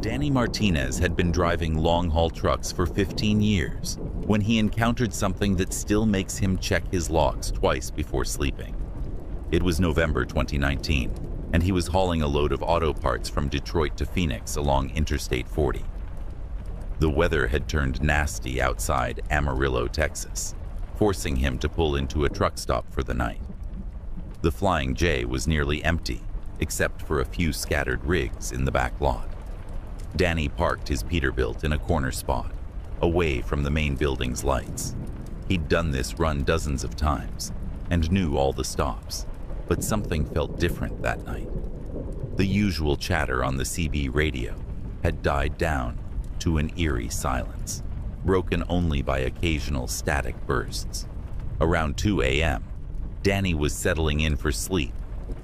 Danny Martinez had been driving long-haul trucks for 15 years when he encountered something that still makes him check his logs twice before sleeping. It was November 2019, and he was hauling a load of auto parts from Detroit to Phoenix along Interstate 40. The weather had turned nasty outside Amarillo, Texas, forcing him to pull into a truck stop for the night. The Flying J was nearly empty, except for a few scattered rigs in the back lot. Danny parked his Peterbilt in a corner spot, away from the main building's lights. He'd done this run dozens of times and knew all the stops, but something felt different that night. The usual chatter on the CB radio had died down to an eerie silence, broken only by occasional static bursts. Around 2 a.m., Danny was settling in for sleep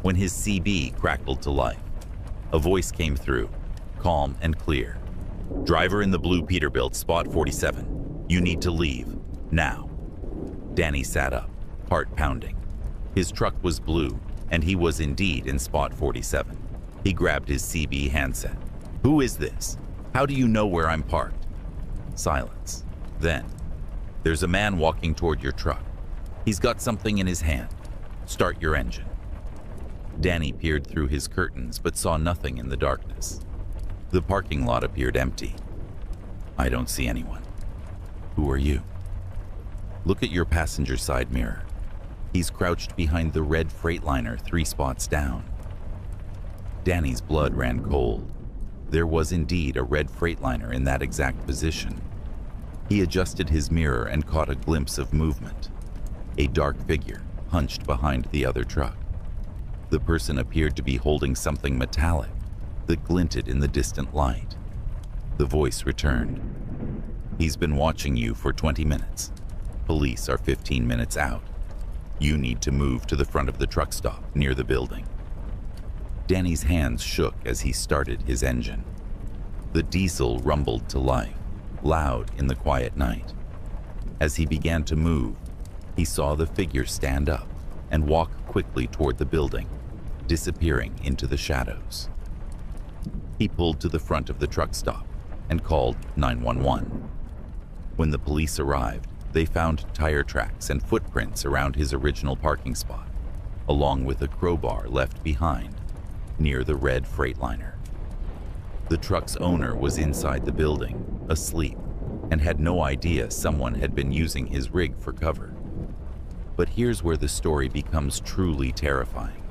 when his CB crackled to life. A voice came through, calm and clear. "Driver in the blue Peterbilt, spot 47. You need to leave, now." Danny sat up, heart pounding. His truck was blue, and he was indeed in spot 47. He grabbed his CB handset. "Who is this? How do you know where I'm parked?" Silence. Then, "There's a man walking toward your truck. He's got something in his hand. Start your engine." Danny peered through his curtains but saw nothing in the darkness. The parking lot appeared empty. "I don't see anyone." "Who are you?" "Look at your passenger side mirror. He's crouched behind the red Freightliner 3 spots down." Danny's blood ran cold. There was indeed a red Freightliner in that exact position. He adjusted his mirror and caught a glimpse of movement. A dark figure hunched behind the other truck. The person appeared to be holding something metallic that glinted in the distant light. The voice returned. "He's been watching you for 20 minutes. Police are 15 minutes out. You need to move to the front of the truck stop near the building." Danny's hands shook as he started his engine. The diesel rumbled to life, loud in the quiet night. As he began to move, he saw the figure stand up and walk quickly toward the building, disappearing into the shadows. He pulled to the front of the truck stop and called 911. When the police arrived, they found tire tracks and footprints around his original parking spot, along with a crowbar left behind near the red Freightliner. The truck's owner was inside the building, asleep, and had no idea someone had been using his rig for cover. But here's where the story becomes truly terrifying.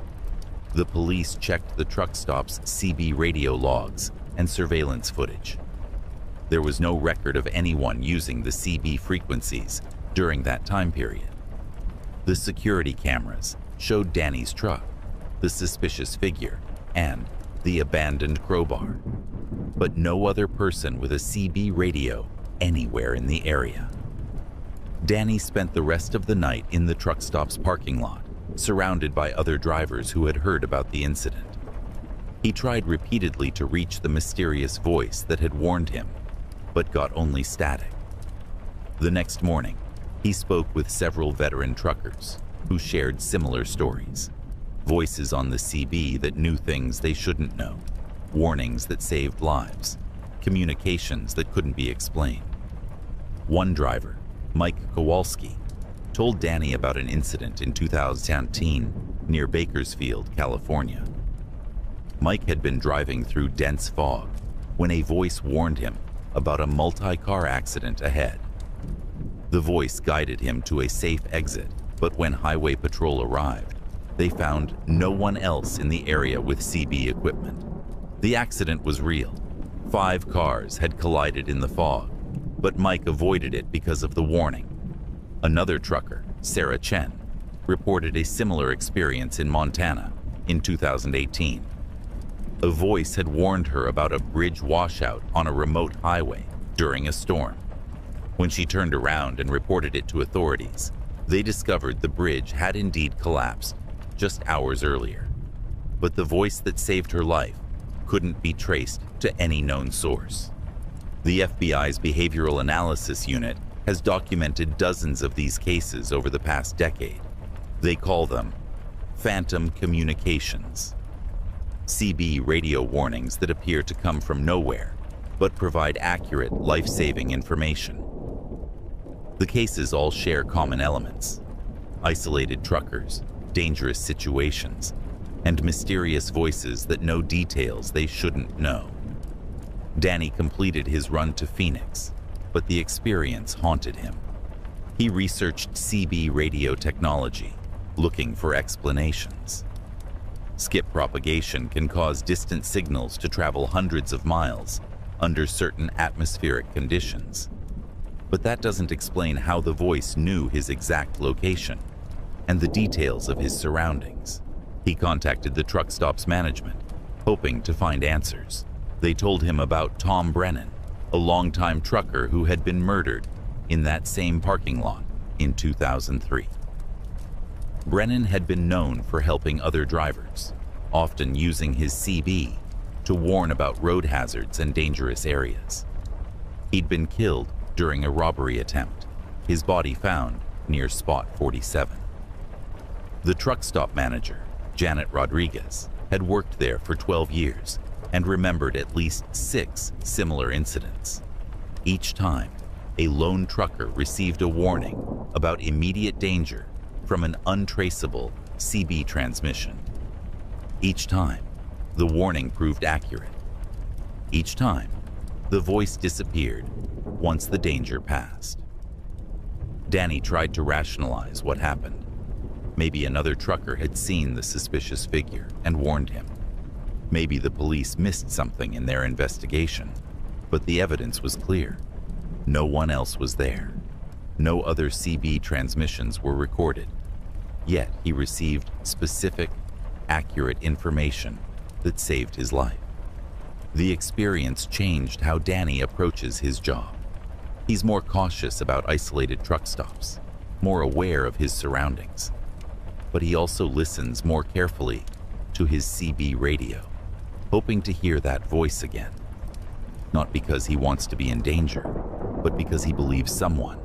The police checked the truck stop's CB radio logs and surveillance footage. There was no record of anyone using the CB frequencies during that time period. The security cameras showed Danny's truck, the suspicious figure, and the abandoned crowbar, but no other person with a CB radio anywhere in the area. Danny spent the rest of the night in the truck stop's parking lot, surrounded by other drivers who had heard about the incident. He tried repeatedly to reach the mysterious voice that had warned him, but got only static. The next morning, he spoke with several veteran truckers who shared similar stories. Voices on the CB that knew things they shouldn't know, warnings that saved lives, communications that couldn't be explained. One driver, Mike Kowalski, told Danny about an incident in 2010 near Bakersfield, California. Mike had been driving through dense fog when a voice warned him about a multi-car accident ahead. The voice guided him to a safe exit, but when highway patrol arrived, they found no one else in the area with CB equipment. The accident was real. 5 cars had collided in the fog, but Mike avoided it because of the warning. Another trucker, Sarah Chen, reported a similar experience in Montana in 2018. A voice had warned her about a bridge washout on a remote highway during a storm. When she turned around and reported it to authorities, they discovered the bridge had indeed collapsed just hours earlier. But the voice that saved her life couldn't be traced to any known source. The FBI's Behavioral Analysis Unit has documented dozens of these cases over the past decade. They call them phantom communications. CB radio warnings that appear to come from nowhere, but provide accurate, life-saving information. The cases all share common elements: isolated truckers, dangerous situations, and mysterious voices that know details they shouldn't know. Danny completed his run to Phoenix, but the experience haunted him. He researched CB radio technology, looking for explanations. Skip propagation can cause distant signals to travel hundreds of miles under certain atmospheric conditions. But that doesn't explain how the voice knew his exact location and the details of his surroundings. He contacted the truck stop's management, hoping to find answers. They told him about Tom Brennan, a longtime trucker who had been murdered in that same parking lot in 2003. Brennan had been known for helping other drivers, often using his CB to warn about road hazards and dangerous areas. He'd been killed during a robbery attempt, his body found near Spot 47. The truck stop manager, Janet Rodriguez, had worked there for 12 years and remembered at least 6 similar incidents. Each time, a lone trucker received a warning about immediate danger from an untraceable CB transmission. Each time, the warning proved accurate. Each time, the voice disappeared once the danger passed. Danny tried to rationalize what happened. Maybe another trucker had seen the suspicious figure and warned him. Maybe the police missed something in their investigation, but the evidence was clear. No one else was there. No other CB transmissions were recorded. Yet he received specific, accurate information that saved his life. The experience changed how Danny approaches his job. He's more cautious about isolated truck stops, more aware of his surroundings. But he also listens more carefully to his CB radio, hoping to hear that voice again. Not because he wants to be in danger, but because he believes someone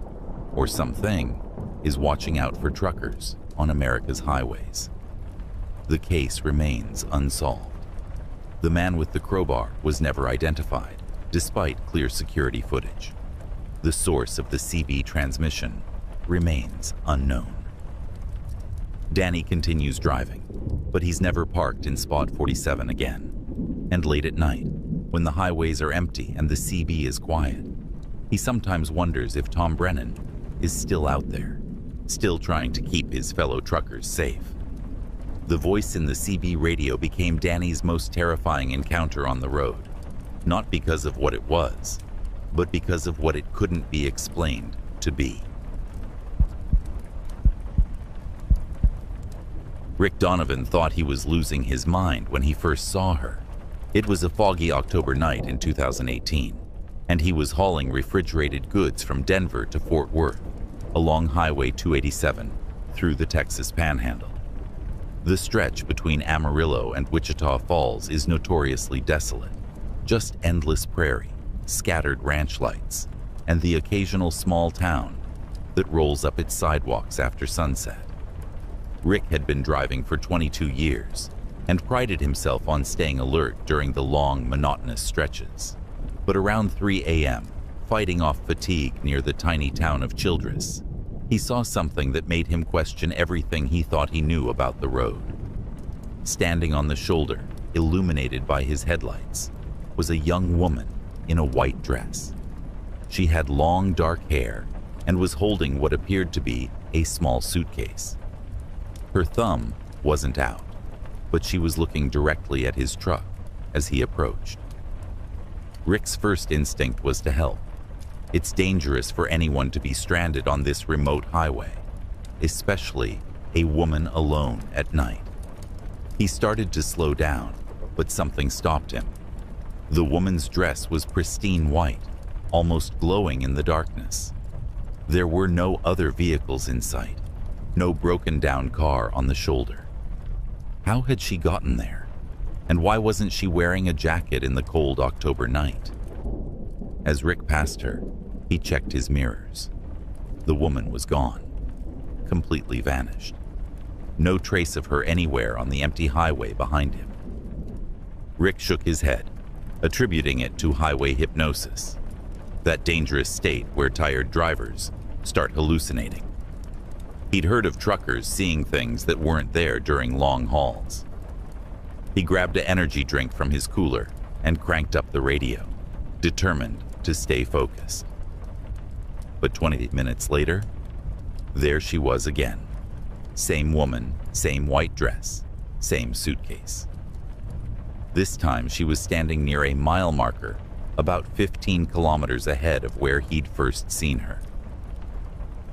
or something is watching out for truckers on America's highways. The case remains unsolved. The man with the crowbar was never identified, despite clear security footage. The source of the CB transmission remains unknown. Danny continues driving, but he's never parked in Spot 47 again. And late at night, when the highways are empty and the CB is quiet, he sometimes wonders if Tom Brennan is still out there, still trying to keep his fellow truckers safe. The voice in the CB radio became Danny's most terrifying encounter on the road, not because of what it was, but because of what it couldn't be explained to be. Rick Donovan thought he was losing his mind when he first saw her. It was a foggy October night in 2018, and he was hauling refrigerated goods from Denver to Fort Worth, along Highway 287 through the Texas Panhandle. The stretch between Amarillo and Wichita Falls is notoriously desolate, just endless prairie, scattered ranch lights, and the occasional small town that rolls up its sidewalks after sunset. Rick had been driving for 22 years and prided himself on staying alert during the long, monotonous stretches. But around 3 a.m., fighting off fatigue near the tiny town of Childress, he saw something that made him question everything he thought he knew about the road. Standing on the shoulder, illuminated by his headlights, was a young woman in a white dress. She had long, dark hair and was holding what appeared to be a small suitcase. Her thumb wasn't out, but she was looking directly at his truck as he approached. Rick's first instinct was to help. It's dangerous for anyone to be stranded on this remote highway, especially a woman alone at night. He started to slow down, but something stopped him. The woman's dress was pristine white, almost glowing in the darkness. There were no other vehicles in sight, no broken down car on the shoulder. How had she gotten there? And why wasn't she wearing a jacket in the cold October night? As Rick passed her, he checked his mirrors. The woman was gone, completely vanished. No trace of her anywhere on the empty highway behind him. Rick shook his head, attributing it to highway hypnosis, that dangerous state where tired drivers start hallucinating. He'd heard of truckers seeing things that weren't there during long hauls. He grabbed an energy drink from his cooler and cranked up the radio, determined to stay focused. But 20 minutes later, there she was again. Same woman, same white dress, same suitcase. This time she was standing near a mile marker about 15 kilometers ahead of where he'd first seen her.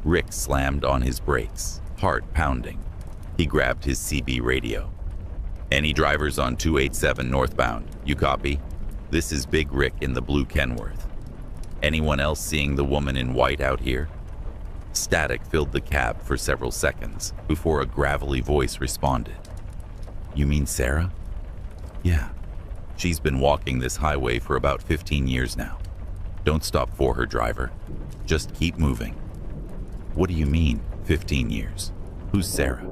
Rick slammed on his brakes, heart pounding. He grabbed his CB radio. "Any drivers on 287 northbound, you copy? This is Big Rick in the blue Kenworth. Anyone else seeing the woman in white out here?" Static filled the cab for several seconds before a gravelly voice responded. "You mean Sarah?" "Yeah. She's been walking this highway for about 15 years now. Don't stop for her, driver. Just keep moving." "What do you mean, 15 years? Who's Sarah?"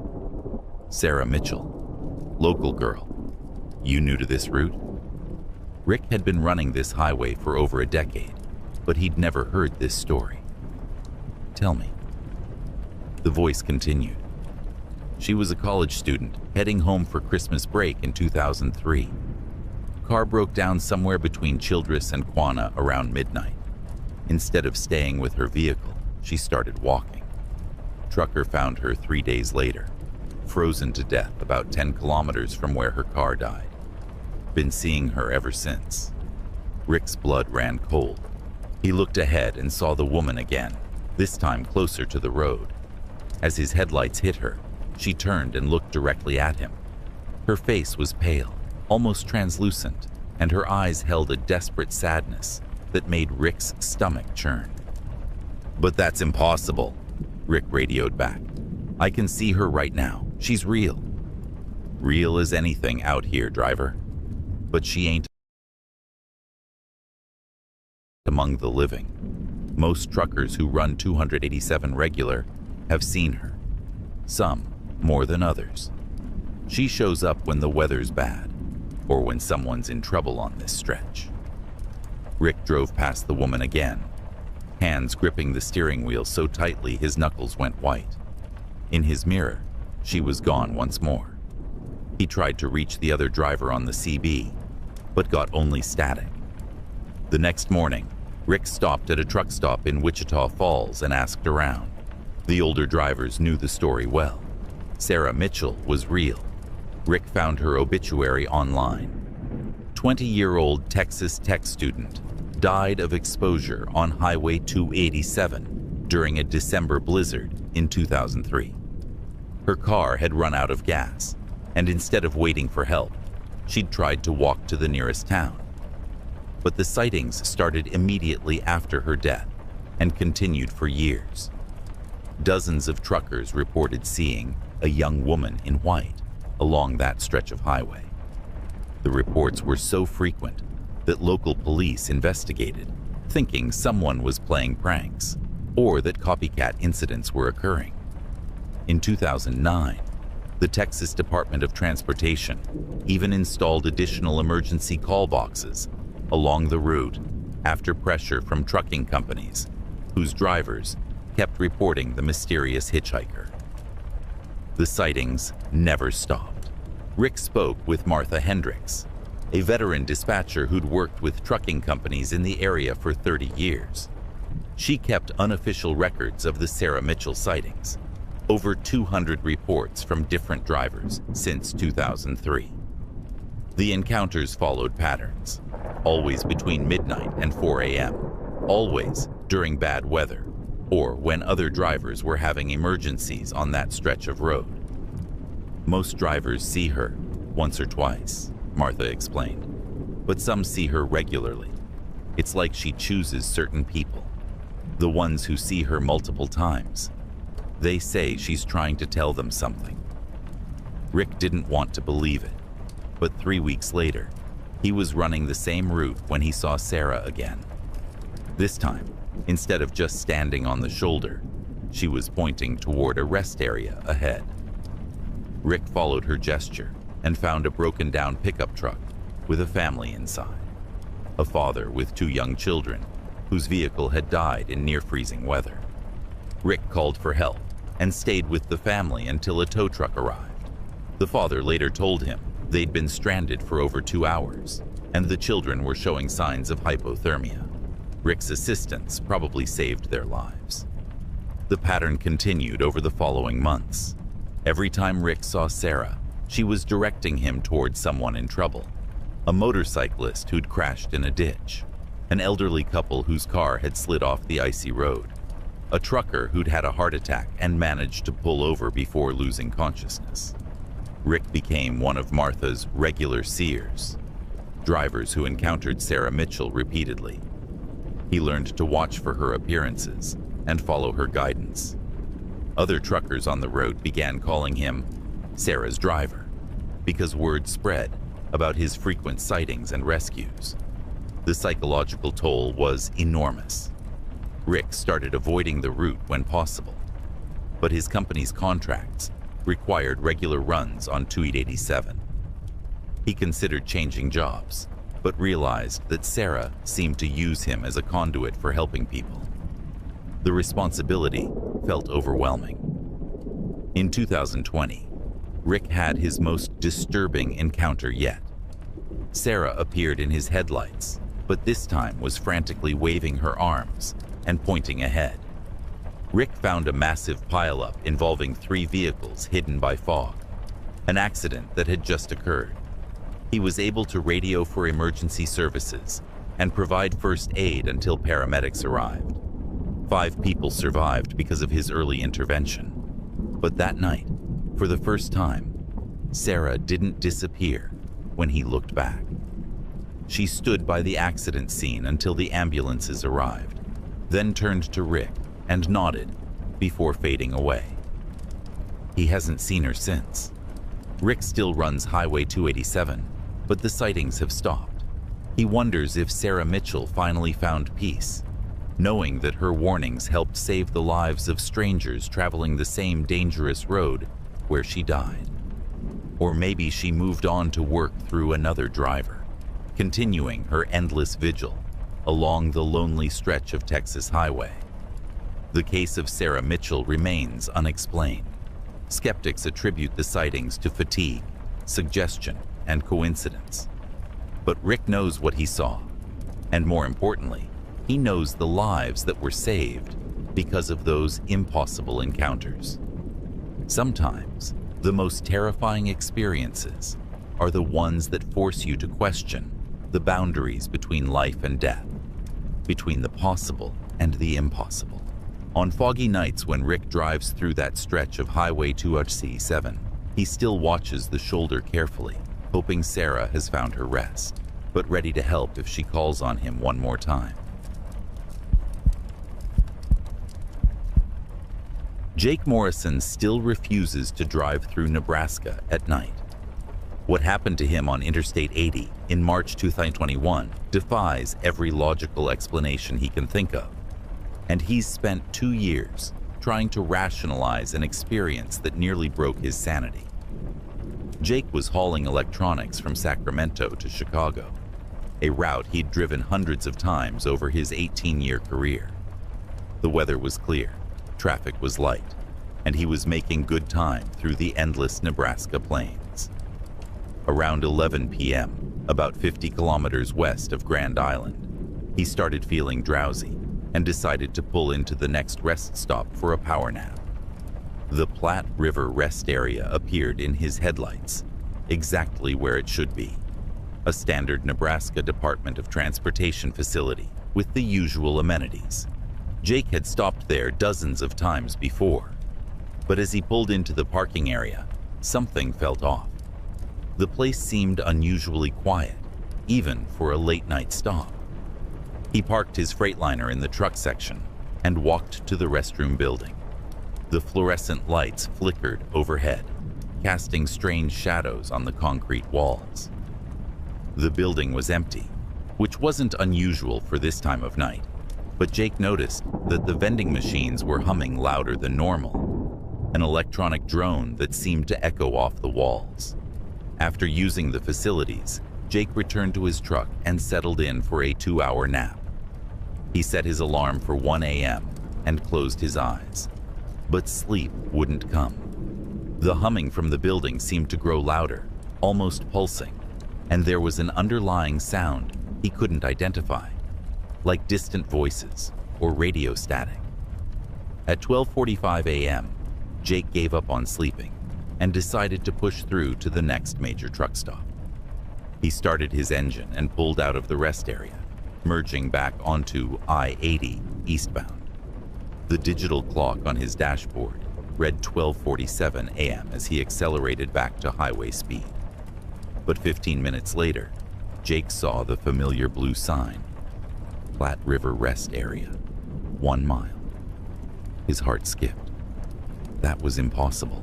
"Sarah Mitchell. Local girl. You new to this route?" Rick had been running this highway for over a decade, but he'd never heard this story. "Tell me." The voice continued. "She was a college student heading home for Christmas break in 2003. Car broke down somewhere between Childress and Quanah around midnight. Instead of staying with her vehicle, she started walking. Trucker found her 3 days later, frozen to death about 10 kilometers from where her car died. Been seeing her ever since." Rick's blood ran cold. He looked ahead and saw the woman again, this time closer to the road. As his headlights hit her, she turned and looked directly at him. Her face was pale, almost translucent, and her eyes held a desperate sadness that made Rick's stomach churn. "But that's impossible," Rick radioed back. "I can see her right now. She's real." "Real as anything out here, driver. But she ain't among the living. Most truckers who run 287 regular have seen her. Some more than others. She shows up when the weather's bad, or when someone's in trouble on this stretch." Rick drove past the woman again, hands gripping the steering wheel so tightly his knuckles went white. In his mirror, she was gone once more. He tried to reach the other driver on the CB, but got only static. The next morning, Rick stopped at a truck stop in Wichita Falls and asked around. The older drivers knew the story well. Sarah Mitchell was real. Rick found her obituary online. 20-year-old Texas Tech student died of exposure on Highway 287 during a December blizzard in 2003. Her car had run out of gas, and instead of waiting for help, she'd tried to walk to the nearest town. But the sightings started immediately after her death and continued for years. Dozens of truckers reported seeing a young woman in white along that stretch of highway. The reports were so frequent that local police investigated, thinking someone was playing pranks or that copycat incidents were occurring. In 2009, the Texas Department of Transportation even installed additional emergency call boxes along the route after pressure from trucking companies, whose drivers kept reporting the mysterious hitchhiker. The sightings never stopped. Rick spoke with Martha Hendricks, a veteran dispatcher who'd worked with trucking companies in the area for 30 years. She kept unofficial records of the Sarah Mitchell sightings, over 200 reports from different drivers since 2003. The encounters followed patterns, always between midnight and 4 a.m., always during bad weather, or when other drivers were having emergencies on that stretch of road. Most drivers see her once or twice, Martha explained, but some see her regularly. It's like she chooses certain people, the ones who see her multiple times. They say she's trying to tell them something. Rick didn't want to believe it, but 3 weeks later, he was running the same route when he saw Sarah again. This time, instead of just standing on the shoulder, she was pointing toward a rest area ahead. Rick followed her gesture and found a broken-down pickup truck with a family inside. A father with 2 young children whose vehicle had died in near-freezing weather. Rick called for help and stayed with the family until a tow truck arrived. The father later told him they'd been stranded for over 2 hours, and the children were showing signs of hypothermia. Rick's assistance probably saved their lives. The pattern continued over the following months. Every time Rick saw Sarah, she was directing him toward someone in trouble. A motorcyclist who'd crashed in a ditch, an elderly couple whose car had slid off the icy road, a trucker who'd had a heart attack and managed to pull over before losing consciousness. Rick became one of Martha's regular seers, drivers who encountered Sarah Mitchell repeatedly. He learned to watch for her appearances and follow her guidance. Other truckers on the road began calling him Sarah's driver because word spread about his frequent sightings and rescues. The psychological toll was enormous. Rick started avoiding the route when possible, but his company's contracts required regular runs on 287. He considered changing jobs, but realized that Sarah seemed to use him as a conduit for helping people. The responsibility felt overwhelming. In 2020, Rick had his most disturbing encounter yet. Sarah appeared in his headlights, but this time was frantically waving her arms and pointing ahead. Rick found a massive pileup involving 3 vehicles hidden by fog, an accident that had just occurred. He was able to radio for emergency services and provide first aid until paramedics arrived. 5 people survived because of his early intervention. But that night, for the first time, Sarah didn't disappear when he looked back. She stood by the accident scene until the ambulances arrived, then turned to Rick and nodded before fading away. He hasn't seen her since. Rick still runs Highway 287, but the sightings have stopped. He wonders if Sarah Mitchell finally found peace, knowing that her warnings helped save the lives of strangers traveling the same dangerous road where she died. Or maybe she moved on to work through another driver, continuing her endless vigil along the lonely stretch of Texas highway. The case of Sarah Mitchell remains unexplained. Skeptics attribute the sightings to fatigue, suggestion, and coincidence. But Rick knows what he saw, and more importantly, he knows the lives that were saved because of those impossible encounters. Sometimes, the most terrifying experiences are the ones that force you to question the boundaries between life and death, between the possible and the impossible. On foggy nights when Rick drives through that stretch of Highway 287, he still watches the shoulder carefully, hoping Sarah has found her rest, but ready to help if she calls on him one more time. Jake Morrison still refuses to drive through Nebraska at night. What happened to him on Interstate 80 in March 2021 defies every logical explanation he can think of, and he's spent 2 years trying to rationalize an experience that nearly broke his sanity. Jake was hauling electronics from Sacramento to Chicago, a route he'd driven hundreds of times over his 18-year career. The weather was clear, traffic was light, and he was making good time through the endless Nebraska plains. Around 11 p.m., about 50 kilometers west of Grand Island, he started feeling drowsy and decided to pull into the next rest stop for a power nap. The Platte River Rest Area appeared in his headlights, exactly where it should be, a standard Nebraska Department of Transportation facility with the usual amenities. Jake had stopped there dozens of times before, but as he pulled into the parking area, something felt off. The place seemed unusually quiet, even for a late-night stop. He parked his Freightliner in the truck section and walked to the restroom building. The fluorescent lights flickered overhead, casting strange shadows on the concrete walls. The building was empty, which wasn't unusual for this time of night, but Jake noticed that the vending machines were humming louder than normal, an electronic drone that seemed to echo off the walls. After using the facilities, Jake returned to his truck and settled in for a 2-hour nap. He set his alarm for 1 a.m. and closed his eyes, but sleep wouldn't come. The humming from the building seemed to grow louder, almost pulsing, and there was an underlying sound he couldn't identify, like distant voices or radio static. At 12:45 a.m., Jake gave up on sleeping and decided to push through to the next major truck stop. He started his engine and pulled out of the rest area, merging back onto I-80 eastbound. The digital clock on his dashboard read 12:47 a.m. as he accelerated back to highway speed. But 15 minutes later, Jake saw the familiar blue sign, Platte River Rest Area, 1 mile. His heart skipped. That was impossible.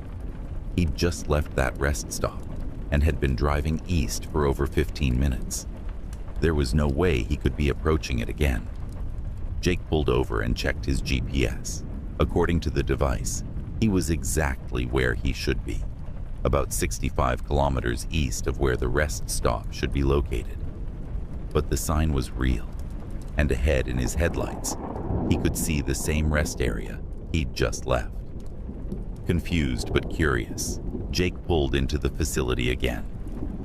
He'd just left that rest stop and had been driving east for over 15 minutes. There was no way he could be approaching it again. Jake pulled over and checked his GPS. According to the device, he was exactly where he should be, about 65 kilometers east of where the rest stop should be located. But the sign was real, and ahead in his headlights, he could see the same rest area he'd just left. Confused but curious, Jake pulled into the facility again.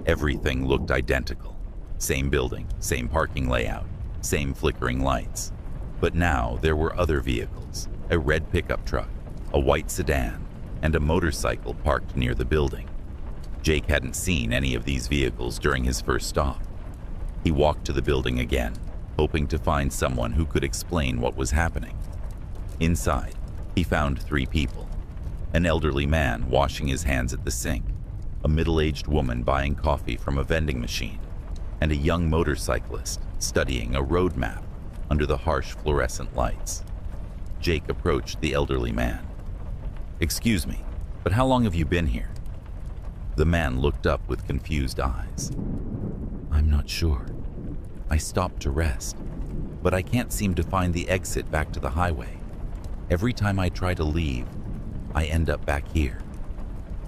Everything looked identical. Same building, same parking layout, same flickering lights. But now there were other vehicles, a red pickup truck, a white sedan, and a motorcycle parked near the building. Jake hadn't seen any of these vehicles during his first stop. He walked to the building again, hoping to find someone who could explain what was happening. Inside, he found 3 people: an elderly man washing his hands at the sink, a middle-aged woman buying coffee from a vending machine, and a young motorcyclist studying a road map under the harsh fluorescent lights. Jake approached the elderly man. "Excuse me, but how long have you been here?" The man looked up with confused eyes. "I'm not sure. I stopped to rest, but I can't seem to find the exit back to the highway. Every time I try to leave, I end up back here."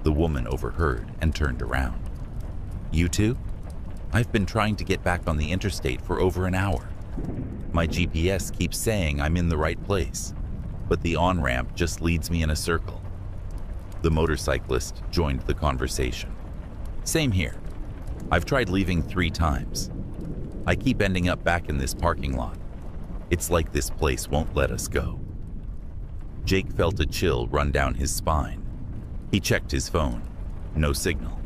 The woman overheard and turned around. "You too? I've been trying to get back on the interstate for over an hour. My GPS keeps saying I'm in the right place, but the on-ramp just leads me in a circle." The motorcyclist joined the conversation. "Same here. I've tried leaving 3 times. I keep ending up back in this parking lot. It's like this place won't let us go." Jake felt a chill run down his spine. He checked his phone. No signal.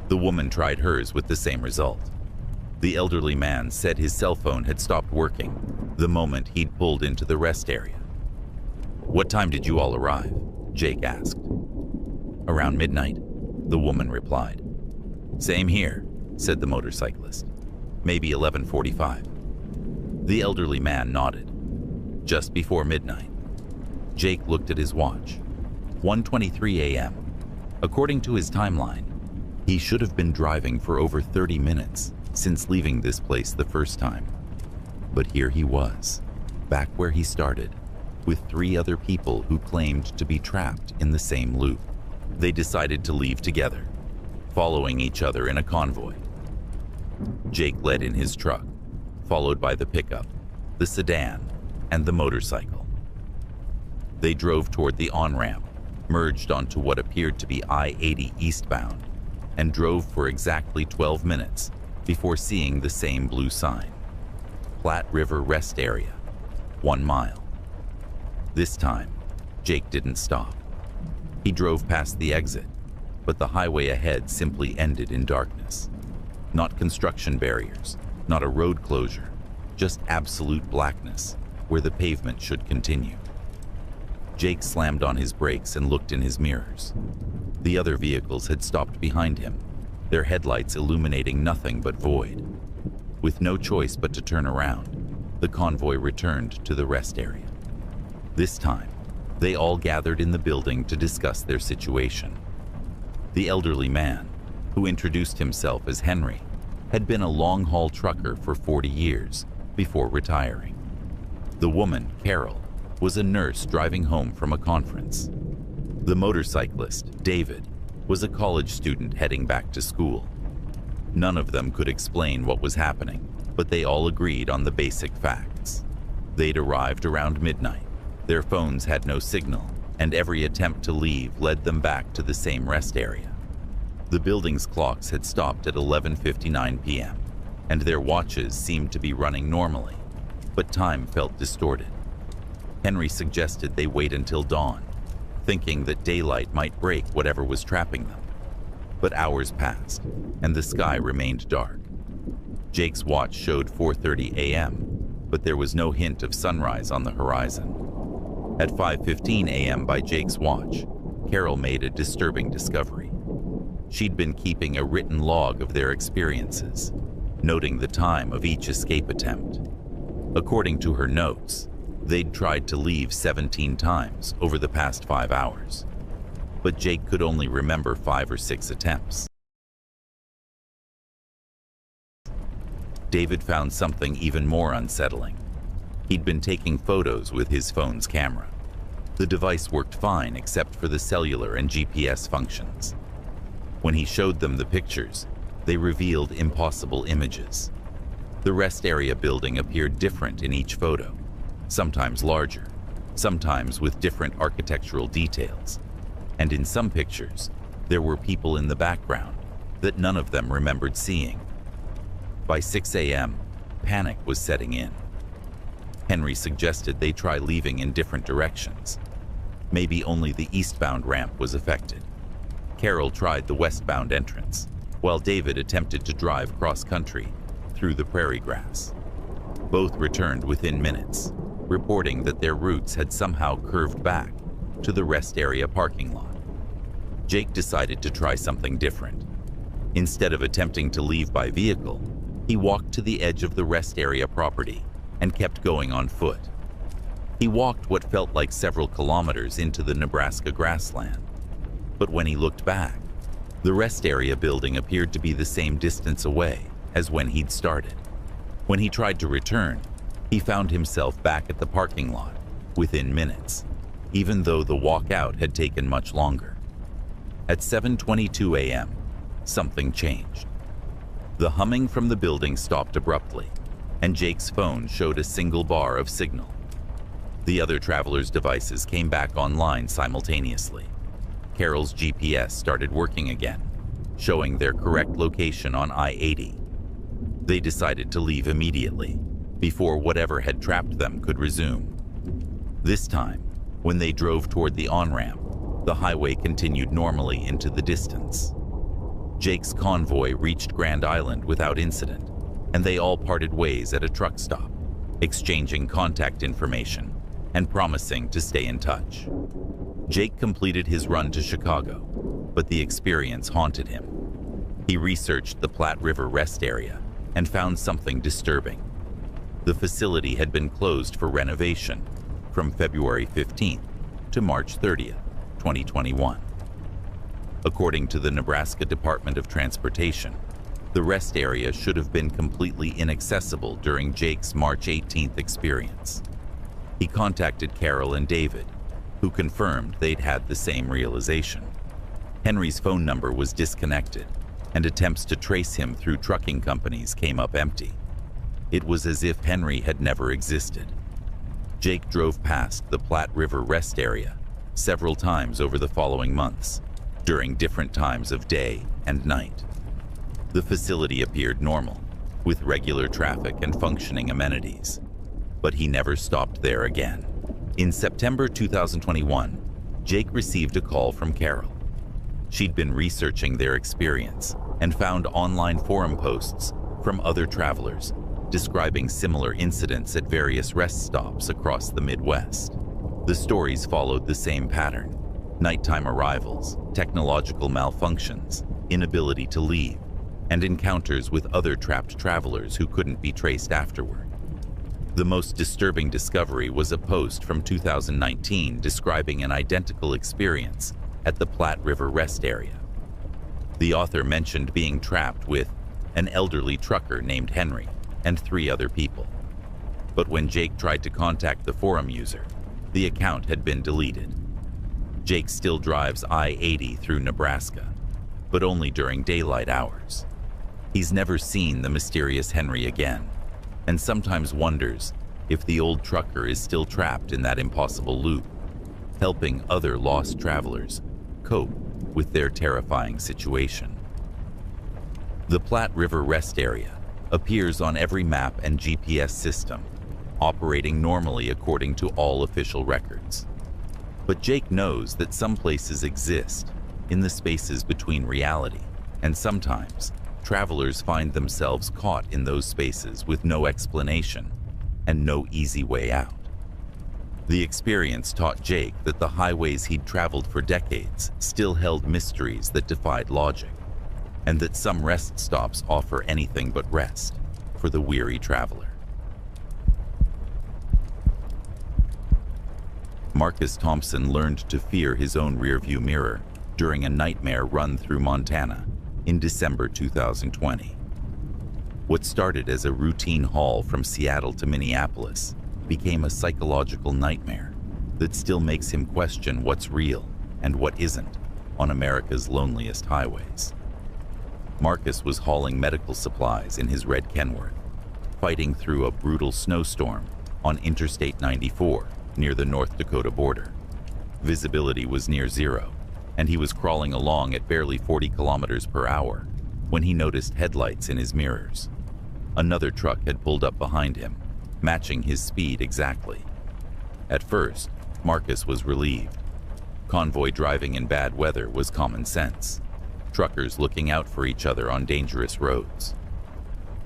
The woman tried hers with the same result. The elderly man said his cell phone had stopped working the moment he'd pulled into the rest area. "What time did you all arrive?" Jake asked. "Around midnight," the woman replied. "Same here," said the motorcyclist. "Maybe 11:45. The elderly man nodded. "Just before midnight." Jake looked at his watch. 1:23 a.m. According to his timeline, he should have been driving for over 30 minutes since leaving this place the first time. But here he was, back where he started, with 3 other people who claimed to be trapped in the same loop. They decided to leave together, following each other in a convoy. Jake led in his truck, followed by the pickup, the sedan, and the motorcycle. They drove toward the on-ramp, merged onto what appeared to be I-80 eastbound, and drove for exactly 12 minutes before seeing the same blue sign, Platte River Rest Area, 1 mile. This time, Jake didn't stop. He drove past the exit, but the highway ahead simply ended in darkness. Not construction barriers, not a road closure, just absolute blackness where the pavement should continue. Jake slammed on his brakes and looked in his mirrors. The other vehicles had stopped behind him, their headlights illuminating nothing but void. With no choice but to turn around, the convoy returned to the rest area. This time, they all gathered in the building to discuss their situation. The elderly man, who introduced himself as Henry, had been a long-haul trucker for 40 years before retiring. The woman, Carol, was a nurse driving home from a conference. The motorcyclist, David, was a college student heading back to school. None of them could explain what was happening, but they all agreed on the basic facts. They'd arrived around midnight. Their phones had no signal, and every attempt to leave led them back to the same rest area. The building's clocks had stopped at 11:59 p.m., and their watches seemed to be running normally, but time felt distorted. Henry suggested they wait until dawn, thinking that daylight might break whatever was trapping them. But hours passed, and the sky remained dark. Jake's watch showed 4:30 a.m., but there was no hint of sunrise on the horizon. At 5:15 a.m. by Jake's watch, Carol made a disturbing discovery. She'd been keeping a written log of their experiences, noting the time of each escape attempt. According to her notes, they'd tried to leave 17 times over the past 5 hours, but Jake could only remember 5 or 6 attempts. David found something even more unsettling. He'd been taking photos with his phone's camera. The device worked fine except for the cellular and GPS functions. When he showed them the pictures, they revealed impossible images. The rest area building appeared different in each photo, sometimes larger, sometimes with different architectural details. And in some pictures, there were people in the background that none of them remembered seeing. By 6 a.m., panic was setting in. Henry suggested they try leaving in different directions. Maybe only the eastbound ramp was affected. Carol tried the westbound entrance, while David attempted to drive cross-country through the prairie grass. Both returned within minutes, reporting that their routes had somehow curved back to the rest area parking lot. Jake decided to try something different. Instead of attempting to leave by vehicle, he walked to the edge of the rest area property and kept going on foot. He walked what felt like several kilometers into the Nebraska grassland. But when he looked back, the rest area building appeared to be the same distance away as when he'd started. When he tried to return, he found himself back at the parking lot within minutes, even though the walk out had taken much longer. At 7:22 a.m., something changed. The humming from the building stopped abruptly, and Jake's phone showed a single bar of signal. The other travelers' devices came back online simultaneously. Carol's GPS started working again, showing their correct location on I-80. They decided to leave immediately, before whatever had trapped them could resume. This time, when they drove toward the on-ramp, the highway continued normally into the distance. Jake's convoy reached Grand Island without incident, and they all parted ways at a truck stop, exchanging contact information and promising to stay in touch. Jake completed his run to Chicago, but the experience haunted him. He researched the Platte River rest area and found something disturbing. The facility had been closed for renovation from February 15th to March 30th, 2021. According to the Nebraska Department of Transportation, the rest area should have been completely inaccessible during Jake's March 18th experience. He contacted Carol and David, who confirmed they'd had the same realization. Henry's phone number was disconnected, and attempts to trace him through trucking companies came up empty. It was as if Henry had never existed. Jake drove past the Platte River rest area several times over the following months, during different times of day and night. The facility appeared normal, with regular traffic and functioning amenities, but he never stopped there again. In September 2021, Jake received a call from Carol. She'd been researching their experience and found online forum posts from other travelers describing similar incidents at various rest stops across the Midwest. The stories followed the same pattern: nighttime arrivals, technological malfunctions, inability to leave, and encounters with other trapped travelers who couldn't be traced afterward. The most disturbing discovery was a post from 2019 describing an identical experience at the Platte River rest area. The author mentioned being trapped with an elderly trucker named Henry and 3 other people. But when Jake tried to contact the forum user, the account had been deleted. Jake still drives I-80 through Nebraska, but only during daylight hours. He's never seen the mysterious Henry again, and sometimes wonders if the old trucker is still trapped in that impossible loop, helping other lost travelers cope with their terrifying situation. The Platte River Rest Area appears on every map and GPS system, operating normally according to all official records. But Jake knows that some places exist in the spaces between reality, and sometimes travelers find themselves caught in those spaces with no explanation and no easy way out. The experience taught Jake that the highways he'd traveled for decades still held mysteries that defied logic, and that some rest stops offer anything but rest for the weary traveler. Marcus Thompson learned to fear his own rearview mirror during a nightmare run through Montana in December 2020. What started as a routine haul from Seattle to Minneapolis became a psychological nightmare that still makes him question what's real and what isn't on America's loneliest highways. Marcus was hauling medical supplies in his red Kenworth, fighting through a brutal snowstorm on Interstate 94 near the North Dakota border. Visibility was near zero, and he was crawling along at barely 40 kilometers per hour when he noticed headlights in his mirrors. Another truck had pulled up behind him, matching his speed exactly. At first, Marcus was relieved. Convoy driving in bad weather was common sense. Truckers looking out for each other on dangerous roads.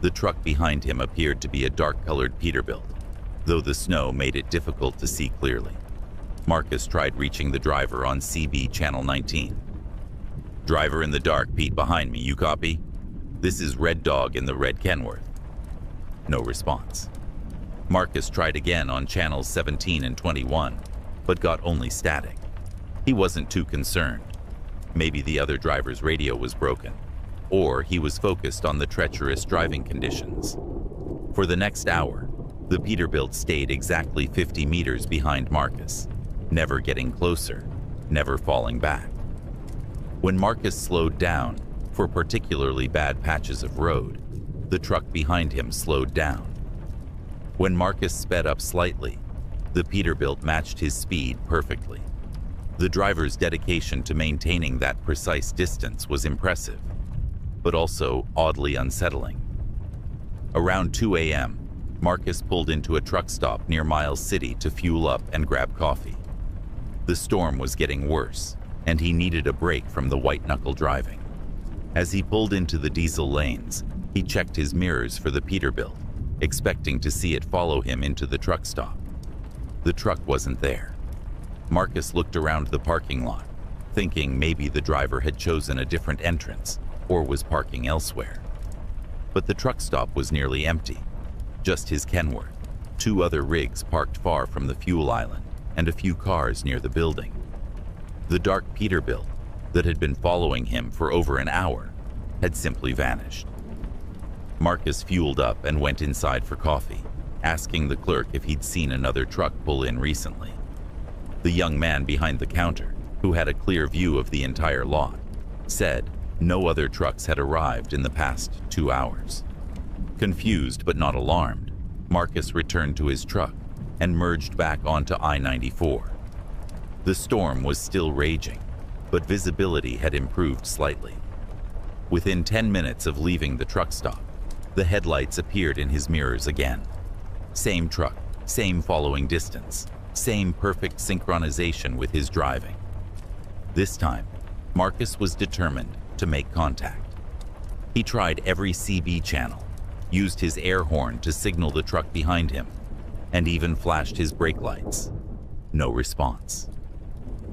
The truck behind him appeared to be a dark-colored Peterbilt, though the snow made it difficult to see clearly. Marcus tried reaching the driver on CB Channel 19. "Driver in the dark, Pete behind me, you copy? This is Red Dog in the red Kenworth." No response. Marcus tried again on channels 17 and 21, but got only static. He wasn't too concerned. Maybe the other driver's radio was broken, or he was focused on the treacherous driving conditions. For the next hour, the Peterbilt stayed exactly 50 meters behind Marcus, never getting closer, never falling back. When Marcus slowed down for particularly bad patches of road, the truck behind him slowed down. When Marcus sped up slightly, the Peterbilt matched his speed perfectly. The driver's dedication to maintaining that precise distance was impressive, but also oddly unsettling. Around 2 a.m., Marcus pulled into a truck stop near Miles City to fuel up and grab coffee. The storm was getting worse, and he needed a break from the white-knuckle driving. As he pulled into the diesel lanes, he checked his mirrors for the Peterbilt, expecting to see it follow him into the truck stop. The truck wasn't there. Marcus looked around the parking lot, thinking maybe the driver had chosen a different entrance or was parking elsewhere. But the truck stop was nearly empty. Just his Kenworth, 2 other rigs parked far from the fuel island, and a few cars near the building. The dark Peterbilt that had been following him for over an hour had simply vanished. Marcus fueled up and went inside for coffee, asking the clerk if he'd seen another truck pull in recently. The young man behind the counter, who had a clear view of the entire lot, said no other trucks had arrived in the past 2 hours. Confused but not alarmed, Marcus returned to his truck and merged back onto I-94. The storm was still raging, but visibility had improved slightly. Within 10 minutes of leaving the truck stop, the headlights appeared in his mirrors again. Same truck, same following distance, same perfect synchronization with his driving. This time, Marcus was determined to make contact. He tried every CB channel, used his air horn to signal the truck behind him, and even flashed his brake lights. No response.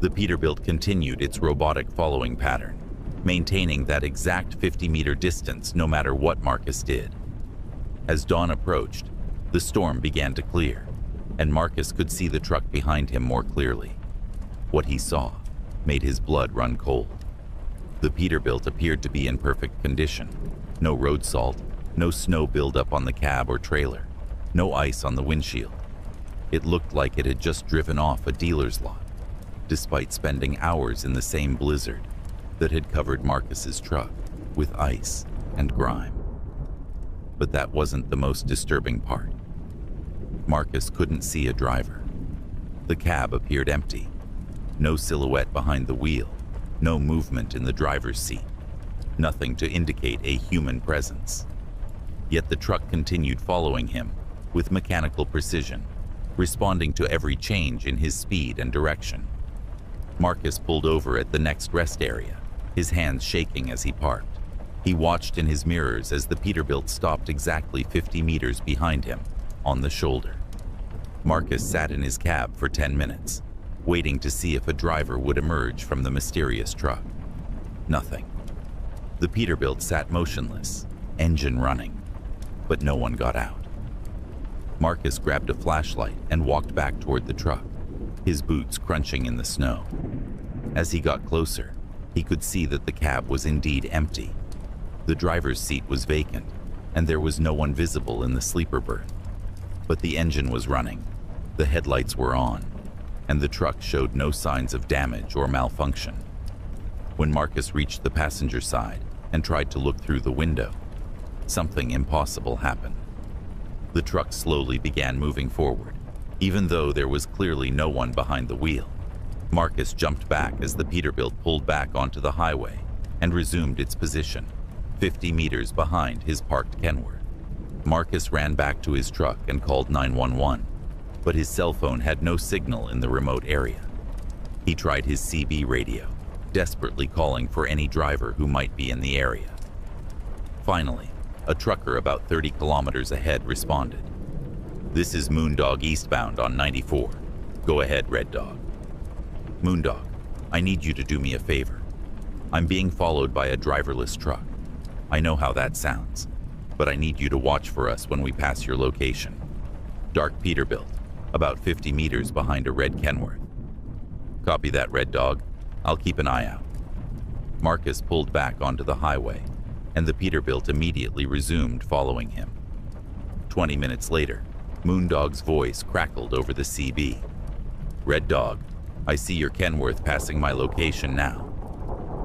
The Peterbilt continued its robotic following pattern, maintaining that exact 50-meter distance no matter what Marcus did. As dawn approached, the storm began to clear, and Marcus could see the truck behind him more clearly. What he saw made his blood run cold. The Peterbilt appeared to be in perfect condition. No road salt, no snow buildup on the cab or trailer, no ice on the windshield. It looked like it had just driven off a dealer's lot, despite spending hours in the same blizzard that had covered Marcus's truck with ice and grime. But that wasn't the most disturbing part. Marcus couldn't see a driver. The cab appeared empty. No silhouette behind the wheel, no movement in the driver's seat, nothing to indicate a human presence. Yet the truck continued following him with mechanical precision, responding to every change in his speed and direction. Marcus pulled over at the next rest area, his hands shaking as he parked. He watched in his mirrors as the Peterbilt stopped exactly 50 meters behind him, on the shoulder. Marcus sat in his cab for 10 minutes, waiting to see if a driver would emerge from the mysterious truck. Nothing. The Peterbilt sat motionless, engine running, but no one got out. Marcus grabbed a flashlight and walked back toward the truck, his boots crunching in the snow. As he got closer, he could see that the cab was indeed empty. The driver's seat was vacant, and there was no one visible in the sleeper berth. But the engine was running, the headlights were on, and the truck showed no signs of damage or malfunction. When Marcus reached the passenger side and tried to look through the window, something impossible happened. The truck slowly began moving forward, even though there was clearly no one behind the wheel. Marcus jumped back as the Peterbilt pulled back onto the highway and resumed its position, 50 meters behind his parked Kenworth. Marcus ran back to his truck and called 911, but his cell phone had no signal in the remote area. He tried his CB radio, desperately calling for any driver who might be in the area. Finally, a trucker about 30 kilometers ahead responded. "This is Moondog eastbound on 94. Go ahead, Red Dog." "Moondog, I need you to do me a favor. I'm being followed by a driverless truck. I know how that sounds, but I need you to watch for us when we pass your location. Dark Peterbilt, about 50 meters behind a red Kenworth." "Copy that, Red Dog. I'll keep an eye out." Marcus pulled back onto the highway, and the Peterbilt immediately resumed following him. 20 minutes later, Moondog's voice crackled over the CB. "Red Dog, I see your Kenworth passing my location now.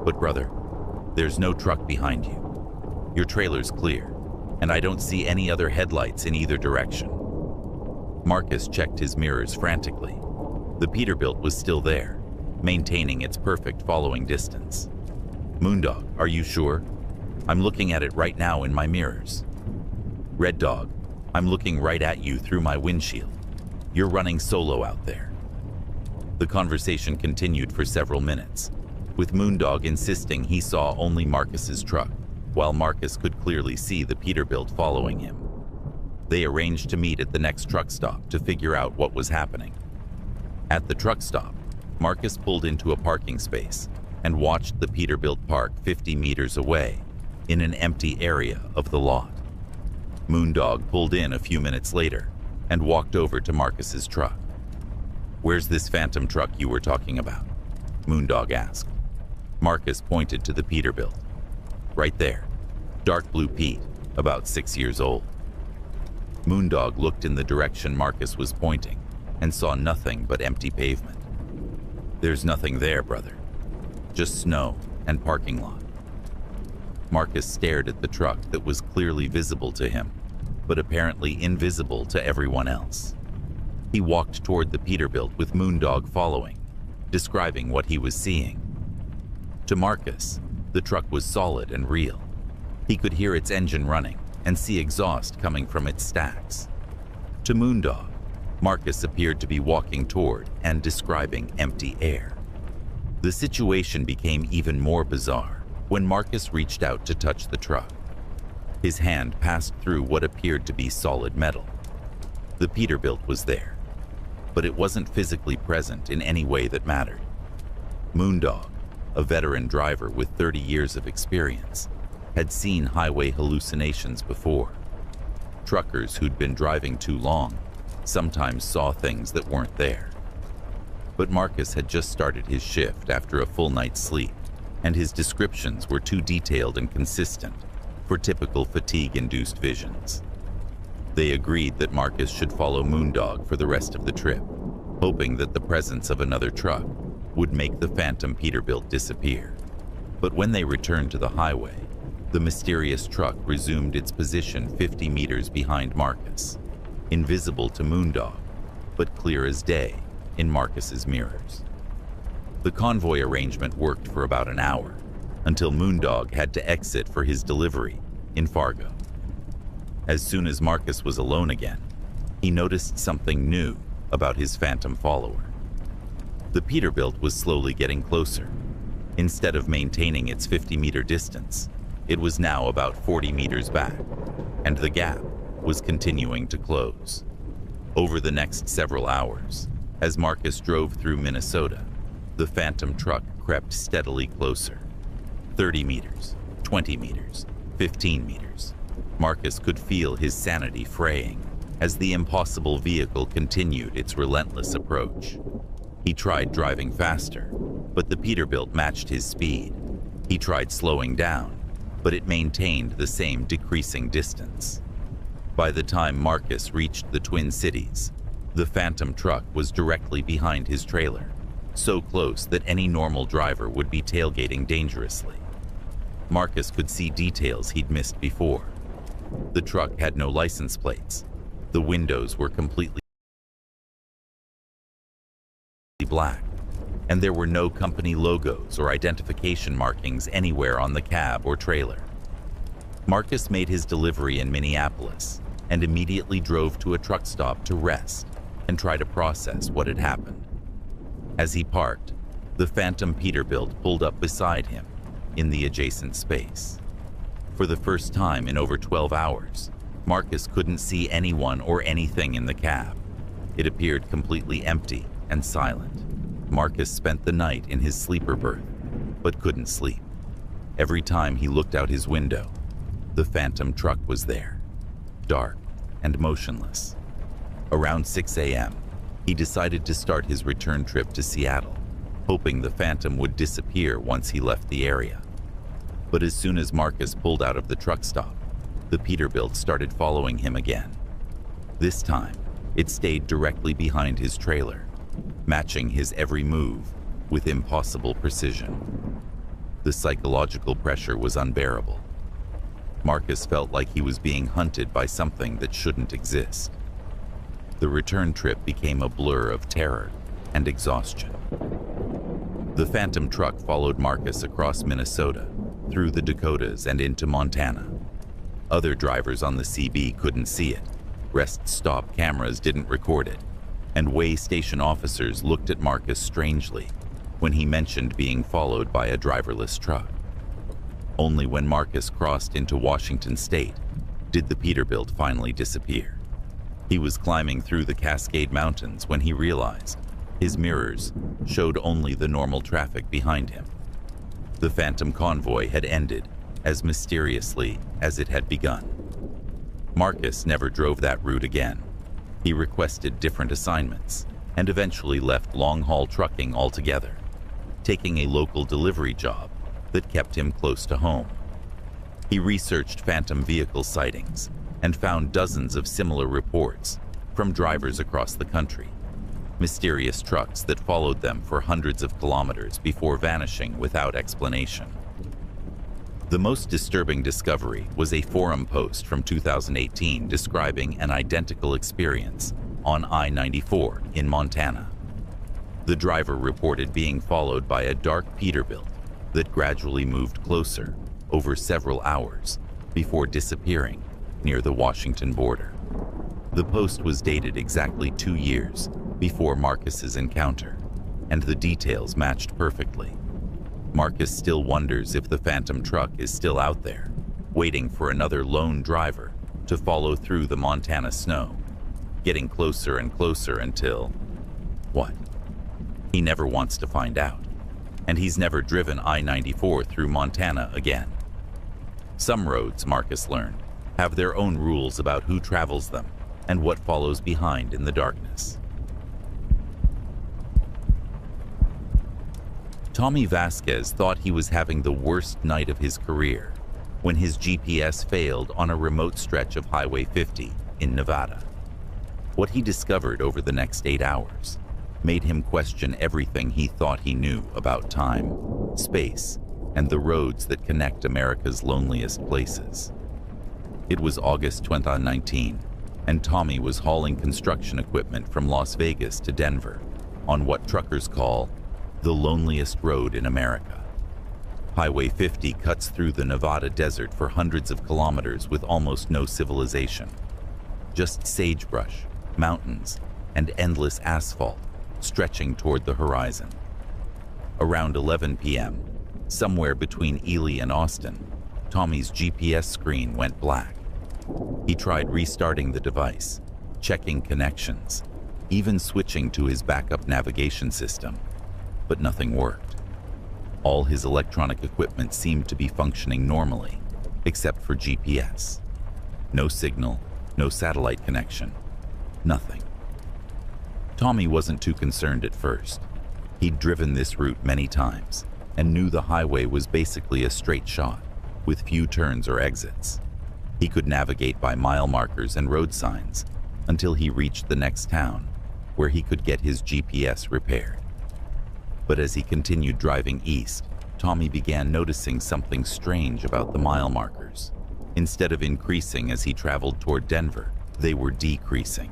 But brother, there's no truck behind you. Your trailer's clear, and I don't see any other headlights in either direction." Marcus checked his mirrors frantically. The Peterbilt was still there, maintaining its perfect following distance. "Moondog, are you sure? I'm looking at it right now in my mirrors." "Red Dog, I'm looking right at you through my windshield. You're running solo out there." The conversation continued for several minutes, with Moondog insisting he saw only Marcus's truck, while Marcus could clearly see the Peterbilt following him. They arranged to meet at the next truck stop to figure out what was happening. At the truck stop, Marcus pulled into a parking space and watched the Peterbilt park 50 meters away in an empty area of the lot. Moondog pulled in a few minutes later and walked over to Marcus's truck. "Where's this phantom truck you were talking about?" Moondog asked. Marcus pointed to the Peterbilt. "Right there. Dark blue Pete, about 6 years old." Moondog looked in the direction Marcus was pointing and saw nothing but empty pavement. "There's nothing there, brother. Just snow and parking lot." Marcus stared at the truck that was clearly visible to him, but apparently invisible to everyone else. He walked toward the Peterbilt with Moondog following, describing what he was seeing. To Marcus, the truck was solid and real. He could hear its engine running and see exhaust coming from its stacks. To Moondog, Marcus appeared to be walking toward and describing empty air. The situation became even more bizarre when Marcus reached out to touch the truck. His hand passed through what appeared to be solid metal. The Peterbilt was there, but it wasn't physically present in any way that mattered. Moondog, a veteran driver with 30 years of experience, had seen highway hallucinations before. Truckers who'd been driving too long sometimes saw things that weren't there. But Marcus had just started his shift after a full night's sleep, and his descriptions were too detailed and consistent for typical fatigue-induced visions. They agreed that Marcus should follow Moondog for the rest of the trip, hoping that the presence of another truck would make the phantom Peterbilt disappear. But when they returned to the highway, The mysterious truck resumed its position 50 meters behind Marcus, invisible to Moondog, but clear as day in Marcus's mirrors. The convoy arrangement worked for about an hour, until Moondog had to exit for his delivery in Fargo. As soon as Marcus was alone again, he noticed something new about his phantom follower. The Peterbilt was slowly getting closer. Instead of maintaining its 50-meter distance, it was now about 40 meters back, and the gap was continuing to close. Over the next several hours, as Marcus drove through Minnesota, the phantom truck crept steadily closer. 30 meters, 20 meters, 15 meters. Marcus could feel his sanity fraying as the impossible vehicle continued its relentless approach. He tried driving faster, but the Peterbilt matched his speed. He tried slowing down, but it maintained the same decreasing distance. By the time Marcus reached the Twin Cities, the phantom truck was directly behind his trailer, so close that any normal driver would be tailgating dangerously. Marcus could see details he'd missed before. The truck had no license plates. The windows were completely black, and there were no company logos or identification markings anywhere on the cab or trailer. Marcus made his delivery in Minneapolis and immediately drove to a truck stop to rest and try to process what had happened. As he parked, the phantom Peterbilt pulled up beside him in the adjacent space. For the first time in over 12 hours, Marcus couldn't see anyone or anything in the cab. It appeared completely empty and silent. Marcus spent the night in his sleeper berth, but couldn't sleep. Every time he looked out his window, the phantom truck was there, dark and motionless. Around 6 a.m., he decided to start his return trip to Seattle, hoping the phantom would disappear once he left the area. But as soon as Marcus pulled out of the truck stop, the Peterbilt started following him again. This time, it stayed directly behind his trailer, matching his every move with impossible precision. The psychological pressure was unbearable. Marcus felt like he was being hunted by something that shouldn't exist. The return trip became a blur of terror and exhaustion. The phantom truck followed Marcus across Minnesota, through the Dakotas and into Montana. Other drivers on the CB couldn't see it. Rest stop cameras didn't record it, and way station officers looked at Marcus strangely when he mentioned being followed by a driverless truck. Only when Marcus crossed into Washington State did the Peterbilt finally disappear. He was climbing through the Cascade Mountains when he realized his mirrors showed only the normal traffic behind him. The phantom convoy had ended as mysteriously as it had begun. Marcus never drove that route again. He requested different assignments and eventually left long-haul trucking altogether, taking a local delivery job that kept him close to home. He researched phantom vehicle sightings and found dozens of similar reports from drivers across the country, mysterious trucks that followed them for hundreds of kilometers before vanishing without explanation. The most disturbing discovery was a forum post from 2018 describing an identical experience on I-94 in Montana. The driver reported being followed by a dark Peterbilt that gradually moved closer over several hours before disappearing near the Washington border. The post was dated exactly 2 years before Marcus's encounter, and the details matched perfectly. Marcus still wonders if the phantom truck is still out there, waiting for another lone driver to follow through the Montana snow, getting closer and closer until... what? He never wants to find out, and he's never driven I-94 through Montana again. Some roads, Marcus learned, have their own rules about who travels them and what follows behind in the darkness. Tommy Vasquez thought he was having the worst night of his career when his GPS failed on a remote stretch of Highway 50 in Nevada. What he discovered over the next 8 hours made him question everything he thought he knew about time, space, and the roads that connect America's loneliest places. It was August 2019, and Tommy was hauling construction equipment from Las Vegas to Denver on what truckers call the loneliest road in America. Highway 50 cuts through the Nevada desert for hundreds of kilometers with almost no civilization. Just sagebrush, mountains, and endless asphalt stretching toward the horizon. Around 11 p.m., somewhere between Ely and Austin, Tommy's GPS screen went black. He tried restarting the device, checking connections, even switching to his backup navigation system, but nothing worked. All his electronic equipment seemed to be functioning normally, except for GPS. No signal, no satellite connection, nothing. Tommy wasn't too concerned at first. He'd driven this route many times and knew the highway was basically a straight shot, with few turns or exits. He could navigate by mile markers and road signs until he reached the next town, where he could get his GPS repaired. But as he continued driving east, Tommy began noticing something strange about the mile markers. Instead of increasing as he traveled toward Denver, they were decreasing.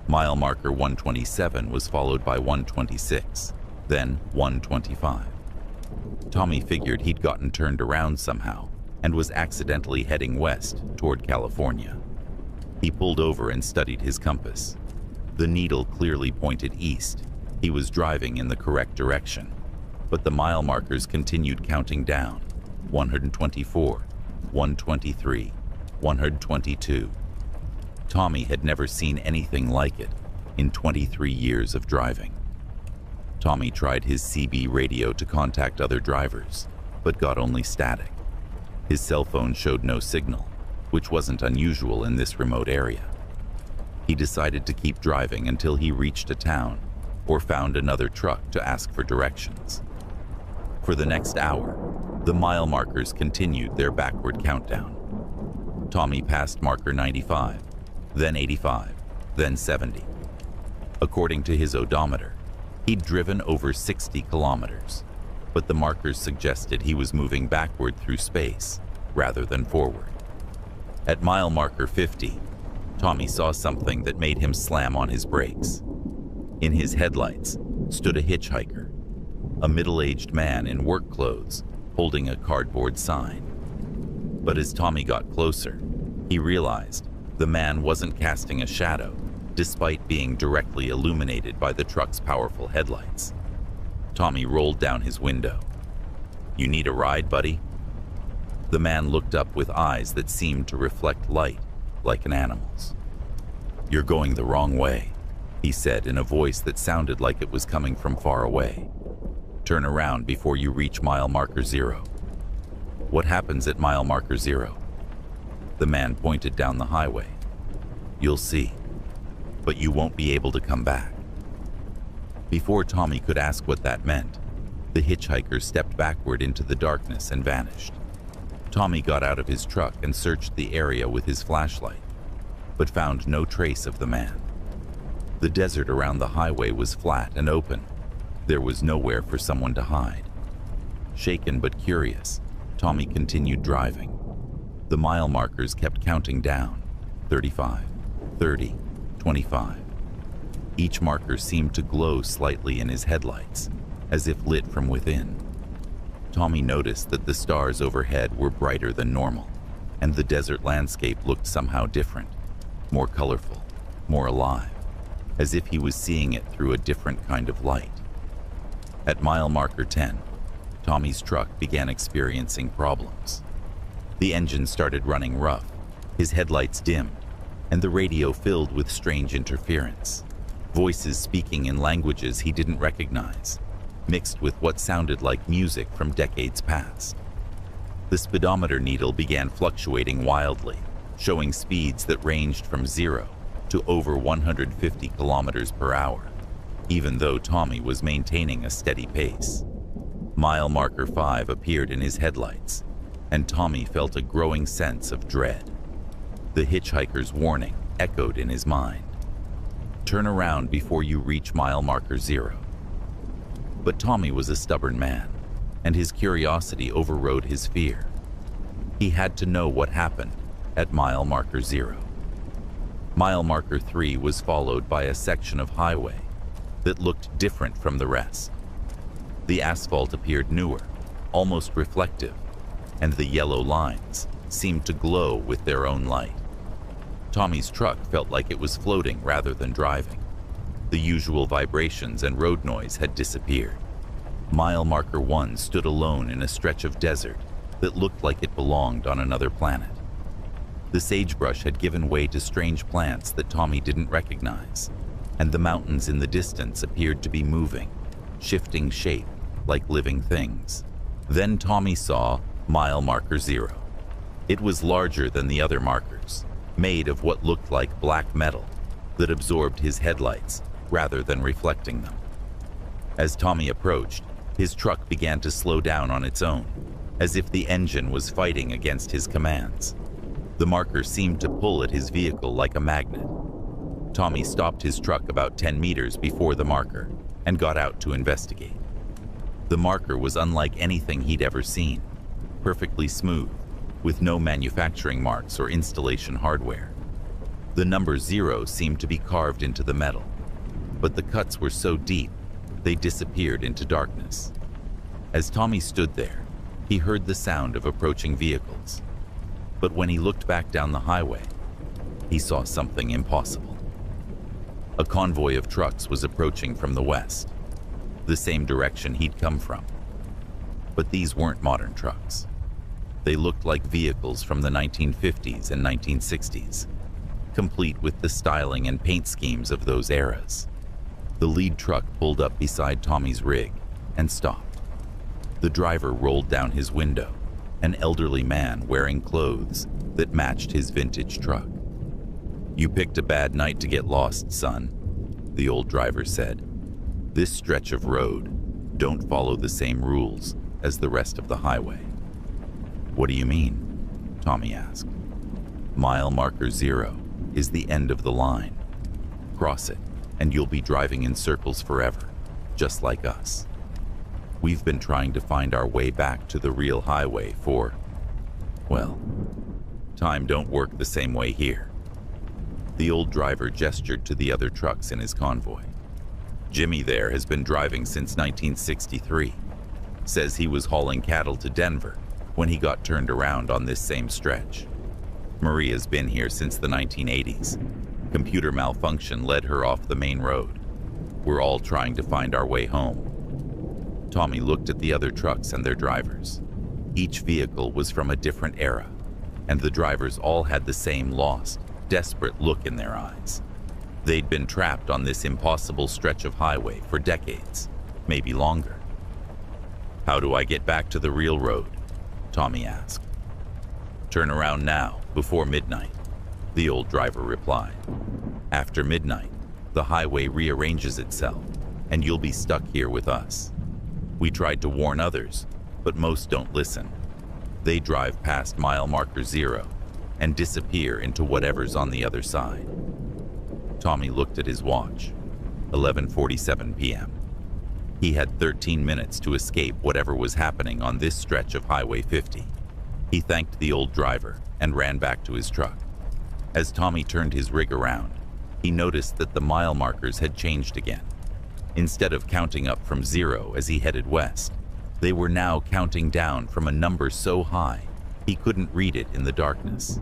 Mile marker 127 was followed by 126, then 125. Tommy figured he'd gotten turned around somehow and was accidentally heading west toward California. He pulled over and studied his compass. The needle clearly pointed east. He was driving in the correct direction, but the mile markers continued counting down. 124, 123, 122. Tommy had never seen anything like it in 23 years of driving. Tommy tried his CB radio to contact other drivers, but got only static. His cell phone showed no signal, which wasn't unusual in this remote area. He decided to keep driving until he reached a town or found another truck to ask for directions. For the next hour, the mile markers continued their backward countdown. Tommy passed marker 95, then 85, then 70. According to his odometer, he'd driven over 60 kilometers, but the markers suggested he was moving backward through space rather than forward. At mile marker 50, Tommy saw something that made him slam on his brakes. In his headlights stood a hitchhiker, a middle-aged man in work clothes holding a cardboard sign. But as Tommy got closer, he realized the man wasn't casting a shadow, despite being directly illuminated by the truck's powerful headlights. Tommy rolled down his window. "You need a ride, buddy?" The man looked up with eyes that seemed to reflect light like an animal's. "You're going the wrong way," he said in a voice that sounded like it was coming from far away. "Turn around before you reach mile marker 0. "What happens at mile marker 0? The man pointed down the highway. "You'll see, but you won't be able to come back." Before Tommy could ask what that meant, the hitchhiker stepped backward into the darkness and vanished. Tommy got out of his truck and searched the area with his flashlight, but found no trace of the man. The desert around the highway was flat and open. There was nowhere for someone to hide. Shaken but curious, Tommy continued driving. The mile markers kept counting down. 35, 30, 25. Each marker seemed to glow slightly in his headlights, as if lit from within. Tommy noticed that the stars overhead were brighter than normal, and the desert landscape looked somehow different, more colorful, more alive, as if he was seeing it through a different kind of light. At mile marker 10, Tommy's truck began experiencing problems. The engine started running rough, his headlights dimmed, and the radio filled with strange interference. Voices speaking in languages he didn't recognize, mixed with what sounded like music from decades past. The speedometer needle began fluctuating wildly, showing speeds that ranged from 0 to over 150 kilometers per hour, even though Tommy was maintaining a steady pace. Mile marker 5 appeared in his headlights, and Tommy felt a growing sense of dread. The hitchhiker's warning echoed in his mind. "Turn around before you reach mile marker 0. But Tommy was a stubborn man, and his curiosity overrode his fear. He had to know what happened at mile marker 0. Mile marker 3 was followed by a section of highway that looked different from the rest. The asphalt appeared newer, almost reflective, and the yellow lines seemed to glow with their own light. Tommy's truck felt like it was floating rather than driving. The usual vibrations and road noise had disappeared. Mile marker 1 stood alone in a stretch of desert that looked like it belonged on another planet. The sagebrush had given way to strange plants that Tommy didn't recognize, and the mountains in the distance appeared to be moving, shifting shape like living things. Then Tommy saw mile marker 0. It was larger than the other markers, made of what looked like black metal that absorbed his headlights rather than reflecting them. As Tommy approached, his truck began to slow down on its own, as if the engine was fighting against his commands. The marker seemed to pull at his vehicle like a magnet. Tommy stopped his truck about 10 meters before the marker and got out to investigate. The marker was unlike anything he'd ever seen, perfectly smooth, with no manufacturing marks or installation hardware. The number 0 seemed to be carved into the metal, but the cuts were so deep they disappeared into darkness. As Tommy stood there, he heard the sound of approaching vehicles. But when he looked back down the highway, he saw something impossible. A convoy of trucks was approaching from the west, the same direction he'd come from. But these weren't modern trucks. They looked like vehicles from the 1950s and 1960s, complete with the styling and paint schemes of those eras. The lead truck pulled up beside Tommy's rig and stopped. The driver rolled down his window, an elderly man wearing clothes that matched his vintage truck. "You picked a bad night to get lost, son," the old driver said. "This stretch of road don't follow the same rules as the rest of the highway." "What do you mean?" Tommy asked. "Mile marker 0 is the end of the line. Cross it, and you'll be driving in circles forever, just like us. We've been trying to find our way back to the real highway for, well, time don't work the same way here." The old driver gestured to the other trucks in his convoy. "Jimmy there has been driving since 1963. Says he was hauling cattle to Denver when he got turned around on this same stretch. Maria's been here since the 1980s. Computer malfunction led her off the main road. We're all trying to find our way home." Tommy looked at the other trucks and their drivers. Each vehicle was from a different era, and the drivers all had the same lost, desperate look in their eyes. They'd been trapped on this impossible stretch of highway for decades, maybe longer. "How do I get back to the real road?" Tommy asked. "Turn around now, before midnight," the old driver replied. "After midnight, the highway rearranges itself, and you'll be stuck here with us. We tried to warn others, but most don't listen. They drive past mile marker 0 and disappear into whatever's on the other side." Tommy looked at his watch. 11:47 p.m. He had 13 minutes to escape whatever was happening on this stretch of Highway 50. He thanked the old driver and ran back to his truck. As Tommy turned his rig around, he noticed that the mile markers had changed again. Instead of counting up from 0 as he headed west, they were now counting down from a number so high he couldn't read it in the darkness.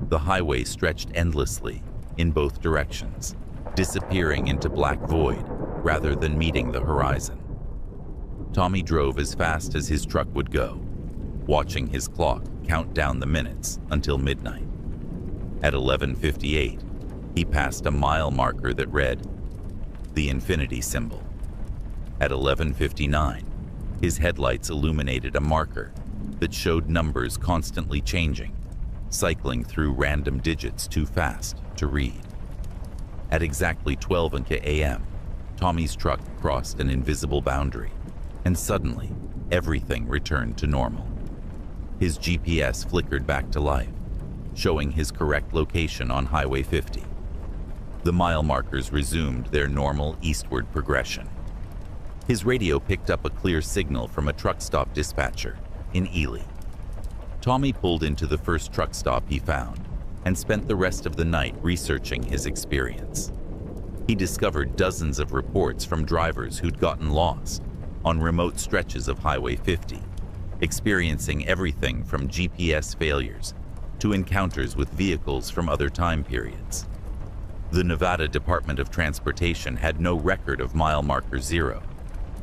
The highway stretched endlessly in both directions, disappearing into black void rather than meeting the horizon. Tommy drove as fast as his truck would go, watching his clock count down the minutes until midnight. At 11:58, he passed a mile marker that read the infinity symbol. At 11:59, his headlights illuminated a marker that showed numbers constantly changing, cycling through random digits too fast to read. At exactly 12 a.m., Tommy's truck crossed an invisible boundary, and suddenly, everything returned to normal. His GPS flickered back to life, showing his correct location on Highway 50. The mile markers resumed their normal eastward progression. His radio picked up a clear signal from a truck stop dispatcher in Ely. Tommy pulled into the first truck stop he found and spent the rest of the night researching his experience. He discovered dozens of reports from drivers who'd gotten lost on remote stretches of Highway 50, experiencing everything from GPS failures to encounters with vehicles from other time periods. The Nevada Department of Transportation had no record of mile marker 0,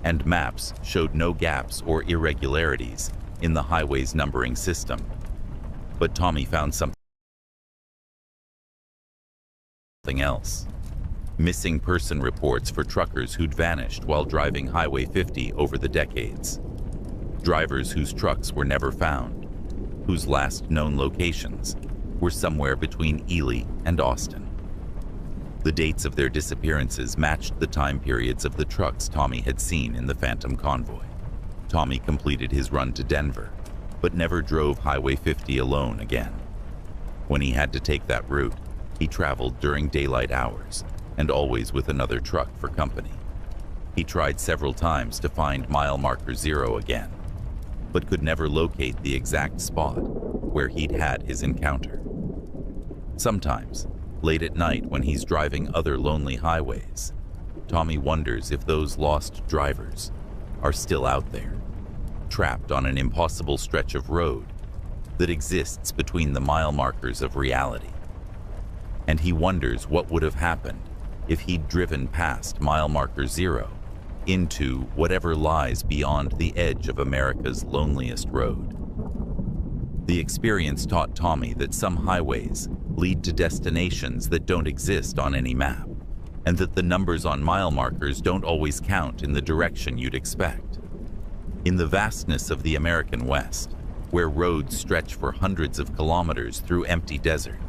and maps showed no gaps or irregularities in the highway's numbering system. But Tommy found something else. Missing person reports for truckers who'd vanished while driving Highway 50 over the decades. Drivers whose trucks were never found, whose last known locations were somewhere between Ely and Austin. The dates of their disappearances matched the time periods of the trucks Tommy had seen in the Phantom convoy. Tommy completed his run to Denver, but never drove Highway 50 alone again. When he had to take that route, he traveled during daylight hours and always with another truck for company. He tried several times to find mile marker 0 again, but could never locate the exact spot where he'd had his encounter. Sometimes, late at night when he's driving other lonely highways, Tommy wonders if those lost drivers are still out there, trapped on an impossible stretch of road that exists between the mile markers of reality. And he wonders what would have happened if he'd driven past mile marker 0 into whatever lies beyond the edge of America's loneliest road. The experience taught Tommy that some highways lead to destinations that don't exist on any map, and that the numbers on mile markers don't always count in the direction you'd expect. In the vastness of the American West, where roads stretch for hundreds of kilometers through empty desert,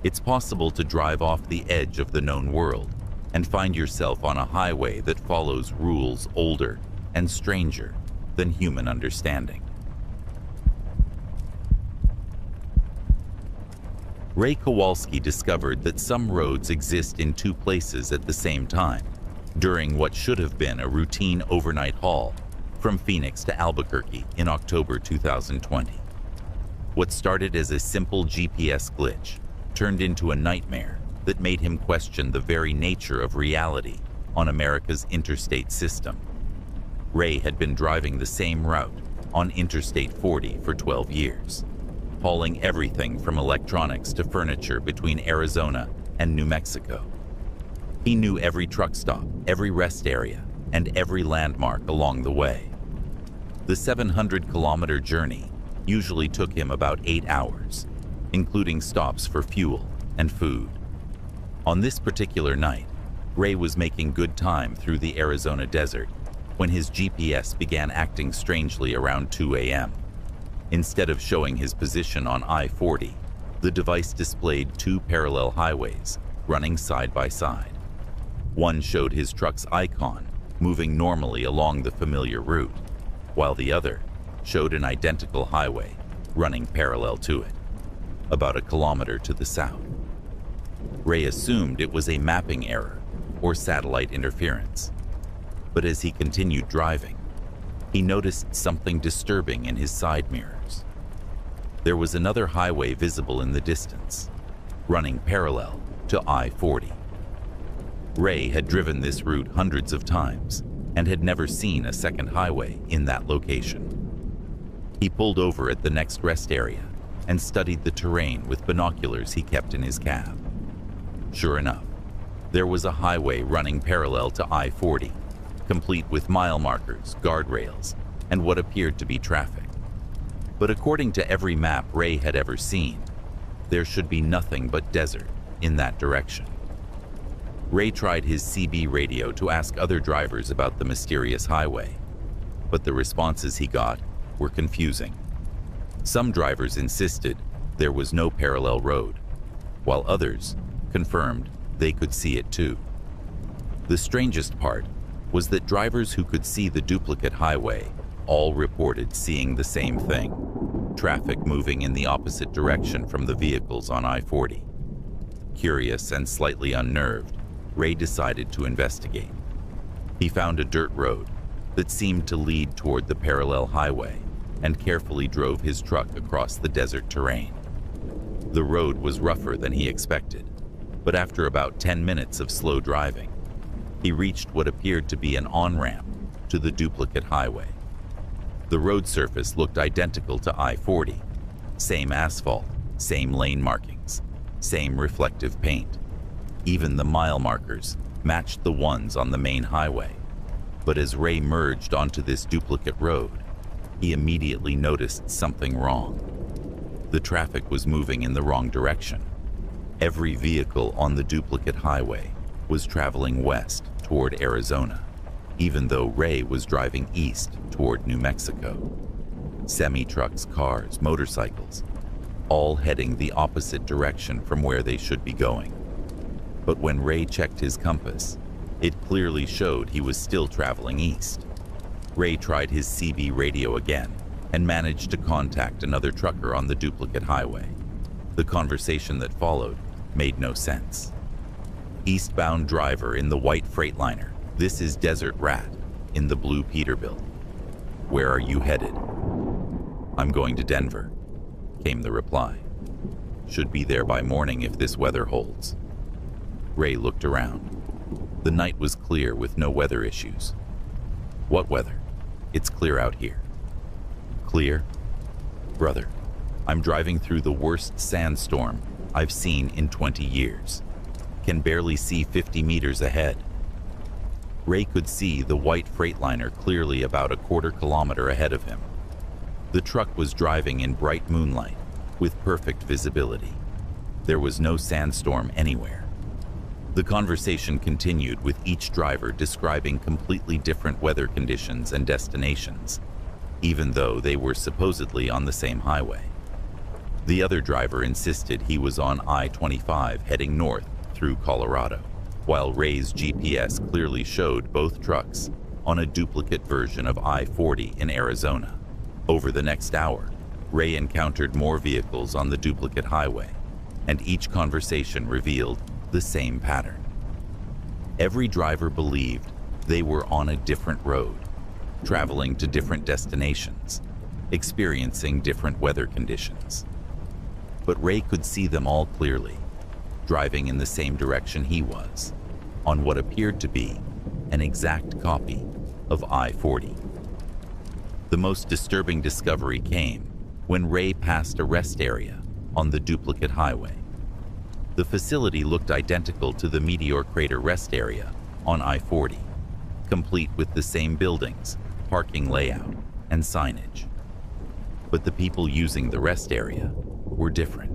it's possible to drive off the edge of the known world and find yourself on a highway that follows rules older and stranger than human understanding. Ray Kowalski discovered that some roads exist in two places at the same time during what should have been a routine overnight haul from Phoenix to Albuquerque in October 2020. What started as a simple GPS glitch turned into a nightmare that made him question the very nature of reality on America's interstate system. Ray had been driving the same route on Interstate 40 for 12 years, hauling everything from electronics to furniture between Arizona and New Mexico. He knew every truck stop, every rest area, and every landmark along the way. The 700-kilometer journey usually took him about 8 hours, including stops for fuel and food. On this particular night, Ray was making good time through the Arizona desert when his GPS began acting strangely around 2 a.m. Instead of showing his position on I-40, the device displayed two parallel highways running side by side. One showed his truck's icon moving normally along the familiar route, while the other showed an identical highway running parallel to it, about a kilometer to the south. Ray assumed it was a mapping error or satellite interference, but as he continued driving, he noticed something disturbing in his side mirrors. There was another highway visible in the distance, running parallel to I-40. Ray had driven this route hundreds of times and had never seen a second highway in that location. He pulled over at the next rest area and studied the terrain with binoculars he kept in his cab. Sure enough, there was a highway running parallel to I-40, complete with mile markers, guardrails, and what appeared to be traffic. But according to every map Ray had ever seen, there should be nothing but desert in that direction. Ray tried his CB radio to ask other drivers about the mysterious highway, but the responses he got were confusing. Some drivers insisted there was no parallel road, while others confirmed they could see it too. The strangest part was that drivers who could see the duplicate highway all reported seeing the same thing: traffic moving in the opposite direction from the vehicles on I-40. Curious and slightly unnerved, Ray decided to investigate. He found a dirt road that seemed to lead toward the parallel highway and carefully drove his truck across the desert terrain. The road was rougher than he expected, but after about 10 minutes of slow driving, he reached what appeared to be an on-ramp to the duplicate highway. The road surface looked identical to I-40. Same asphalt, same lane markings, same reflective paint. Even the mile markers matched the ones on the main highway. But as Ray merged onto this duplicate road, he immediately noticed something wrong. The traffic was moving in the wrong direction. Every vehicle on the duplicate highway was traveling west toward Arizona, even though Ray was driving east toward New Mexico. Semi-trucks, cars, motorcycles, all heading the opposite direction from where they should be going. But when Ray checked his compass, it clearly showed he was still traveling east. Ray tried his CB radio again and managed to contact another trucker on the duplicate highway. The conversation that followed made no sense. Eastbound driver in the white Freightliner, this is Desert Rat in the blue Peterbilt. Where are you headed? I'm going to Denver, came the reply. Should be there by morning if this weather holds. Ray looked around. The night was clear with no weather issues. What weather? It's clear out here. Clear? Brother, I'm driving through the worst sandstorm I've seen in 20 years. Can barely see 50 meters ahead. Ray could see the white Freightliner clearly about a quarter kilometer ahead of him. The truck was driving in bright moonlight with perfect visibility. There was no sandstorm anywhere. The conversation continued with each driver describing completely different weather conditions and destinations, even though they were supposedly on the same highway. The other driver insisted he was on I-25 heading north through Colorado, while Ray's GPS clearly showed both trucks on a duplicate version of I-40 in Arizona. Over the next hour, Ray encountered more vehicles on the duplicate highway, and each conversation revealed the same pattern. Every driver believed they were on a different road, traveling to different destinations, experiencing different weather conditions. But Ray could see them all clearly, driving in the same direction he was, on what appeared to be an exact copy of I-40. The most disturbing discovery came when Ray passed a rest area on the duplicate highway. The facility looked identical to the Meteor Crater rest area on I-40, complete with the same buildings, parking layout, and signage. But the people using the rest area were different.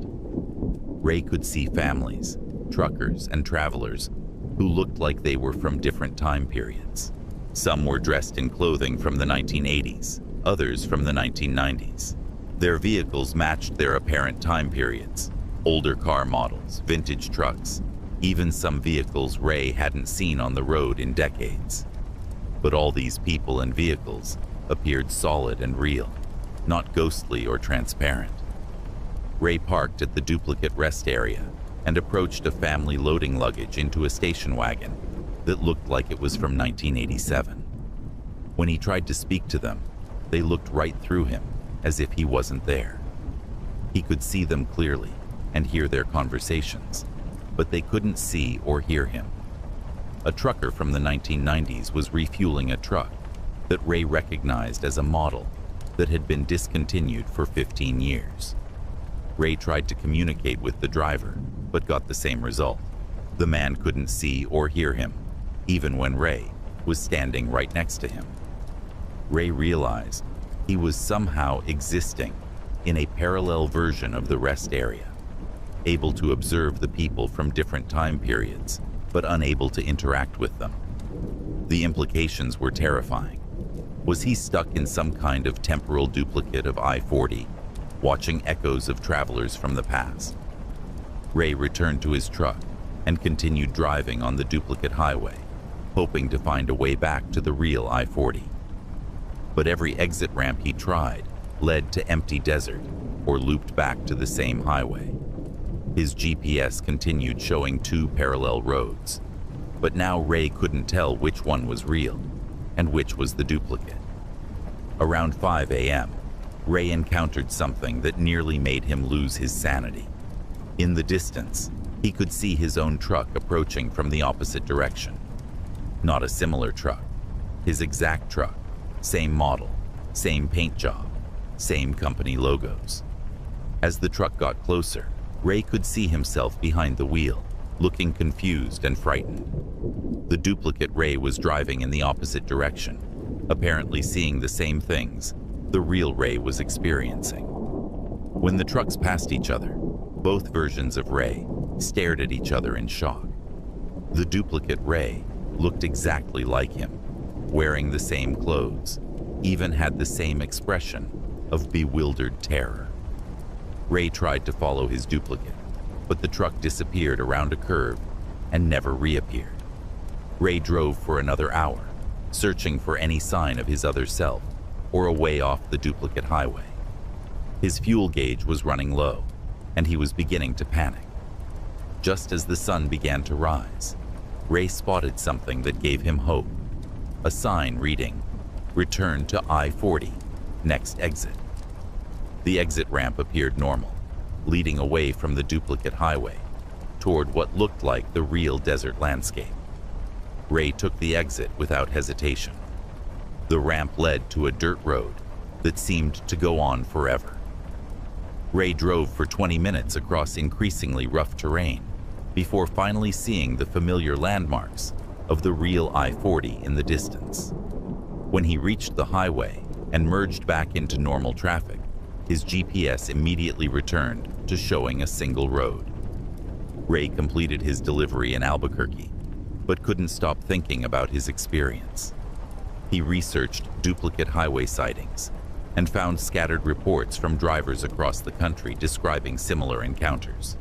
Ray could see families, truckers, and travelers who looked like they were from different time periods. Some were dressed in clothing from the 1980s, others from the 1990s. Their vehicles matched their apparent time periods. Older car models, vintage trucks, even some vehicles Ray hadn't seen on the road in decades. But all these people and vehicles appeared solid and real, not ghostly or transparent. Ray parked at the duplicate rest area and approached a family loading luggage into a station wagon that looked like it was from 1987. When he tried to speak to them, they looked right through him as if he wasn't there. He could see them clearly and hear their conversations, but they couldn't see or hear him. A trucker from the 1990s was refueling a truck that Ray recognized as a model that had been discontinued for 15 years. Ray tried to communicate with the driver, but got the same result. The man couldn't see or hear him, even when Ray was standing right next to him. Ray realized he was somehow existing in a parallel version of the rest area, able to observe the people from different time periods, but unable to interact with them. The implications were terrifying. Was he stuck in some kind of temporal duplicate of I-40, watching echoes of travelers from the past? Ray returned to his truck and continued driving on the duplicate highway, hoping to find a way back to the real I-40. But every exit ramp he tried led to empty desert or looped back to the same highway. His GPS continued showing two parallel roads, but now Ray couldn't tell which one was real. and which was the duplicate. Around 5 a.m., Ray encountered something that nearly made him lose his sanity. In the distance, he could see his own truck approaching from the opposite direction. Not a similar truck, his exact truck, same model, same paint job, same company logos. As the truck got closer, Ray could see himself behind the wheel, looking confused and frightened. The duplicate Ray was driving in the opposite direction, apparently seeing the same things the real Ray was experiencing. When the trucks passed each other, both versions of Ray stared at each other in shock. The duplicate Ray looked exactly like him, wearing the same clothes, even had the same expression of bewildered terror. Ray tried to follow his duplicate, but the truck disappeared around a curve and never reappeared. Ray drove for another hour, searching for any sign of his other self or a way off the duplicate highway. His fuel gauge was running low, and he was beginning to panic. Just as the sun began to rise, Ray spotted something that gave him hope. A sign reading, "Return to I-40, next exit." The exit ramp appeared normal, leading away from the duplicate highway toward what looked like the real desert landscape. Ray took the exit without hesitation. The ramp led to a dirt road that seemed to go on forever. Ray drove for 20 minutes across increasingly rough terrain before finally seeing the familiar landmarks of the real I-40 in the distance. When he reached the highway and merged back into normal traffic, his GPS immediately returned to showing a single road. Ray completed his delivery in Albuquerque, but couldn't stop thinking about his experience. He researched duplicate highway sightings and found scattered reports from drivers across the country describing similar encounters.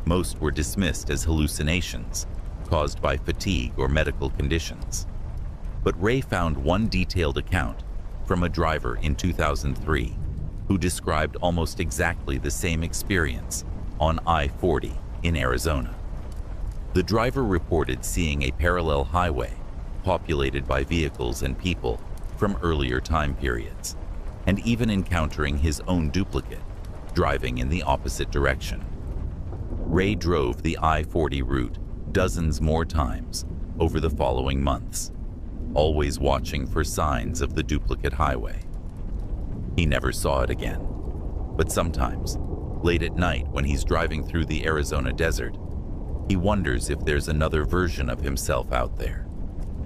Most were dismissed as hallucinations caused by fatigue or medical conditions. But Ray found one detailed account from a driver in 2003 who described almost exactly the same experience on I-40 in Arizona. The driver reported seeing a parallel highway populated by vehicles and people from earlier time periods, and even encountering his own duplicate driving in the opposite direction. Ray drove the I-40 route dozens more times over the following months, always watching for signs of the duplicate highway. He never saw it again, but sometimes, late at night when he's driving through the Arizona desert, he wonders if there's another version of himself out there,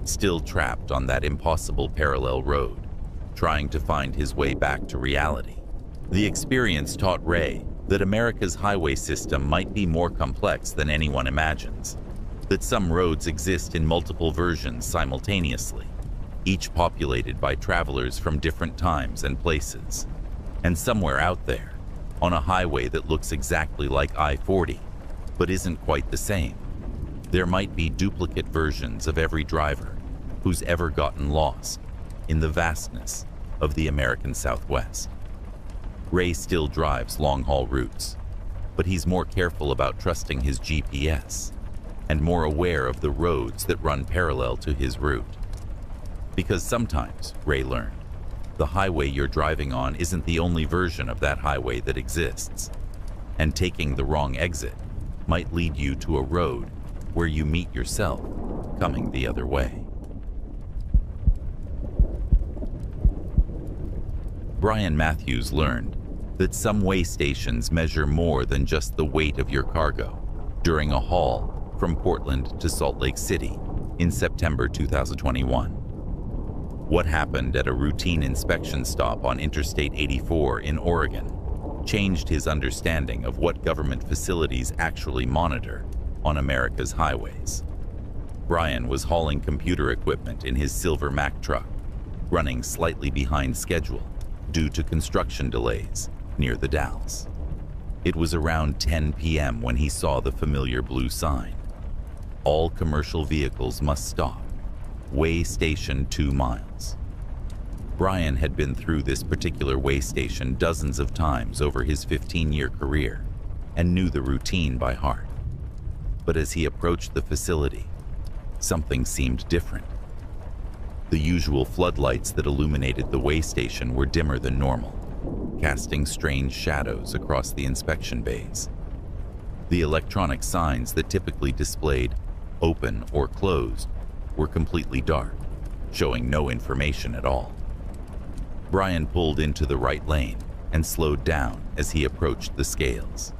still trapped on that impossible parallel road, trying to find his way back to reality. The experience taught Ray that America's highway system might be more complex than anyone imagines, that some roads exist in multiple versions simultaneously, each populated by travelers from different times and places. And somewhere out there, on a highway that looks exactly like I-40, but isn't quite the same, there might be duplicate versions of every driver who's ever gotten lost in the vastness of the American Southwest. Ray still drives long-haul routes, but he's more careful about trusting his GPS and more aware of the roads that run parallel to his route. Because sometimes, Ray learned, the highway you're driving on isn't the only version of that highway that exists, and taking the wrong exit might lead you to a road where you meet yourself coming the other way. Brian Matthews learned that some way stations measure more than just the weight of your cargo during a haul from Portland to Salt Lake City in September 2021. What happened at a routine inspection stop on Interstate 84 in Oregon changed his understanding of what government facilities actually monitor on America's highways. Brian was hauling computer equipment in his silver Mack truck, running slightly behind schedule due to construction delays near the Dalles. It was around 10 p.m. when he saw the familiar blue sign. All commercial vehicles must stop. Way station 2 miles. Brian had been through this particular way station dozens of times over his 15-year career and knew the routine by heart. But as he approached the facility, something seemed different. The usual floodlights that illuminated the way station were dimmer than normal, casting strange shadows across the inspection bays. The electronic signs that typically displayed open or closed were completely dark, showing no information at all. Brian pulled into the right lane and slowed down as he approached the scales.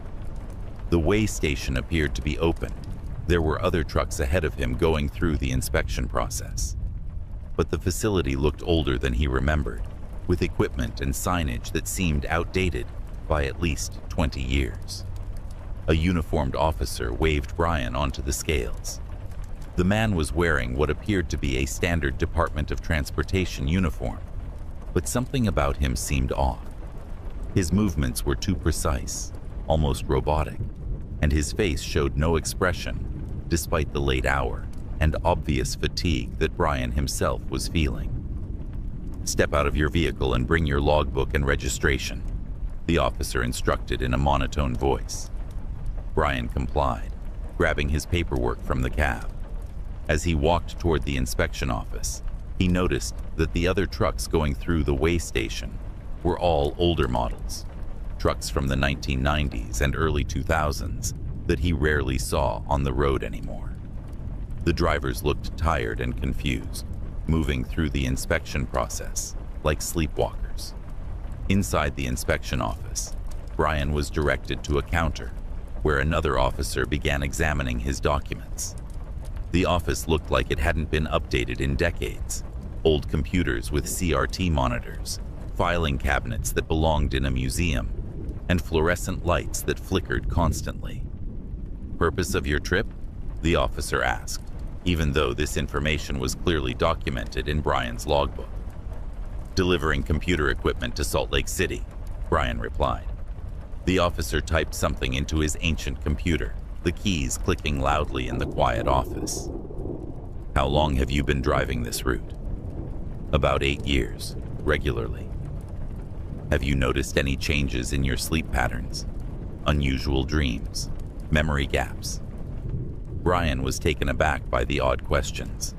The way station appeared to be open. There were other trucks ahead of him going through the inspection process. But the facility looked older than he remembered, with equipment and signage that seemed outdated by at least 20 years. A uniformed officer waved Brian onto the scales. The man was wearing what appeared to be a standard Department of Transportation uniform, but something about him seemed off. His movements were too precise, almost robotic, and his face showed no expression, despite the late hour and obvious fatigue that Brian himself was feeling. "Step out of your vehicle and bring your logbook and registration," the officer instructed in a monotone voice. Brian complied, grabbing his paperwork from the cab. As he walked toward the inspection office, he noticed that the other trucks going through the way station were all older models, trucks from the 1990s and early 2000s that he rarely saw on the road anymore. The drivers looked tired and confused, moving through the inspection process like sleepwalkers. Inside the inspection office, Brian was directed to a counter where another officer began examining his documents. The office looked like it hadn't been updated in decades. Old computers with CRT monitors, filing cabinets that belonged in a museum, and fluorescent lights that flickered constantly. "Purpose of your trip?" the officer asked, even though this information was clearly documented in Brian's logbook. "Delivering computer equipment to Salt Lake City," Brian replied. The officer typed something into his ancient computer, the keys clicking loudly in the quiet office. "How long have you been driving this route?" "About 8 years, regularly." "Have you noticed any changes in your sleep patterns? Unusual dreams? Memory gaps?" Brian was taken aback by the odd questions.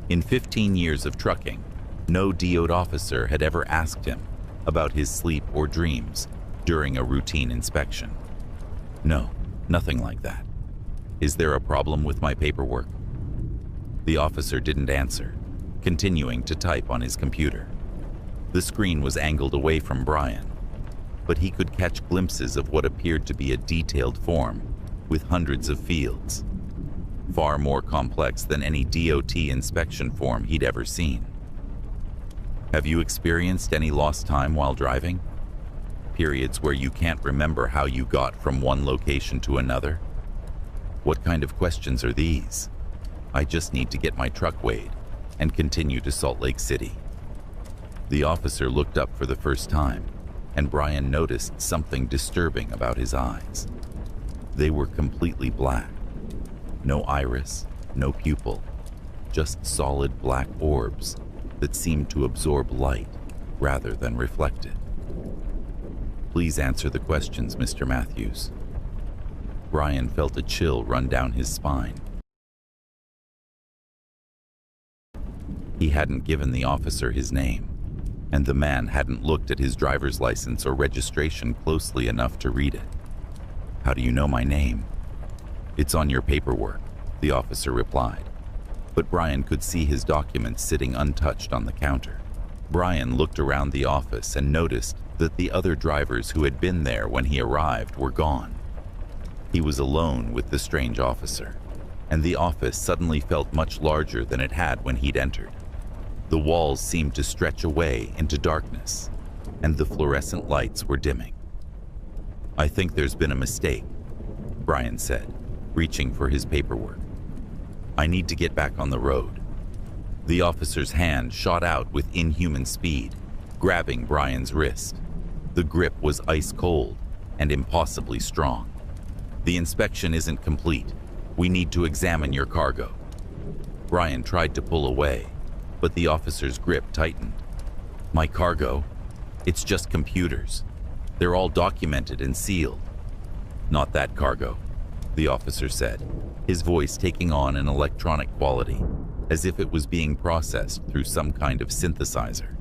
In 15 years of trucking, no DO'd officer had ever asked him about his sleep or dreams during a routine inspection. "No, nothing like that." "Is there a problem with my paperwork?" The officer didn't answer, continuing to type on his computer. The screen was angled away from Brian, but he could catch glimpses of what appeared to be a detailed form with hundreds of fields, far more complex than any DOT inspection form he'd ever seen. "Have you experienced any lost time while driving? Periods where you can't remember how you got from one location to another?" "What kind of questions are these? I just need to get my truck weighed and continue to Salt Lake City." The officer looked up for the first time, and Brian noticed something disturbing about his eyes. They were completely black. No iris, no pupil, just solid black orbs that seemed to absorb light rather than reflect it. "Please answer the questions, Mr. Matthews." Brian felt a chill run down his spine. He hadn't given the officer his name, and the man hadn't looked at his driver's license or registration closely enough to read it. "How do you know my name?" "It's on your paperwork," the officer replied, but Brian could see his documents sitting untouched on the counter. Brian looked around the office and noticed that the other drivers who had been there when he arrived were gone. He was alone with the strange officer, and the office suddenly felt much larger than it had when he'd entered. The walls seemed to stretch away into darkness, and the fluorescent lights were dimming. "I think there's been a mistake," Brian said, reaching for his paperwork. "I need to get back on the road." The officer's hand shot out with inhuman speed, grabbing Brian's wrist. The grip was ice cold and impossibly strong. "The inspection isn't complete. We need to examine your cargo." Brian tried to pull away, but the officer's grip tightened. "My cargo? It's just computers. They're all documented and sealed." "Not that cargo," the officer said, his voice taking on an electronic quality. as if it was being processed through some kind of synthesizer.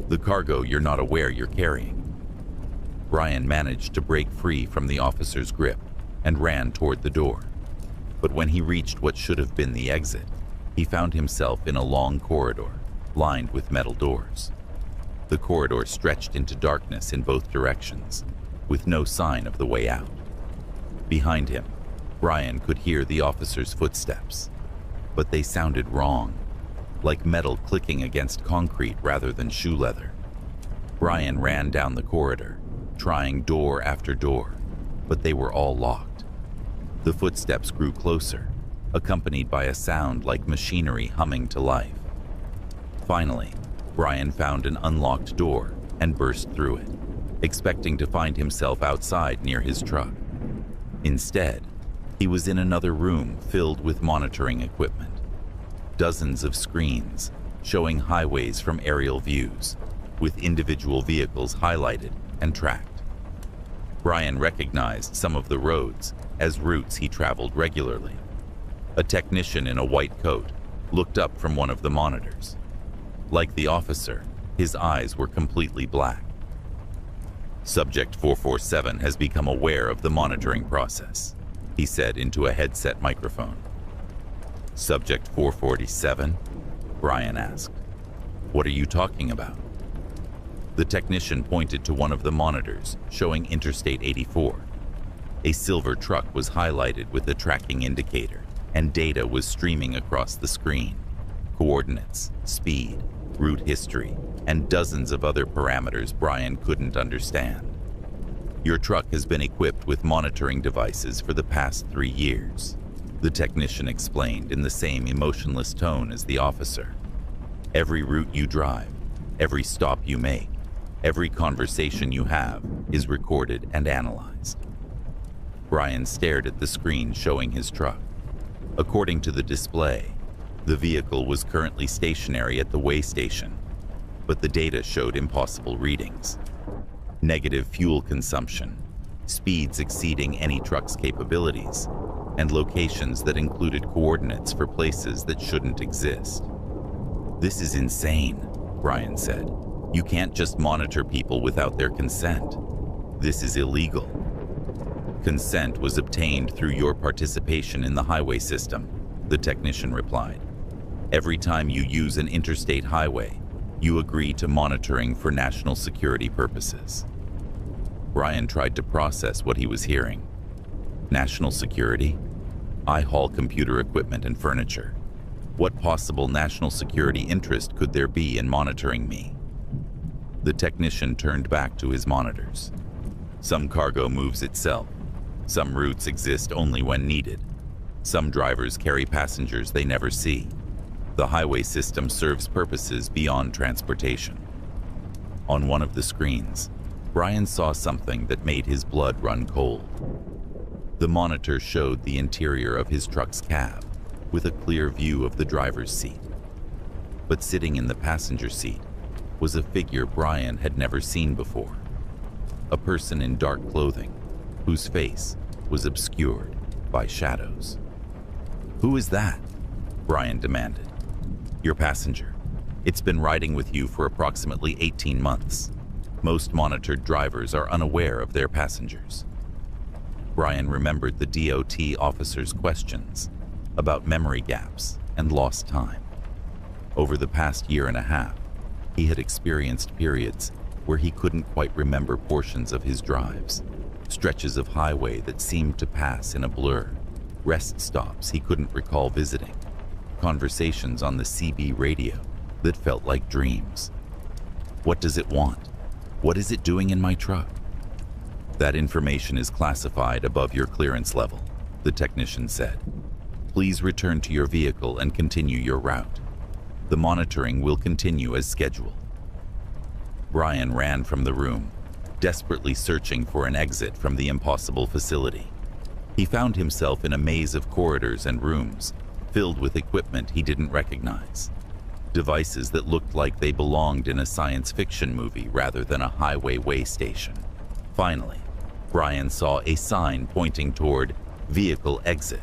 The cargo you're not aware you're carrying. Brian managed to break free from the officer's grip and ran toward the door. But when he reached what should have been the exit, he found himself in a long corridor lined with metal doors. The corridor stretched into darkness in both directions, with no sign of the way out. Behind him, Brian could hear the officer's footsteps, but they sounded wrong, like metal clicking against concrete rather than shoe leather. Brian ran down the corridor, trying door after door, but they were all locked. The footsteps grew closer, accompanied by a sound like machinery humming to life. Finally, Brian found an unlocked door and burst through it, expecting to find himself outside near his truck. Instead, he was in another room filled with monitoring equipment. Dozens of screens showing highways from aerial views, with individual vehicles highlighted and tracked. Brian recognized some of the roads as routes he traveled regularly. A technician in a white coat looked up from one of the monitors. Like the officer, his eyes were completely black. Subject 447 has become aware of the monitoring process, he said into a headset microphone. Subject 447? Brian asked. What are you talking about? The technician pointed to one of the monitors showing Interstate 84. A silver truck was highlighted with a tracking indicator, and data was streaming across the screen. Coordinates, speed, route history, and dozens of other parameters Brian couldn't understand. Your truck has been equipped with monitoring devices for the past 3 years, the technician explained in the same emotionless tone as the officer. Every route you drive, every stop you make, every conversation you have is recorded and analyzed. Brian stared at the screen showing his truck. According to the display, the vehicle was currently stationary at the weigh station, but the data showed impossible readings. Negative fuel consumption, speeds exceeding any truck's capabilities, and locations that included coordinates for places that shouldn't exist. This is insane, Brian said. You can't just monitor people without their consent. This is illegal. Consent was obtained through your participation in the highway system, the technician replied. Every time you use an interstate highway, you agree to monitoring for national security purposes. Brian tried to process what he was hearing. National security? I haul computer equipment and furniture. What possible national security interest could there be in monitoring me? The technician turned back to his monitors. Some cargo moves itself. Some routes exist only when needed. Some drivers carry passengers they never see. The highway system serves purposes beyond transportation. On one of the screens, Brian saw something that made his blood run cold. The monitor showed the interior of his truck's cab, with a clear view of the driver's seat. But sitting in the passenger seat was a figure Brian had never seen before. A person in dark clothing, whose face was obscured by shadows. Who is that? Brian demanded. Your passenger. It's been riding with you for approximately 18 months. Most monitored drivers are unaware of their passengers. Brian remembered the DOT officer's questions about memory gaps and lost time. Over the past year and a half, he had experienced periods where he couldn't quite remember portions of his drives, stretches of highway that seemed to pass in a blur, rest stops he couldn't recall visiting, conversations on the CB radio that felt like dreams. What does it want? What is it doing in my truck? That information is classified above your clearance level, the technician said. Please return to your vehicle and continue your route. The monitoring will continue as scheduled. Brian ran from the room, desperately searching for an exit from the impossible facility. He found himself in a maze of corridors and rooms, filled with equipment he didn't recognize. Devices that looked like they belonged in a science fiction movie rather than a highway weigh station. Finally, Brian saw a sign pointing toward vehicle exit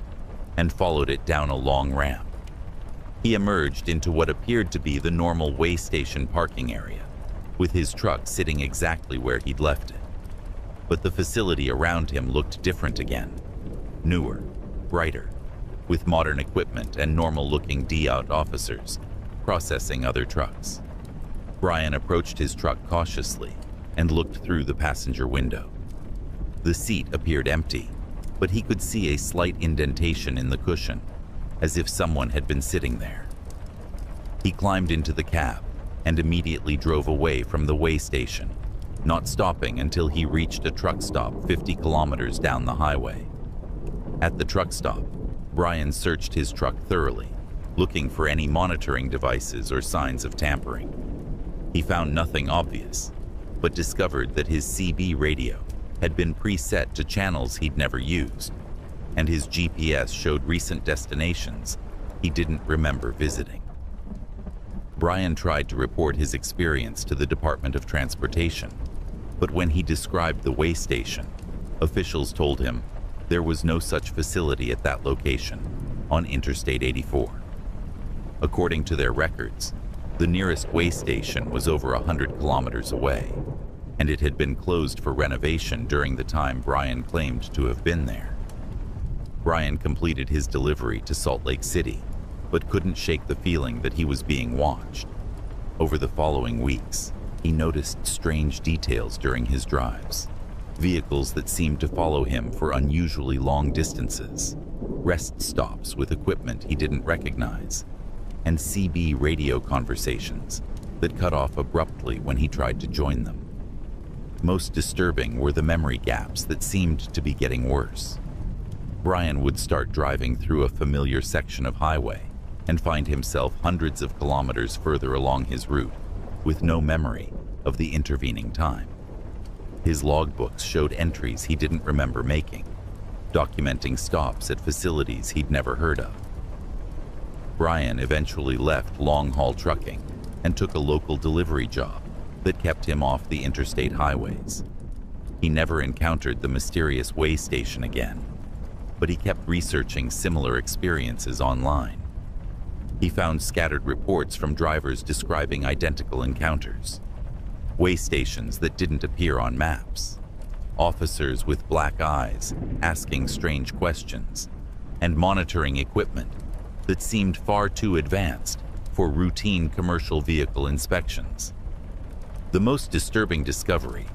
and followed it down a long ramp. He emerged into what appeared to be the normal way station parking area, with his truck sitting exactly where he'd left it. But the facility around him looked different again. Newer, brighter, with modern equipment and normal-looking DOT officers processing other trucks. Brian approached his truck cautiously and looked through the passenger window. The seat appeared empty, but he could see a slight indentation in the cushion, as if someone had been sitting there. He climbed into the cab and immediately drove away from the way station, not stopping until he reached a truck stop 50 kilometers down the highway. At the truck stop, Brian searched his truck thoroughly, looking for any monitoring devices or signs of tampering. He found nothing obvious, but discovered that his CB radio had been preset to channels he'd never used, and his GPS showed recent destinations he didn't remember visiting. Brian tried to report his experience to the Department of Transportation, but when he described the way station, officials told him there was no such facility at that location on Interstate 84. According to their records, the nearest way station was over 100 kilometers away, and it had been closed for renovation during the time Brian claimed to have been there. Brian completed his delivery to Salt Lake City, but couldn't shake the feeling that he was being watched. Over the following weeks, he noticed strange details during his drives. Vehicles that seemed to follow him for unusually long distances, rest stops with equipment he didn't recognize, and CB radio conversations that cut off abruptly when he tried to join them. Most disturbing were the memory gaps that seemed to be getting worse. Brian would start driving through a familiar section of highway and find himself hundreds of kilometers further along his route with no memory of the intervening time. His logbooks showed entries he didn't remember making, documenting stops at facilities he'd never heard of. Brian eventually left long-haul trucking and took a local delivery job that kept him off the interstate highways. He never encountered the mysterious way station again, but he kept researching similar experiences online. He found scattered reports from drivers describing identical encounters, way stations that didn't appear on maps, officers with black eyes asking strange questions, and monitoring equipment that seemed far too advanced for routine commercial vehicle inspections. The most disturbing discovery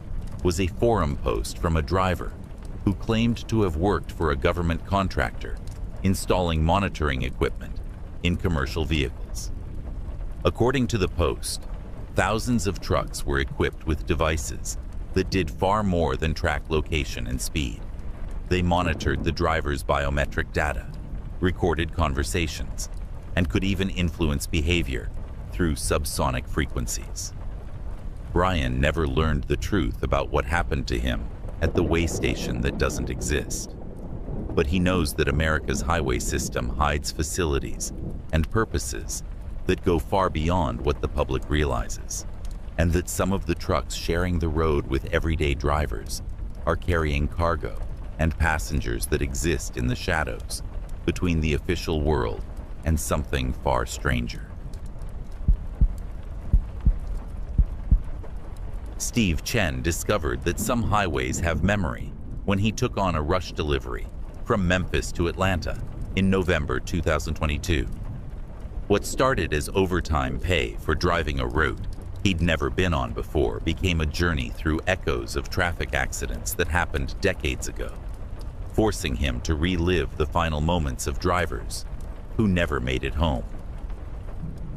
was a forum post from a driver who claimed to have worked for a government contractor installing monitoring equipment in commercial vehicles. According to the post, thousands of trucks were equipped with devices that did far more than track location and speed. They monitored the driver's biometric data, recorded conversations, and could even influence behavior through subsonic frequencies. Brian never learned the truth about what happened to him at the way station that doesn't exist. But he knows that America's highway system hides facilities and purposes that go far beyond what the public realizes, and that some of the trucks sharing the road with everyday drivers are carrying cargo and passengers that exist in the shadows between the official world and something far stranger. Steve Chen discovered that some highways have memory when he took on a rush delivery from Memphis to Atlanta in November 2022. What started as overtime pay for driving a route he'd never been on before became a journey through echoes of traffic accidents that happened decades ago, forcing him to relive the final moments of drivers who never made it home.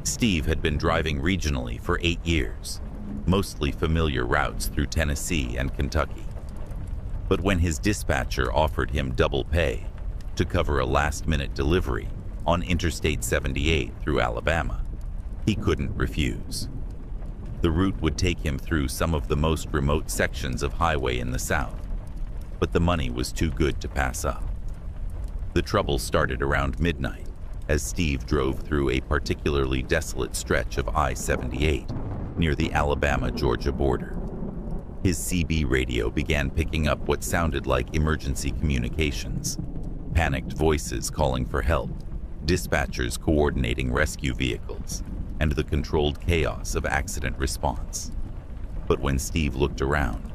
Steve had been driving regionally for 8 years, mostly familiar routes through Tennessee and Kentucky. But when his dispatcher offered him double pay to cover a last-minute delivery on Interstate 78 through Alabama, he couldn't refuse. The route would take him through some of the most remote sections of highway in the South, but the money was too good to pass up. The trouble started around midnight as Steve drove through a particularly desolate stretch of I-78 near the Alabama-Georgia border. His CB radio began picking up what sounded like emergency communications, panicked voices calling for help, dispatchers coordinating rescue vehicles, and the controlled chaos of accident response. But when Steve looked around,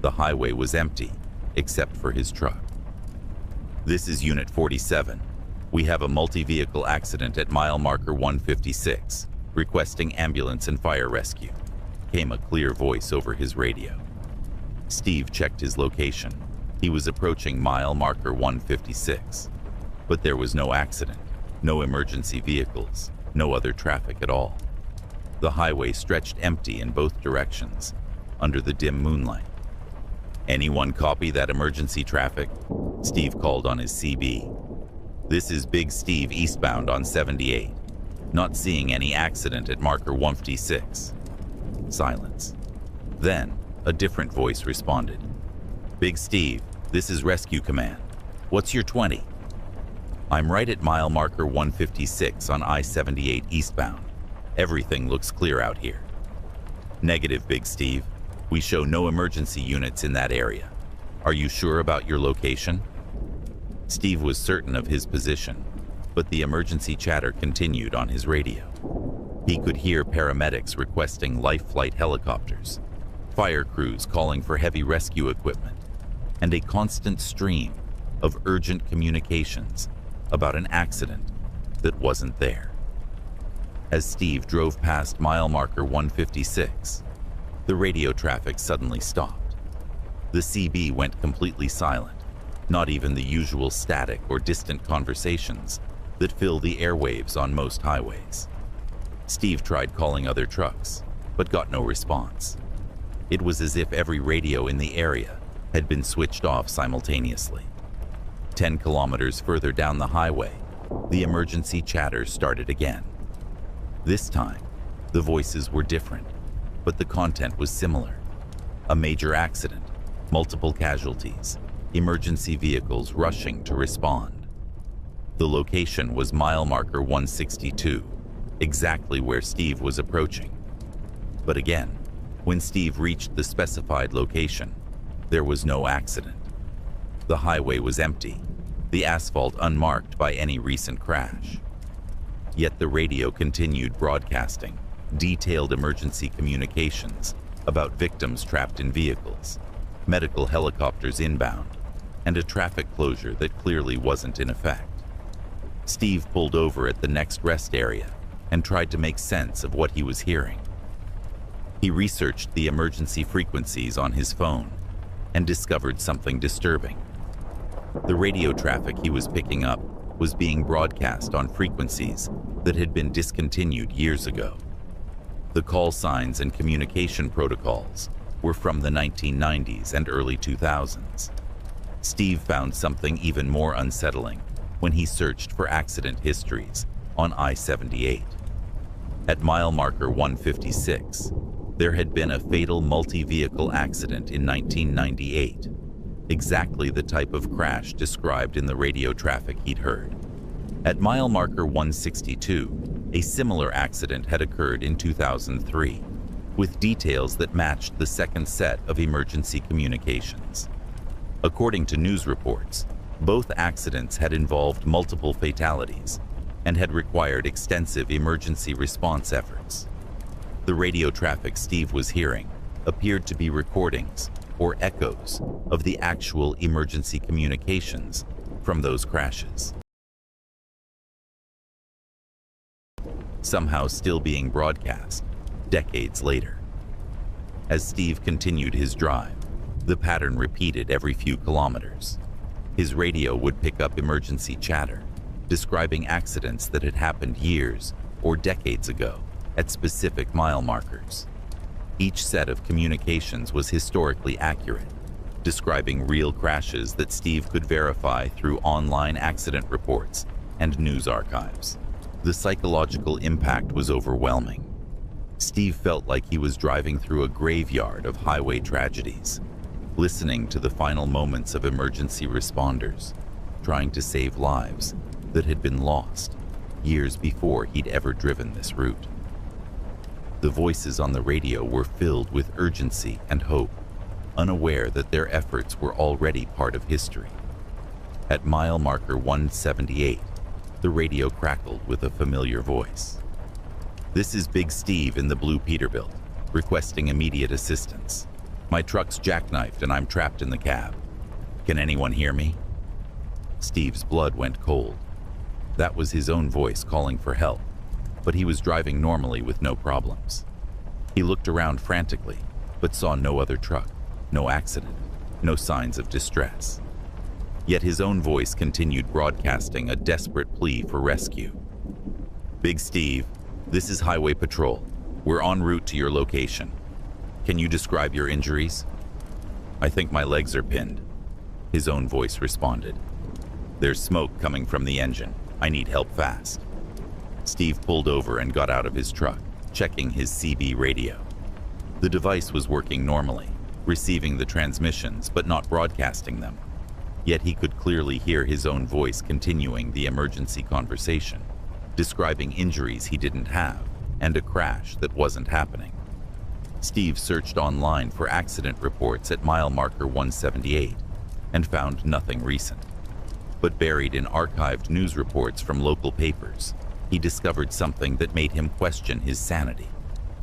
the highway was empty except for his truck. "This is Unit 47. We have a multi-vehicle accident at mile marker 156, requesting ambulance and fire rescue," came a clear voice over his radio. Steve checked his location. He was approaching mile marker 156, but there was no accident, no emergency vehicles, no other traffic at all. The highway stretched empty in both directions, under the dim moonlight. "Anyone copy that emergency traffic?" Steve called on his CB. "This is Big Steve eastbound on 78. Not seeing any accident at marker 156. Silence. Then, a different voice responded. "Big Steve, this is Rescue Command. What's your 20? "I'm right at mile marker 156 on I-78 eastbound. Everything looks clear out here." "Negative, Big Steve. We show no emergency units in that area. Are you sure about your location?" Steve was certain of his position, but the emergency chatter continued on his radio. He could hear paramedics requesting life flight helicopters, fire crews calling for heavy rescue equipment, and a constant stream of urgent communications about an accident that wasn't there. As Steve drove past mile marker 156, the radio traffic suddenly stopped. The CB went completely silent, not even the usual static or distant conversations that fill the airwaves on most highways. Steve tried calling other trucks, but got no response. It was as if every radio in the area had been switched off simultaneously. 10 kilometers further down the highway, the emergency chatter started again. This time, the voices were different, but the content was similar. A major accident, multiple casualties, emergency vehicles rushing to respond. The location was mile marker 162, exactly where Steve was approaching. But again, when Steve reached the specified location, there was no accident. The highway was empty, the asphalt unmarked by any recent crash. Yet the radio continued broadcasting detailed emergency communications about victims trapped in vehicles, medical helicopters inbound, and a traffic closure that clearly wasn't in effect. Steve pulled over at the next rest area and tried to make sense of what he was hearing. He researched the emergency frequencies on his phone and discovered something disturbing. The radio traffic he was picking up was being broadcast on frequencies that had been discontinued years ago. The call signs and communication protocols were from the 1990s and early 2000s. Steve found something even more unsettling when he searched for accident histories on I-78. At mile marker 156, there had been a fatal multi-vehicle accident in 1998, exactly the type of crash described in the radio traffic he'd heard. At mile marker 162, a similar accident had occurred in 2003, with details that matched the second set of emergency communications. According to news reports, both accidents had involved multiple fatalities and had required extensive emergency response efforts. The radio traffic Steve was hearing appeared to be recordings or echoes of the actual emergency communications from those crashes, somehow still being broadcast decades later. As Steve continued his drive, the pattern repeated every few kilometers. His radio would pick up emergency chatter, describing accidents that had happened years or decades ago at specific mile markers. Each set of communications was historically accurate, describing real crashes that Steve could verify through online accident reports and news archives. The psychological impact was overwhelming. Steve felt like he was driving through a graveyard of highway tragedies, listening to the final moments of emergency responders, trying to save lives that had been lost years before he'd ever driven this route. The voices on the radio were filled with urgency and hope, unaware that their efforts were already part of history. At mile marker 178, The radio crackled with a familiar voice. "This is Big Steve in the blue Peterbilt, requesting immediate assistance. My truck's jackknifed and I'm trapped in the cab. Can anyone hear me?" Steve's blood went cold. That was his own voice calling for help, but he was driving normally with no problems. He looked around frantically, but saw no other truck, no accident, no signs of distress. Yet his own voice continued broadcasting a desperate plea for rescue. "Big Steve, this is Highway Patrol. We're en route to your location. Can you describe your injuries?" "I think my legs are pinned," his own voice responded. "There's smoke coming from the engine. I need help fast." Steve pulled over and got out of his truck, checking his CB radio. The device was working normally, receiving the transmissions but not broadcasting them. Yet he could clearly hear his own voice continuing the emergency conversation, describing injuries he didn't have and a crash that wasn't happening. Steve searched online for accident reports at mile marker 178 and found nothing recent. But buried in archived news reports from local papers, he discovered something that made him question his sanity.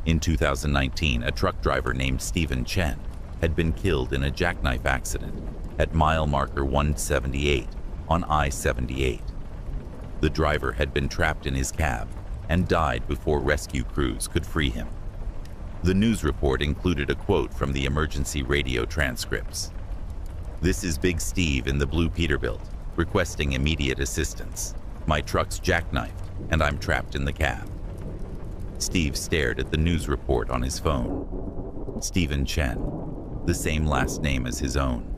In 2019, a truck driver named Stephen Chen had been killed in a jackknife accident at mile marker 178 on I-78. The driver had been trapped in his cab and died before rescue crews could free him. The news report included a quote from the emergency radio transcripts. "This is Big Steve in the blue Peterbilt, requesting immediate assistance. My truck's jackknifed and I'm trapped in the cab." Steve stared at the news report on his phone. Stephen Chen, the same last name as his own,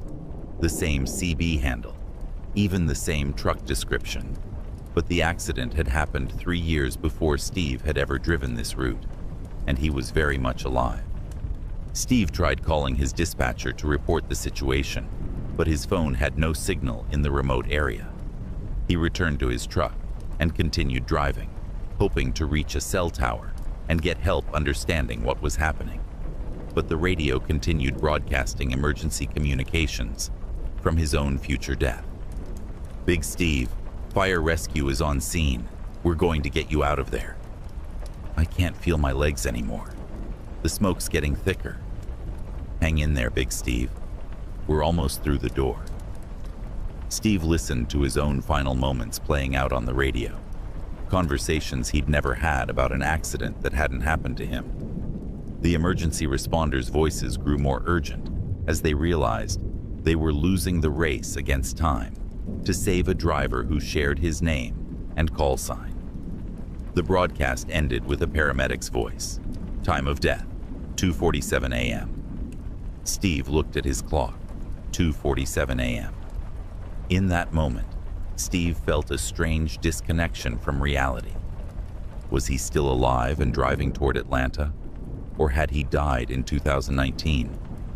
the same CB handle, even the same truck description. But the accident had happened 3 years before Steve had ever driven this route, and he was very much alive. Steve tried calling his dispatcher to report the situation, but his phone had no signal in the remote area. He returned to his truck and continued driving, hoping to reach a cell tower and get help understanding what was happening. But the radio continued broadcasting emergency communications from his own future death. "Big Steve, fire rescue is on scene. We're going to get you out of there. I can't feel my legs anymore. The smoke's getting thicker. Hang in there, Big Steve. We're almost through the door." Steve listened to his own final moments playing out on the radio, conversations he'd never had about an accident that hadn't happened to him. The emergency responders' voices grew more urgent as they realized they were losing the race against time to save a driver who shared his name and call sign. The broadcast ended with a paramedic's voice. "Time of death, 2:47 a.m. Steve looked at his clock, 2:47 a.m. In that moment, Steve felt a strange disconnection from reality. Was he still alive and driving toward Atlanta? Or had he died in 2019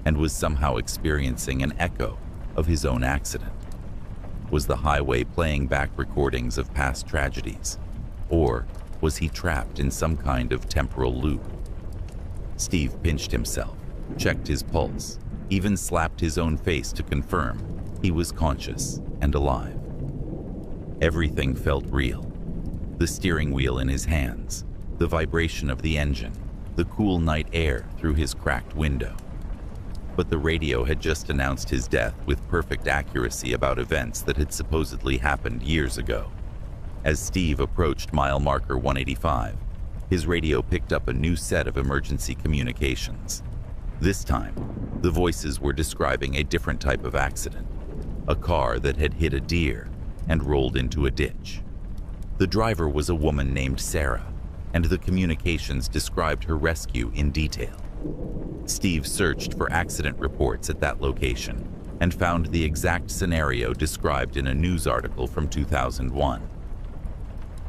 and was somehow experiencing an echo of his own accident? Was the highway playing back recordings of past tragedies? Or was he trapped in some kind of temporal loop? Steve pinched himself, checked his pulse, even slapped his own face to confirm he was conscious and alive. Everything felt real. The steering wheel in his hands, the vibration of the engine, the cool night air through his cracked window. But the radio had just announced his death with perfect accuracy about events that had supposedly happened years ago. As Steve approached mile marker 185, his radio picked up a new set of emergency communications. This time, the voices were describing a different type of accident, a car that had hit a deer and rolled into a ditch. The driver was a woman named Sarah, and the communications described her rescue in detail. Steve searched for accident reports at that location and found the exact scenario described in a news article from 2001.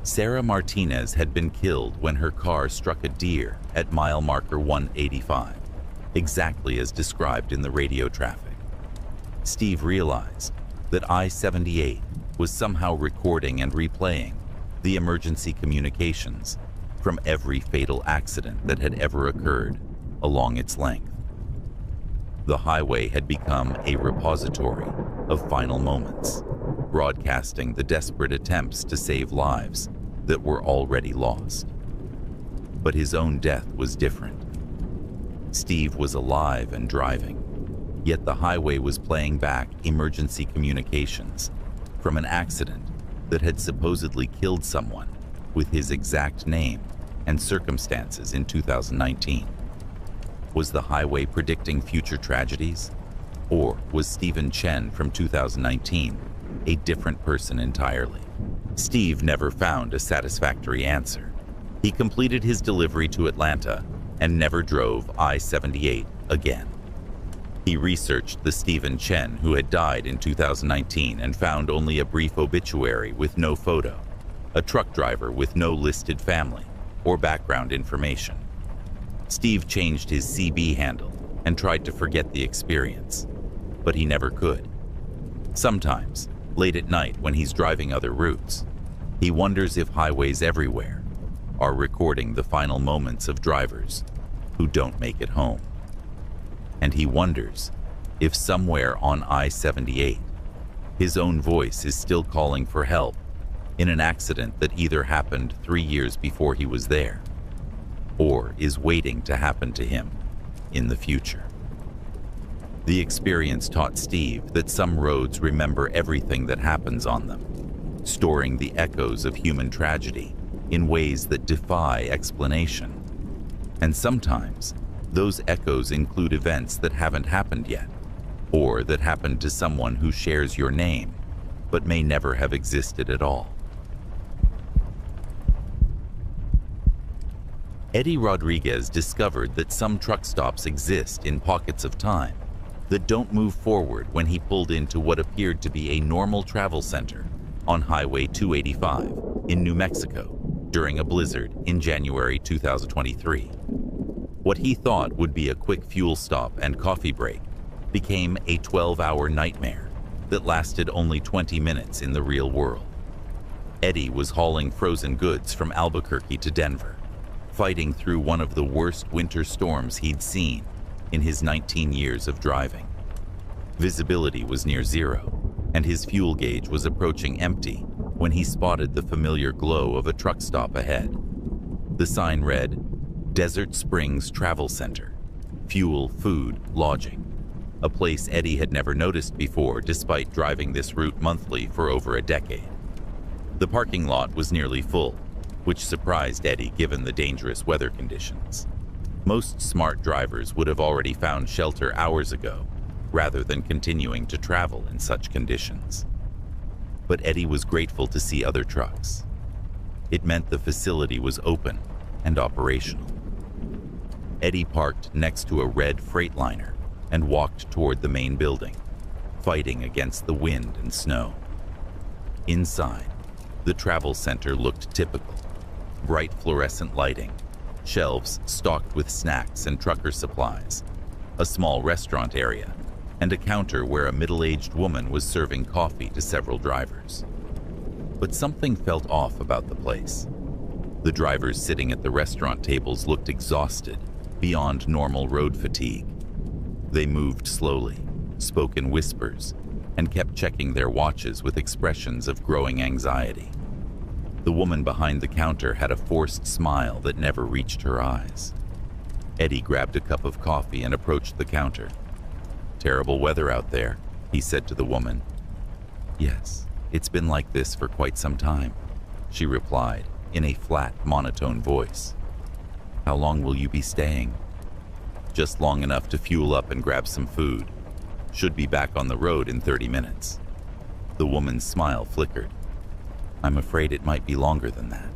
Sarah Martinez had been killed when her car struck a deer at mile marker 185, exactly as described in the radio traffic. Steve realized that I-78 was somehow recording and replaying the emergency communications from every fatal accident that had ever occurred along its length. The highway had become a repository of final moments, broadcasting the desperate attempts to save lives that were already lost. But his own death was different. Steve was alive and driving, yet the highway was playing back emergency communications from an accident that had supposedly killed someone with his exact name and circumstances in 2019. Was the highway predicting future tragedies? Or was Stephen Chen from 2019 a different person entirely? Steve never found a satisfactory answer. He completed his delivery to Atlanta and never drove I-78 again. He researched the Stephen Chen who had died in 2019 and found only a brief obituary with no photo, a truck driver with no listed family or background information. Steve changed his CB handle and tried to forget the experience, but he never could. Sometimes, late at night when he's driving other routes, he wonders if highways everywhere are recording the final moments of drivers who don't make it home. And he wonders if somewhere on I-78, his own voice is still calling for help in an accident that either happened 3 years before he was there, or is waiting to happen to him in the future. The experience taught Steve that some roads remember everything that happens on them, storing the echoes of human tragedy in ways that defy explanation. And sometimes, those echoes include events that haven't happened yet, or that happened to someone who shares your name, but may never have existed at all. Eddie Rodriguez discovered that some truck stops exist in pockets of time that don't move forward when he pulled into what appeared to be a normal travel center on Highway 285 in New Mexico during a blizzard in January 2023. What he thought would be a quick fuel stop and coffee break became a 12-hour nightmare that lasted only 20 minutes in the real world. Eddie was hauling frozen goods from Albuquerque to Denver, fighting through one of the worst winter storms he'd seen in his 19 years of driving. Visibility was near zero, and his fuel gauge was approaching empty when he spotted the familiar glow of a truck stop ahead. The sign read, Desert Springs Travel Center, fuel, food, lodging, a place Eddie had never noticed before despite driving this route monthly for over a decade. The parking lot was nearly full, which surprised Eddie given the dangerous weather conditions. Most smart drivers would have already found shelter hours ago, rather than continuing to travel in such conditions. But Eddie was grateful to see other trucks. It meant the facility was open and operational. Eddie parked next to a red Freightliner and walked toward the main building, fighting against the wind and snow. Inside, the travel center looked typical. Bright fluorescent lighting, shelves stocked with snacks and trucker supplies, a small restaurant area, and a counter where a middle-aged woman was serving coffee to several drivers. But something felt off about the place. The drivers sitting at the restaurant tables looked exhausted, beyond normal road fatigue. They moved slowly, spoke in whispers, and kept checking their watches with expressions of growing anxiety. The woman behind the counter had a forced smile that never reached her eyes. Eddie grabbed a cup of coffee and approached the counter. "Terrible weather out there," he said to the woman. "Yes, it's been like this for quite some time," she replied in a flat, monotone voice. "How long will you be staying?" "Just long enough to fuel up and grab some food. Should be back on the road in 30 minutes. The woman's smile flickered. "I'm afraid it might be longer than that."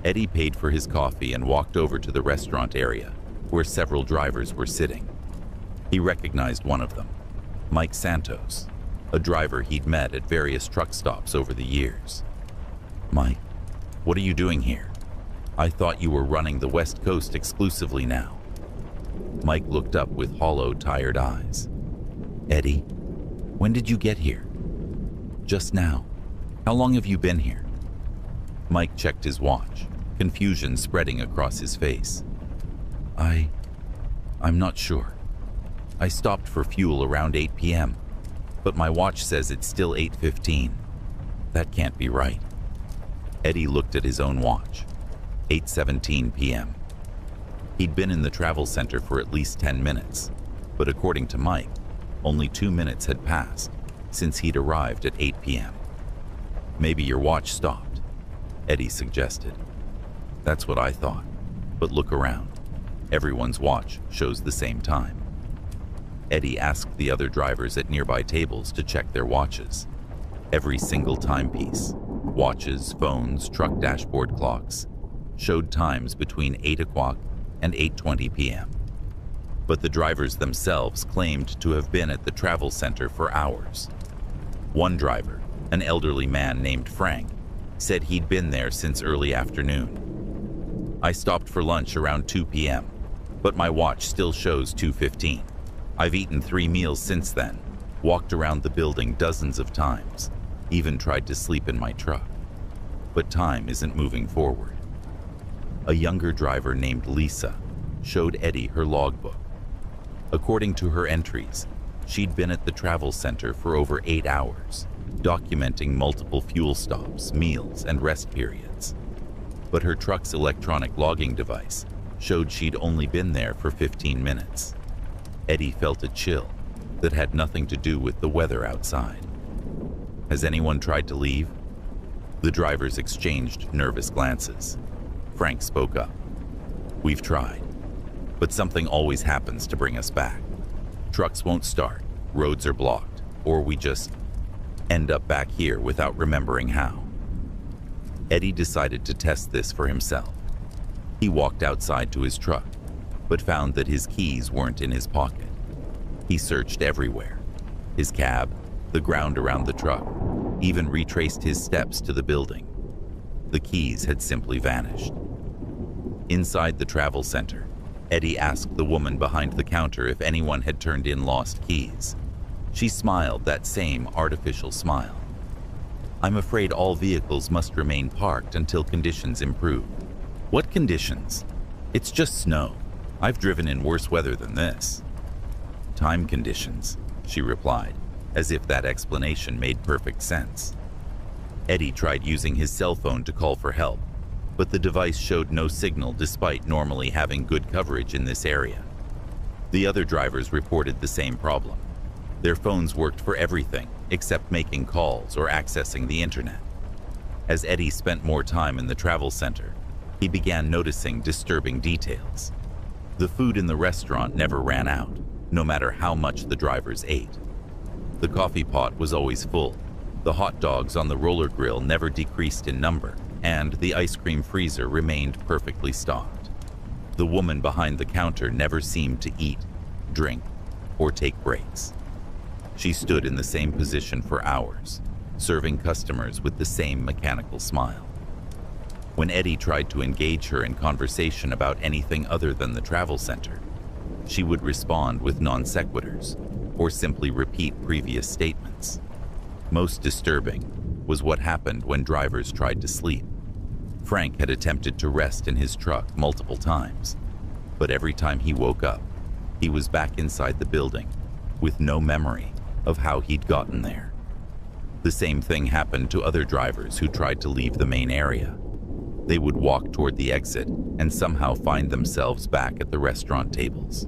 Eddie paid for his coffee and walked over to the restaurant area, where several drivers were sitting. He recognized one of them, Mike Santos, a driver he'd met at various truck stops over the years. "Mike, what are you doing here? I thought you were running the West Coast exclusively now." Mike looked up with hollow, tired eyes. "Eddie, when did you get here?" "Just now. How long have you been here?" Mike checked his watch, confusion spreading across his face. I'm not sure. I stopped for fuel around 8 p.m., but my watch says it's still 8:15. That can't be right. Eddie looked at his own watch. 8:17 p.m. He'd been in the travel center for at least 10 minutes, but according to Mike, only 2 minutes had passed since he'd arrived at 8 p.m. Maybe your watch stopped, Eddie suggested. That's what I thought, but look around. Everyone's watch shows the same time. Eddie asked the other drivers at nearby tables to check their watches. Every single timepiece, watches, phones, truck dashboard clocks, showed times between 8 o'clock and 8:20 p.m. But the drivers themselves claimed to have been at the travel center for hours. One driver, an elderly man named Frank, said he'd been there since early afternoon. I stopped for lunch around 2 p.m., but my watch still shows 2:15. I've eaten 3 meals since then, walked around the building dozens of times, even tried to sleep in my truck. But time isn't moving forward. A younger driver named Lisa showed Eddie her logbook. According to her entries, she'd been at the travel center for over 8 hours, documenting multiple fuel stops, meals, and rest periods. But her truck's electronic logging device showed she'd only been there for 15 minutes. Eddie felt a chill that had nothing to do with the weather outside. Has anyone tried to leave? The drivers exchanged nervous glances. Frank spoke up. We've tried, but something always happens to bring us back. Trucks won't start, roads are blocked, or we just end up back here without remembering how. Eddie decided to test this for himself. He walked outside to his truck, but found that his keys weren't in his pocket. He searched everywhere. His cab, the ground around the truck, even retraced his steps to the building. The keys had simply vanished. Inside the travel center, Eddie asked the woman behind the counter if anyone had turned in lost keys. She smiled that same artificial smile. I'm afraid all vehicles must remain parked until conditions improve. What conditions? It's just snow. I've driven in worse weather than this. Time conditions, she replied, as if that explanation made perfect sense. Eddie tried using his cell phone to call for help, but the device showed no signal despite normally having good coverage in this area. The other drivers reported the same problem. Their phones worked for everything except making calls or accessing the internet. As Eddie spent more time in the travel center, he began noticing disturbing details. The food in the restaurant never ran out, no matter how much the drivers ate. The coffee pot was always full, the hot dogs on the roller grill never decreased in number, and the ice cream freezer remained perfectly stocked. The woman behind the counter never seemed to eat, drink, or take breaks. She stood in the same position for hours, serving customers with the same mechanical smile. When Eddie tried to engage her in conversation about anything other than the travel center, she would respond with non sequiturs or simply repeat previous statements. Most disturbing was what happened when drivers tried to sleep. Frank had attempted to rest in his truck multiple times, but every time he woke up, he was back inside the building with no memory of how he'd gotten there. The same thing happened to other drivers who tried to leave the main area. They would walk toward the exit and somehow find themselves back at the restaurant tables.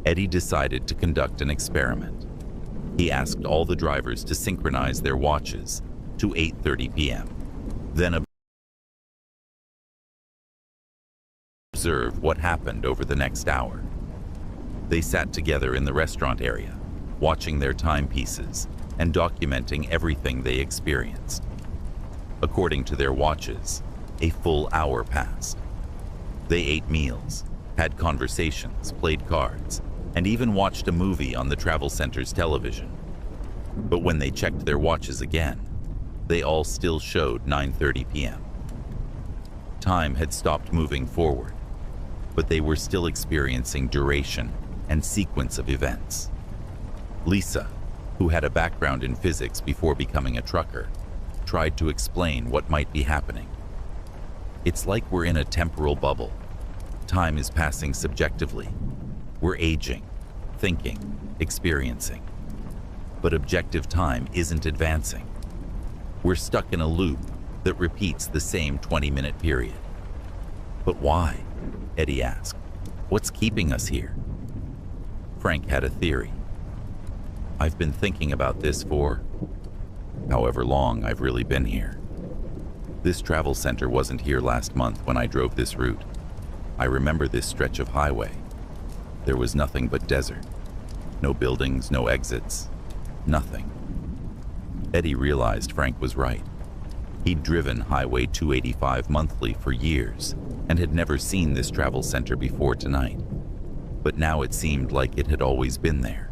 Eddie decided to conduct an experiment. He asked all the drivers to synchronize their watches to 8:30 p.m., then observe what happened over the next hour. They sat together in the restaurant area, watching their timepieces and documenting everything they experienced. According to their watches, a full hour passed. They ate meals, had conversations, played cards, and even watched a movie on the travel center's television. But when they checked their watches again, they all still showed 9:30 p.m. Time had stopped moving forward, but they were still experiencing duration and sequence of events. Lisa, who had a background in physics before becoming a trucker, tried to explain what might be happening. It's like we're in a temporal bubble. Time is passing subjectively. We're aging, thinking, experiencing. but objective time isn't advancing. We're stuck in a loop that repeats the same 20-minute period. But why? Eddie asked. What's keeping us here? Frank had a theory. I've been thinking about this for however long I've really been here. This travel center wasn't here last month when I drove this route. I remember this stretch of highway. There was nothing but desert. No buildings, no exits, nothing. Eddie realized Frank was right. He'd driven Highway 285 monthly for years and had never seen this travel center before tonight. But now it seemed like it had always been there,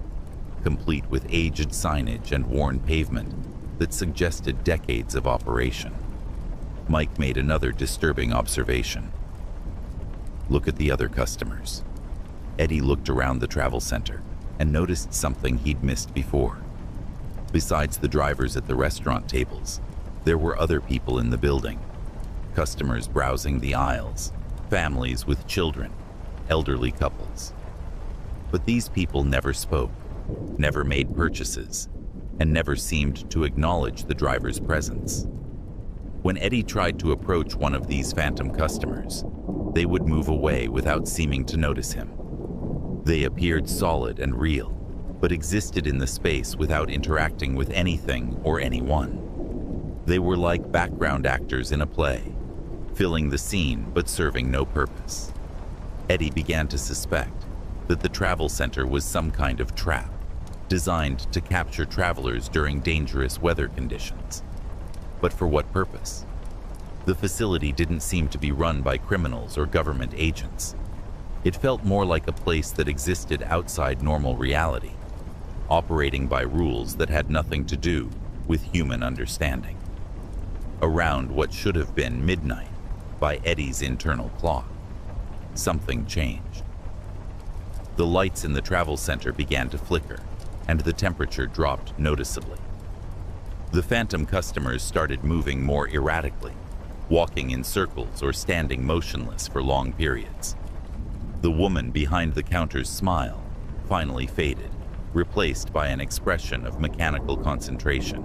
complete with aged signage and worn pavement that suggested decades of operation. Mike made another disturbing observation. Look at the other customers. Eddie looked around the travel center and noticed something he'd missed before. Besides the drivers at the restaurant tables, there were other people in the building. Customers browsing the aisles, families with children, elderly couples. But these people never spoke, never made purchases, and never seemed to acknowledge the driver's presence. When Eddie tried to approach one of these phantom customers, they would move away without seeming to notice him. They appeared solid and real, but existed in the space without interacting with anything or anyone. They were like background actors in a play, filling the scene but serving no purpose. Eddie began to suspect that the travel center was some kind of trap, designed to capture travelers during dangerous weather conditions. But for what purpose? The facility didn't seem to be run by criminals or government agents. It felt more like a place that existed outside normal reality, operating by rules that had nothing to do with human understanding. Around what should have been midnight by Eddie's internal clock, something changed. The lights in the travel center began to flicker, and the temperature dropped noticeably. The phantom customers started moving more erratically, walking in circles or standing motionless for long periods. The woman behind the counter's smile finally faded, replaced by an expression of mechanical concentration.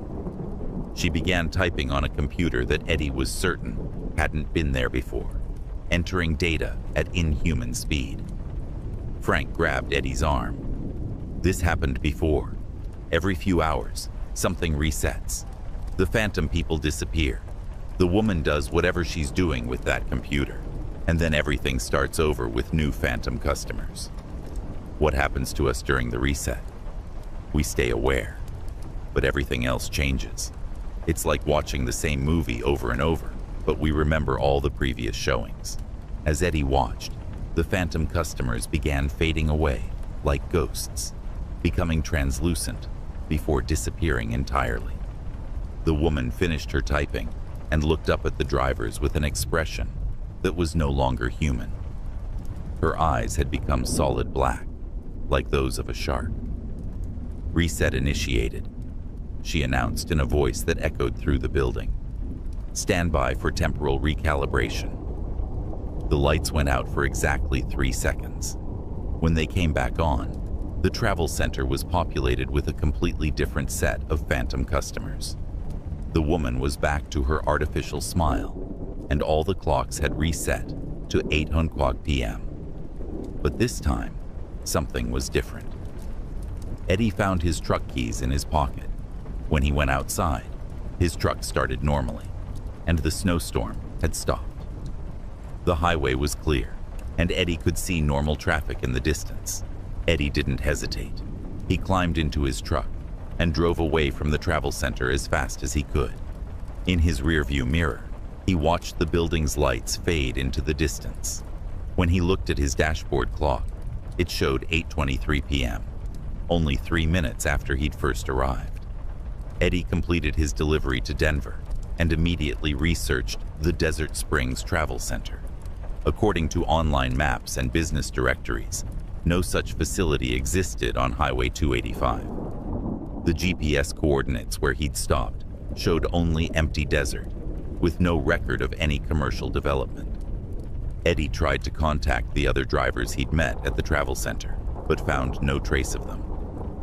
She began typing on a computer that Eddie was certain hadn't been there before, entering data at inhuman speed. Frank grabbed Eddie's arm. This happened before. Every few hours, something resets. The phantom people disappear. The woman does whatever she's doing with that computer, and then everything starts over with new phantom customers. What happens to us during the reset? We stay aware, but everything else changes. It's like watching the same movie over and over, but we remember all the previous showings. As Eddie watched, the phantom customers began fading away like ghosts, becoming translucent before disappearing entirely. The woman finished her typing and looked up at the drivers with an expression that was no longer human. Her eyes had become solid black, like those of a shark. Reset initiated, she announced in a voice that echoed through the building. Stand by for temporal recalibration. The lights went out for exactly 3 seconds. When they came back on, the travel center was populated with a completely different set of phantom customers. The woman was back to her artificial smile, and all the clocks had reset to 8:00 p.m. But this time, something was different. Eddie found his truck keys in his pocket. When he went outside, his truck started normally, and the snowstorm had stopped. The highway was clear, and Eddie could see normal traffic in the distance. Eddie didn't hesitate. He climbed into his truck and drove away from the travel center as fast as he could. In his rearview mirror, he watched the building's lights fade into the distance. When he looked at his dashboard clock, it showed 8:23 p.m., only 3 minutes after he'd first arrived. Eddie completed his delivery to Denver and immediately researched the Desert Springs Travel Center. According to online maps and business directories, no such facility existed on Highway 285. The GPS coordinates where he'd stopped showed only empty desert, with no record of any commercial development. Eddie tried to contact the other drivers he'd met at the travel center, but found no trace of them.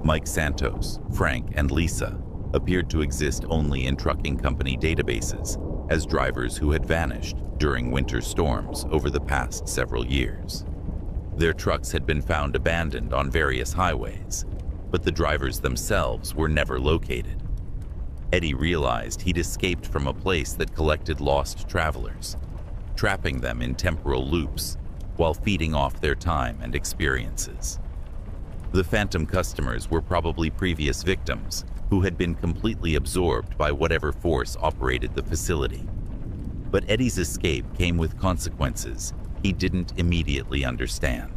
Mike Santos, Frank, and Lisa appeared to exist only in trucking company databases as drivers who had vanished during winter storms over the past several years. Their trucks had been found abandoned on various highways, but the drivers themselves were never located. Eddie realized he'd escaped from a place that collected lost travelers, trapping them in temporal loops while feeding off their time and experiences. The phantom customers were probably previous victims who had been completely absorbed by whatever force operated the facility. But Eddie's escape came with consequences he didn't immediately understand.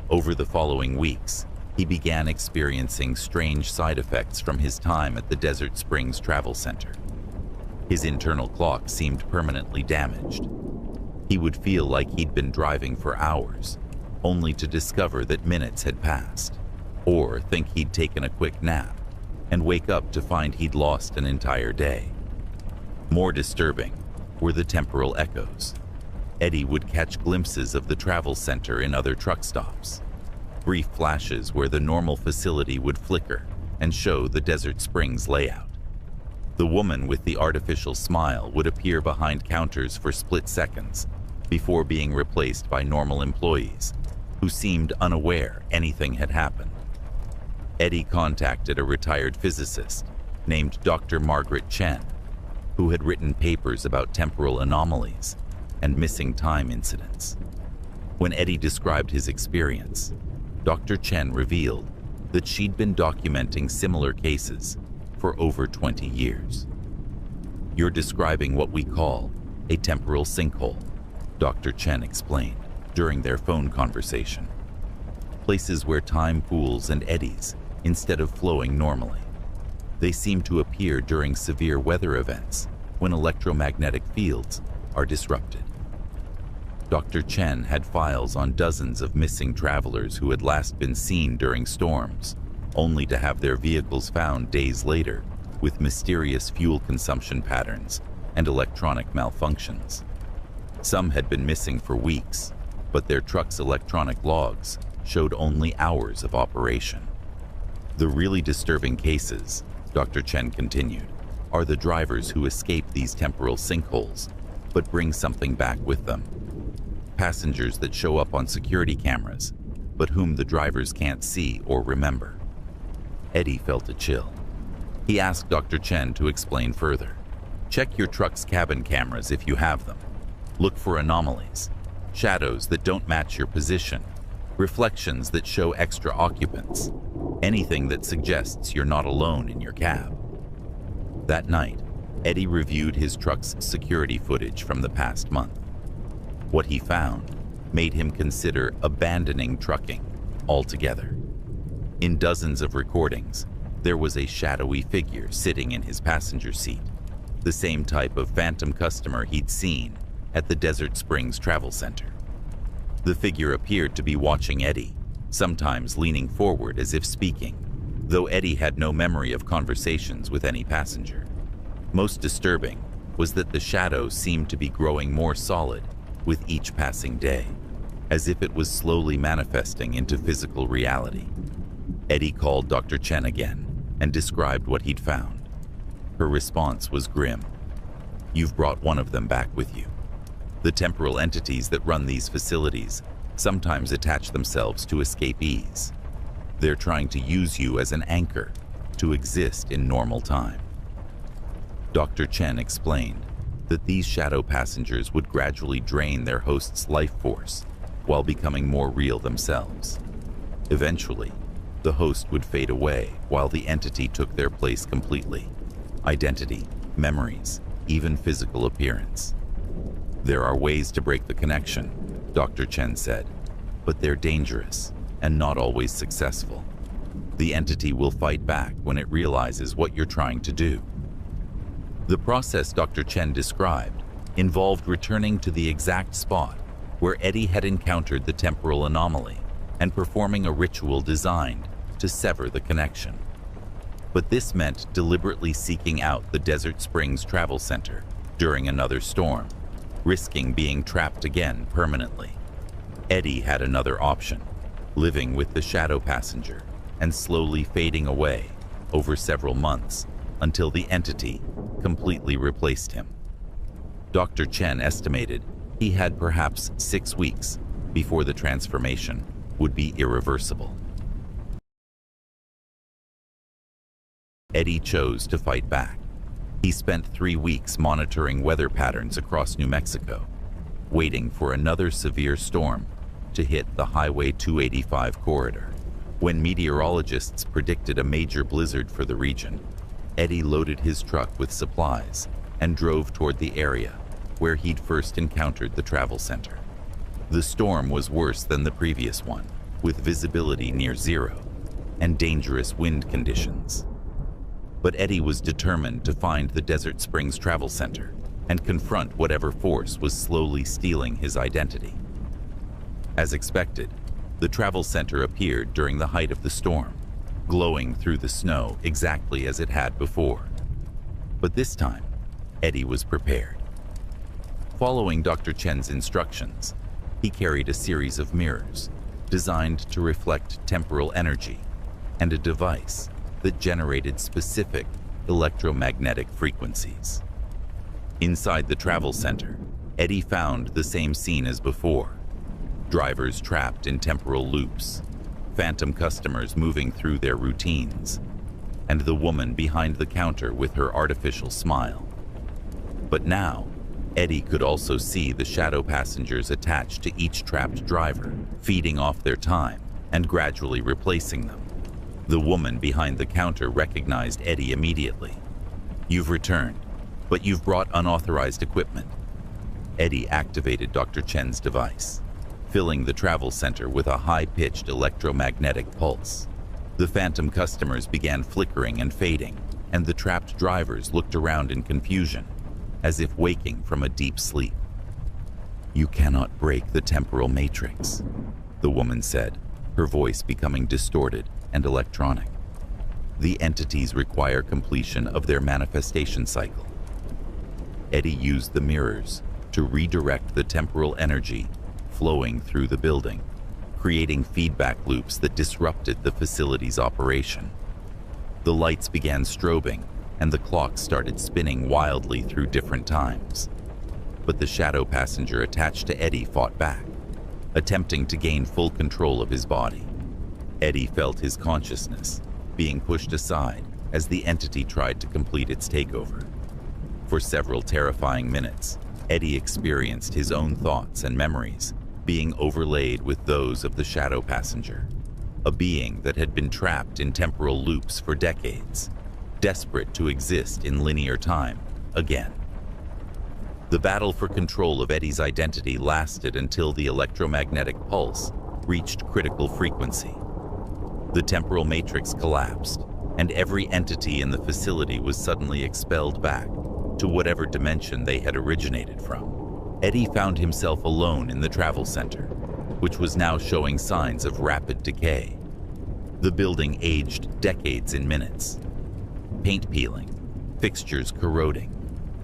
Over the following weeks, he began experiencing strange side effects from his time at the Desert Springs Travel Center. His internal clock seemed permanently damaged. He would feel like he'd been driving for hours, only to discover that minutes had passed, or think he'd taken a quick nap, and wake up to find he'd lost an entire day. More disturbing were the temporal echoes. Eddie would catch glimpses of the travel center in other truck stops, brief flashes where the normal facility would flicker and show the Desert Springs layout. The woman with the artificial smile would appear behind counters for split seconds before being replaced by normal employees who seemed unaware anything had happened. Eddie contacted a retired physicist named Dr. Margaret Chen, who had written papers about temporal anomalies and missing time incidents. When Eddie described his experience, Dr. Chen revealed that she'd been documenting similar cases for over 20 years. "You're describing what we call a temporal sinkhole," Dr. Chen explained during their phone conversation. "Places where time pools and eddies instead of flowing normally. They seem to appear during severe weather events when electromagnetic fields are disrupted." Dr. Chen had files on dozens of missing travelers who had last been seen during storms, only to have their vehicles found days later with mysterious fuel consumption patterns and electronic malfunctions. Some had been missing for weeks, but their truck's electronic logs showed only hours of operation. "The really disturbing cases," Dr. Chen continued, "are the drivers who escape these temporal sinkholes but bring something back with them. Passengers that show up on security cameras, but whom the drivers can't see or remember." Eddie felt a chill. He asked Dr. Chen to explain further. "Check your truck's cabin cameras if you have them. Look for anomalies, shadows that don't match your position, reflections that show extra occupants, anything that suggests you're not alone in your cab." That night, Eddie reviewed his truck's security footage from the past month. What he found made him consider abandoning trucking altogether. In dozens of recordings, there was a shadowy figure sitting in his passenger seat, the same type of phantom customer he'd seen at the Desert Springs Travel Center. The figure appeared to be watching Eddie, sometimes leaning forward as if speaking, though Eddie had no memory of conversations with any passenger. Most disturbing was that the shadow seemed to be growing more solid with each passing day, as if it was slowly manifesting into physical reality. Eddie called Dr. Chen again and described what he'd found. Her response was grim. "You've brought one of them back with you. The temporal entities that run these facilities sometimes attach themselves to escapees. They're trying to use you as an anchor to exist in normal time." Dr. Chen explained that these shadow passengers would gradually drain their host's life force while becoming more real themselves. Eventually, the host would fade away while the entity took their place completely. Identity, memories, even physical appearance. "There are ways to break the connection," Dr. Chen said, "but they're dangerous and not always successful. The entity will fight back when it realizes what you're trying to do." The process Dr. Chen described involved returning to the exact spot where Eddie had encountered the temporal anomaly and performing a ritual designed to sever the connection. But this meant deliberately seeking out the Desert Springs Travel Center during another storm, risking being trapped again permanently. Eddie had another option, living with the shadow passenger and slowly fading away over several months until the entity completely replaced him. Dr. Chen estimated he had perhaps 6 weeks before the transformation would be irreversible. Eddie chose to fight back. He spent 3 weeks monitoring weather patterns across New Mexico, waiting for another severe storm to hit the Highway 285 corridor. When meteorologists predicted a major blizzard for the region, Eddie loaded his truck with supplies and drove toward the area where he'd first encountered the travel center. The storm was worse than the previous one, with visibility near zero and dangerous wind conditions. But Eddie was determined to find the Desert Springs Travel Center and confront whatever force was slowly stealing his identity. As expected, the travel center appeared during the height of the storm, glowing through the snow exactly as it had before. But this time, Eddie was prepared. Following Dr. Chen's instructions, he carried a series of mirrors designed to reflect temporal energy and a device that generated specific electromagnetic frequencies. Inside the travel center, Eddie found the same scene as before. Drivers trapped in temporal loops, phantom customers moving through their routines, and the woman behind the counter with her artificial smile. But now, Eddie could also see the shadow passengers attached to each trapped driver, feeding off their time and gradually replacing them. The woman behind the counter recognized Eddie immediately. "You've returned, but you've brought unauthorized equipment." Eddie activated Dr. Chen's device, filling the travel center with a high-pitched electromagnetic pulse. The phantom customers began flickering and fading, and the trapped drivers looked around in confusion, as if waking from a deep sleep. "You cannot break the temporal matrix," the woman said, her voice becoming distorted and electronic. "The entities require completion of their manifestation cycle." Eddie used the mirrors to redirect the temporal energy flowing through the building, creating feedback loops that disrupted the facility's operation. The lights began strobing, and the clock started spinning wildly through different times. But the shadow passenger attached to Eddie fought back, attempting to gain full control of his body. Eddie felt his consciousness being pushed aside as the entity tried to complete its takeover. For several terrifying minutes, Eddie experienced his own thoughts and memories being overlaid with those of the shadow passenger, a being that had been trapped in temporal loops for decades, desperate to exist in linear time again. The battle for control of Eddie's identity lasted until the electromagnetic pulse reached critical frequency. The temporal matrix collapsed, and every entity in the facility was suddenly expelled back to whatever dimension they had originated from. Eddie found himself alone in the travel center, which was now showing signs of rapid decay. The building aged decades in minutes. Paint peeling, fixtures corroding,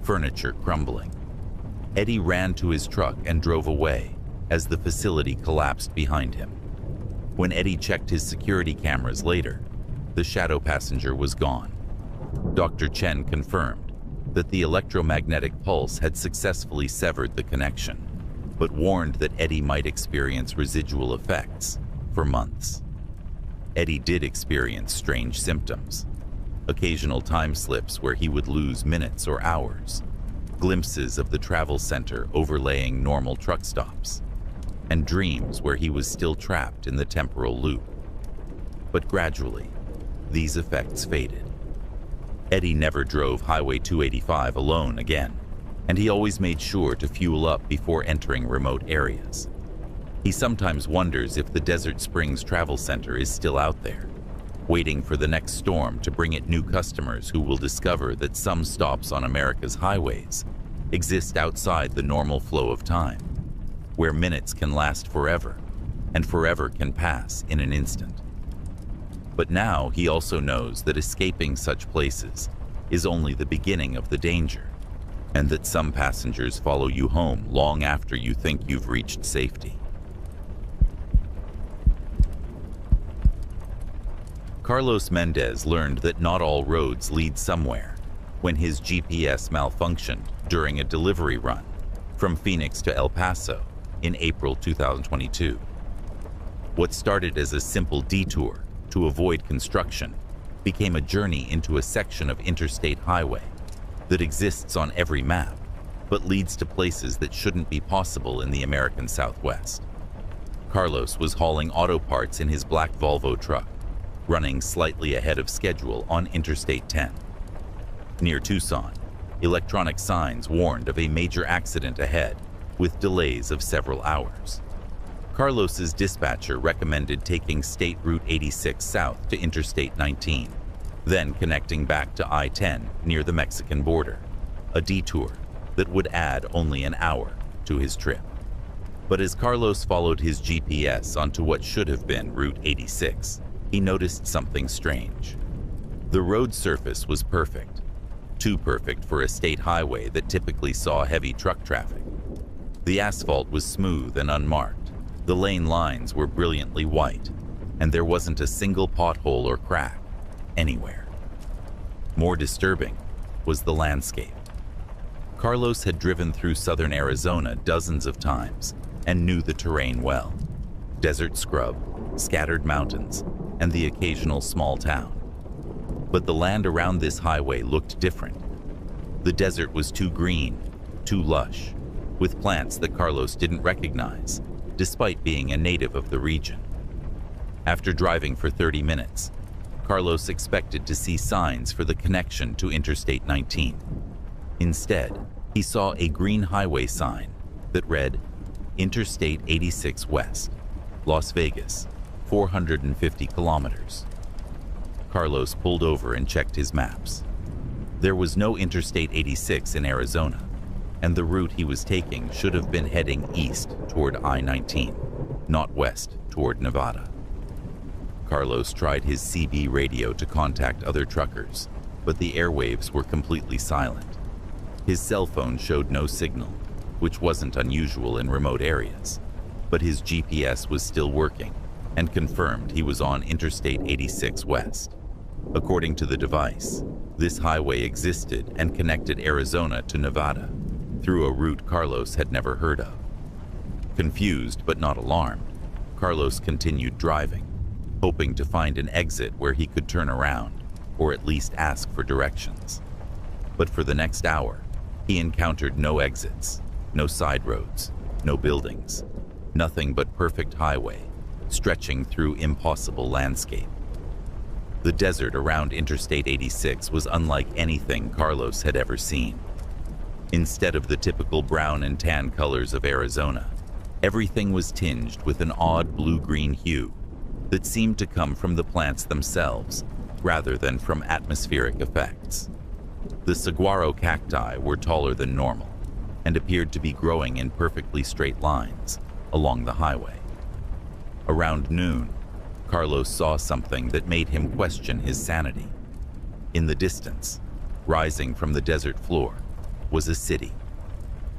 furniture crumbling. Eddie ran to his truck and drove away as the facility collapsed behind him. When Eddie checked his security cameras later, the shadow passenger was gone. Dr. Chen confirmed that the electromagnetic pulse had successfully severed the connection, but warned that Eddie might experience residual effects for months. Eddie did experience strange symptoms. Occasional time slips where he would lose minutes or hours, glimpses of the travel center overlaying normal truck stops, and dreams where he was still trapped in the temporal loop. But gradually, these effects faded. Eddie never drove Highway 285 alone again, and he always made sure to fuel up before entering remote areas. He sometimes wonders if the Desert Springs Travel Center is still out there, waiting for the next storm to bring it new customers who will discover that some stops on America's highways exist outside the normal flow of time, where minutes can last forever and forever can pass in an instant. But now he also knows that escaping such places is only the beginning of the danger, and that some passengers follow you home long after you think you've reached safety. Carlos Mendez learned that not all roads lead somewhere when his GPS malfunctioned during a delivery run from Phoenix to El Paso in April 2022. What started as a simple detour to avoid construction became a journey into a section of interstate highway that exists on every map, but leads to places that shouldn't be possible in the American Southwest. Carlos was hauling auto parts in his black Volvo truck, running slightly ahead of schedule on Interstate 10. Near Tucson, electronic signs warned of a major accident ahead, with delays of several hours. Carlos's dispatcher recommended taking State Route 86 south to Interstate 19, then connecting back to I-10 near the Mexican border, a detour that would add only an hour to his trip. But as Carlos followed his GPS onto what should have been Route 86, he noticed something strange. The road surface was perfect, too perfect for a state highway that typically saw heavy truck traffic. The asphalt was smooth and unmarked, the lane lines were brilliantly white, and there wasn't a single pothole or crack anywhere. More disturbing was the landscape. Carlos had driven through southern Arizona dozens of times and knew the terrain well. Desert scrub, scattered mountains, and the occasional small town. But the land around this highway looked different. The desert was too green, too lush, with plants that Carlos didn't recognize, despite being a native of the region. After driving for 30 minutes, Carlos expected to see signs for the connection to Interstate 19. Instead, he saw a green highway sign that read, Interstate 86 West, Las Vegas, 450 kilometers. Carlos pulled over and checked his maps. There was no Interstate 86 in Arizona, and the route he was taking should have been heading east toward I-19, not west toward Nevada. Carlos tried his CB radio to contact other truckers, but the airwaves were completely silent. His cell phone showed no signal, which wasn't unusual in remote areas, but his GPS was still working and confirmed he was on Interstate 86 West. According to the device, this highway existed and connected Arizona to Nevada through a route Carlos had never heard of. Confused but not alarmed, Carlos continued driving, hoping to find an exit where he could turn around or at least ask for directions. But for the next hour, he encountered no exits, no side roads, no buildings, nothing but perfect highway stretching through impossible landscape. The desert around Interstate 86 was unlike anything Carlos had ever seen. Instead of the typical brown and tan colors of Arizona, everything was tinged with an odd blue-green hue that seemed to come from the plants themselves rather than from atmospheric effects. The saguaro cacti were taller than normal and appeared to be growing in perfectly straight lines along the highway. Around noon, Carlos saw something that made him question his sanity. In the distance, rising from the desert floor, was a city.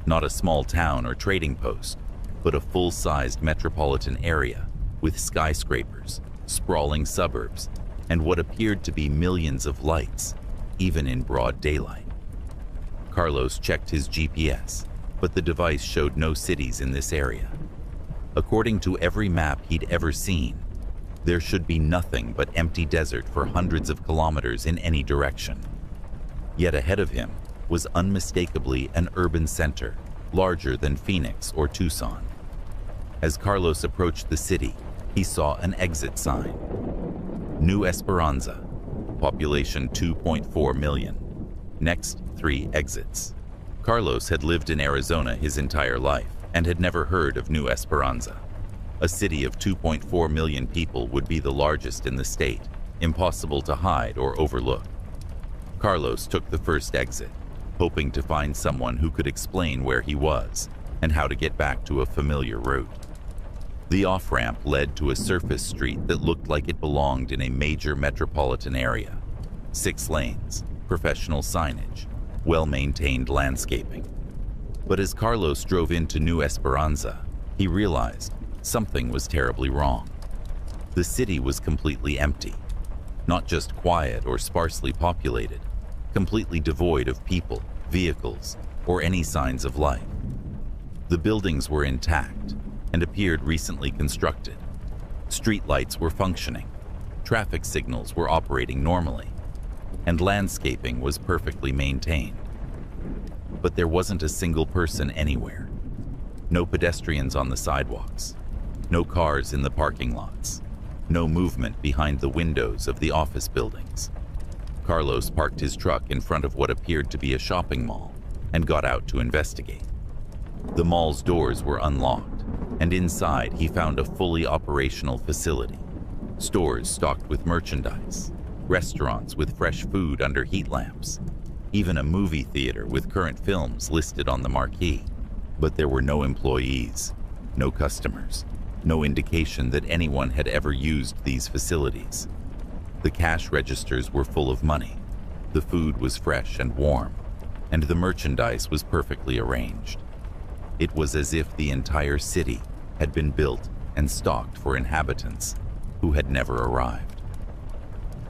Not a small town or trading post, but a full-sized metropolitan area with skyscrapers, sprawling suburbs, and what appeared to be millions of lights, even in broad daylight. Carlos checked his GPS, but the device showed no cities in this area. According to every map he'd ever seen, there should be nothing but empty desert for hundreds of kilometers in any direction. Yet ahead of him was unmistakably an urban center, larger than Phoenix or Tucson. As Carlos approached the city, he saw an exit sign. New Esperanza, population 2.4 million. Next 3 exits. Carlos had lived in Arizona his entire life and had never heard of New Esperanza. A city of 2.4 million people would be the largest in the state, impossible to hide or overlook. Carlos took the first exit, hoping to find someone who could explain where he was and how to get back to a familiar route. The off-ramp led to a surface street that looked like it belonged in a major metropolitan area. 6 lanes, professional signage, well-maintained landscaping. But as Carlos drove into New Esperanza, he realized something was terribly wrong. The city was completely empty. Not just quiet or sparsely populated, completely devoid of people, vehicles, or any signs of life. The buildings were intact and appeared recently constructed. Street lights were functioning, traffic signals were operating normally, and landscaping was perfectly maintained. But there wasn't a single person anywhere. No pedestrians on the sidewalks, no cars in the parking lots, no movement behind the windows of the office buildings. Carlos parked his truck in front of what appeared to be a shopping mall and got out to investigate. The mall's doors were unlocked, and inside he found a fully operational facility. Stores stocked with merchandise, restaurants with fresh food under heat lamps, even a movie theater with current films listed on the marquee. But there were no employees, no customers, no indication that anyone had ever used these facilities. The cash registers were full of money, the food was fresh and warm, and the merchandise was perfectly arranged. It was as if the entire city had been built and stocked for inhabitants who had never arrived.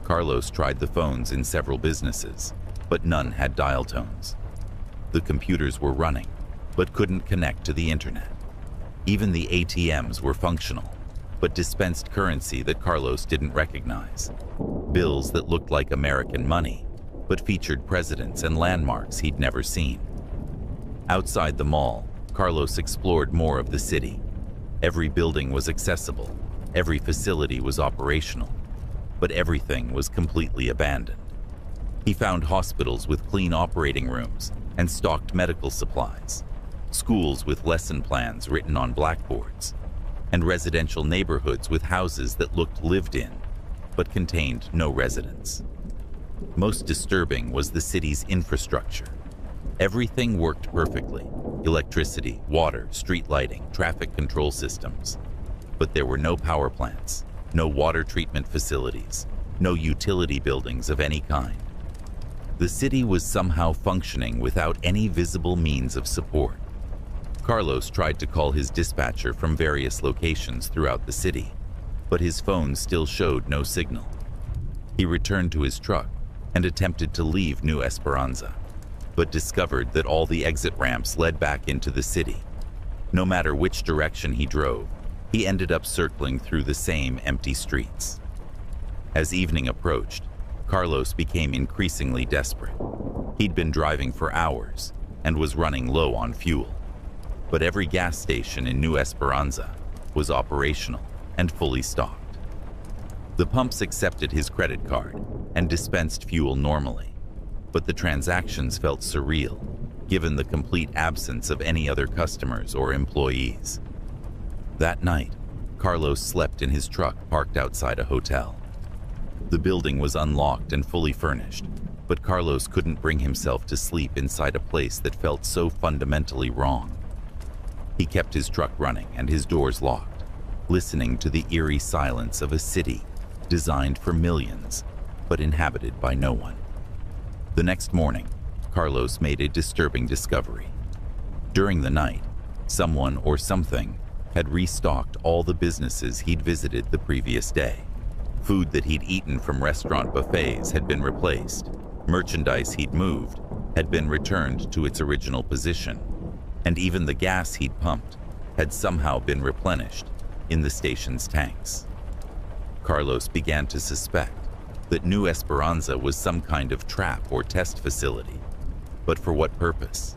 Carlos tried the phones in several businesses, but none had dial tones. The computers were running, but couldn't connect to the internet. Even the ATMs were functional, but dispensed currency that Carlos didn't recognize. Bills that looked like American money, but featured presidents and landmarks he'd never seen. Outside the mall, Carlos explored more of the city. Every building was accessible, every facility was operational, but everything was completely abandoned. He found hospitals with clean operating rooms and stocked medical supplies, schools with lesson plans written on blackboards, and residential neighborhoods with houses that looked lived in, but contained no residents. Most disturbing was the city's infrastructure. Everything worked perfectly: electricity, water, street lighting, traffic control systems. But there were no power plants, no water treatment facilities, no utility buildings of any kind. The city was somehow functioning without any visible means of support. Carlos tried to call his dispatcher from various locations throughout the city, but his phone still showed no signal. He returned to his truck and attempted to leave New Esperanza, but discovered that all the exit ramps led back into the city. No matter which direction he drove, he ended up circling through the same empty streets. As evening approached, Carlos became increasingly desperate. He'd been driving for hours and was running low on fuel, but every gas station in New Esperanza was operational and fully stocked. The pumps accepted his credit card and dispensed fuel normally, but the transactions felt surreal, given the complete absence of any other customers or employees. That night, Carlos slept in his truck parked outside a hotel. The building was unlocked and fully furnished, but Carlos couldn't bring himself to sleep inside a place that felt so fundamentally wrong. He kept his truck running and his doors locked, listening to the eerie silence of a city designed for millions, but inhabited by no one. The next morning, Carlos made a disturbing discovery. During the night, someone or something had restocked all the businesses he'd visited the previous day. Food that he'd eaten from restaurant buffets had been replaced. Merchandise he'd moved had been returned to its original position. And even the gas he'd pumped had somehow been replenished in the station's tanks. Carlos began to suspect that New Esperanza was some kind of trap or test facility. But for what purpose?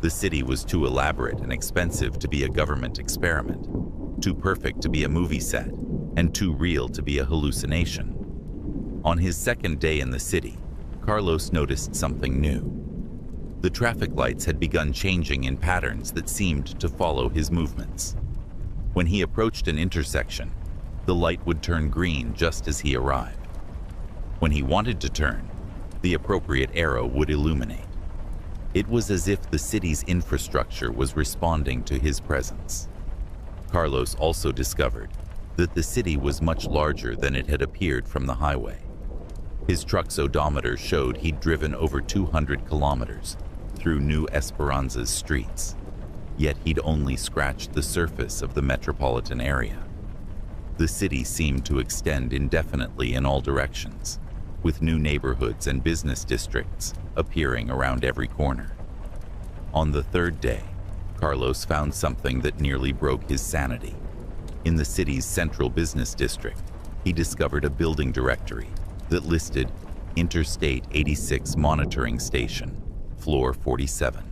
The city was too elaborate and expensive to be a government experiment, too perfect to be a movie set, and too real to be a hallucination. On his second day in the city, Carlos noticed something new. The traffic lights had begun changing in patterns that seemed to follow his movements. When he approached an intersection, the light would turn green just as he arrived. When he wanted to turn, the appropriate arrow would illuminate. It was as if the city's infrastructure was responding to his presence. Carlos also discovered that the city was much larger than it had appeared from the highway. His truck's odometer showed he'd driven over 200 kilometers through New Esperanza's streets, yet he'd only scratched the surface of the metropolitan area. The city seemed to extend indefinitely in all directions, with new neighborhoods and business districts appearing around every corner. On the third day, Carlos found something that nearly broke his sanity. In the city's central business district, he discovered a building directory that listed Interstate 86 Monitoring Station, floor 47.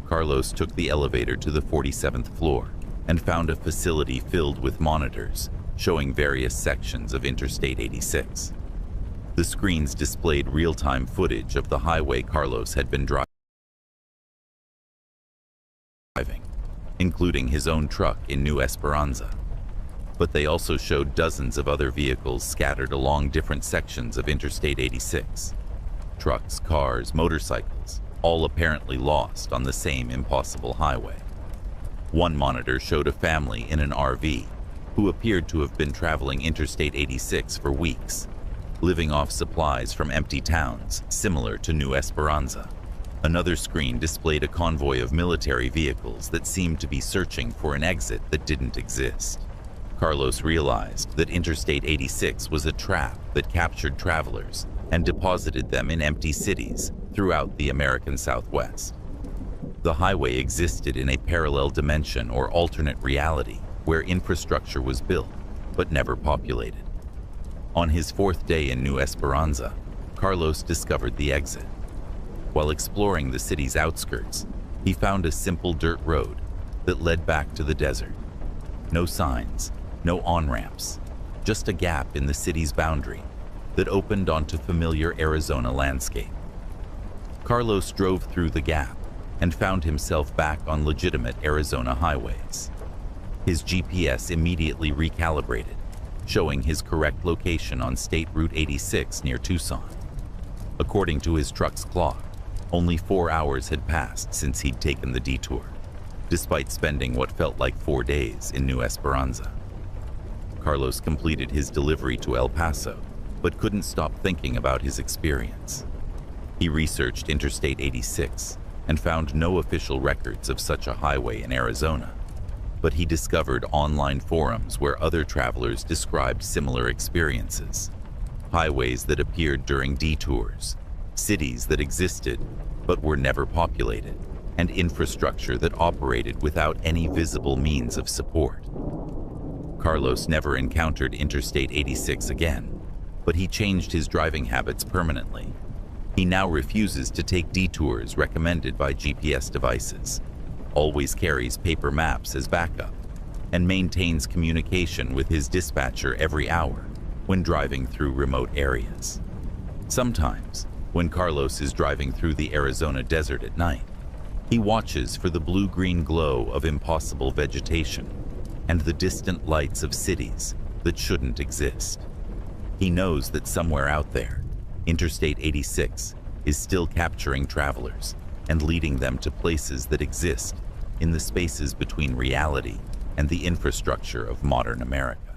Carlos took the elevator to the 47th floor and found a facility filled with monitors showing various sections of Interstate 86. The screens displayed real-time footage of the highway Carlos had been driving, including his own truck in New Esperanza. But they also showed dozens of other vehicles scattered along different sections of Interstate 86. Trucks, cars, motorcycles, all apparently lost on the same impossible highway. One monitor showed a family in an RV who appeared to have been traveling Interstate 86 for weeks, living off supplies from empty towns similar to New Esperanza. Another screen displayed a convoy of military vehicles that seemed to be searching for an exit that didn't exist. Carlos realized that Interstate 86 was a trap that captured travelers and deposited them in empty cities throughout the American Southwest. The highway existed in a parallel dimension or alternate reality where infrastructure was built but never populated. On his fourth day in New Esperanza, Carlos discovered the exit. While exploring the city's outskirts, he found a simple dirt road that led back to the desert. No signs, no on-ramps, just a gap in the city's boundary that opened onto familiar Arizona landscape. Carlos drove through the gap and found himself back on legitimate Arizona highways. His GPS immediately recalibrated, showing his correct location on State Route 86 near Tucson. According to his truck's clock, only 4 hours had passed since he'd taken the detour, despite spending what felt like 4 days in New Esperanza. Carlos completed his delivery to El Paso, but couldn't stop thinking about his experience. He researched Interstate 86 and found no official records of such a highway in Arizona, but he discovered online forums where other travelers described similar experiences. Highways that appeared during detours, cities that existed but were never populated, and infrastructure that operated without any visible means of support. Carlos never encountered Interstate 86 again, but he changed his driving habits permanently. He now refuses to take detours recommended by GPS devices, always carries paper maps as backup, and maintains communication with his dispatcher every hour when driving through remote areas. Sometimes, when Carlos is driving through the Arizona desert at night, he watches for the blue-green glow of impossible vegetation and the distant lights of cities that shouldn't exist. He knows that somewhere out there, Interstate 86 is still capturing travelers and leading them to places that exist in the spaces between reality and the infrastructure of modern America.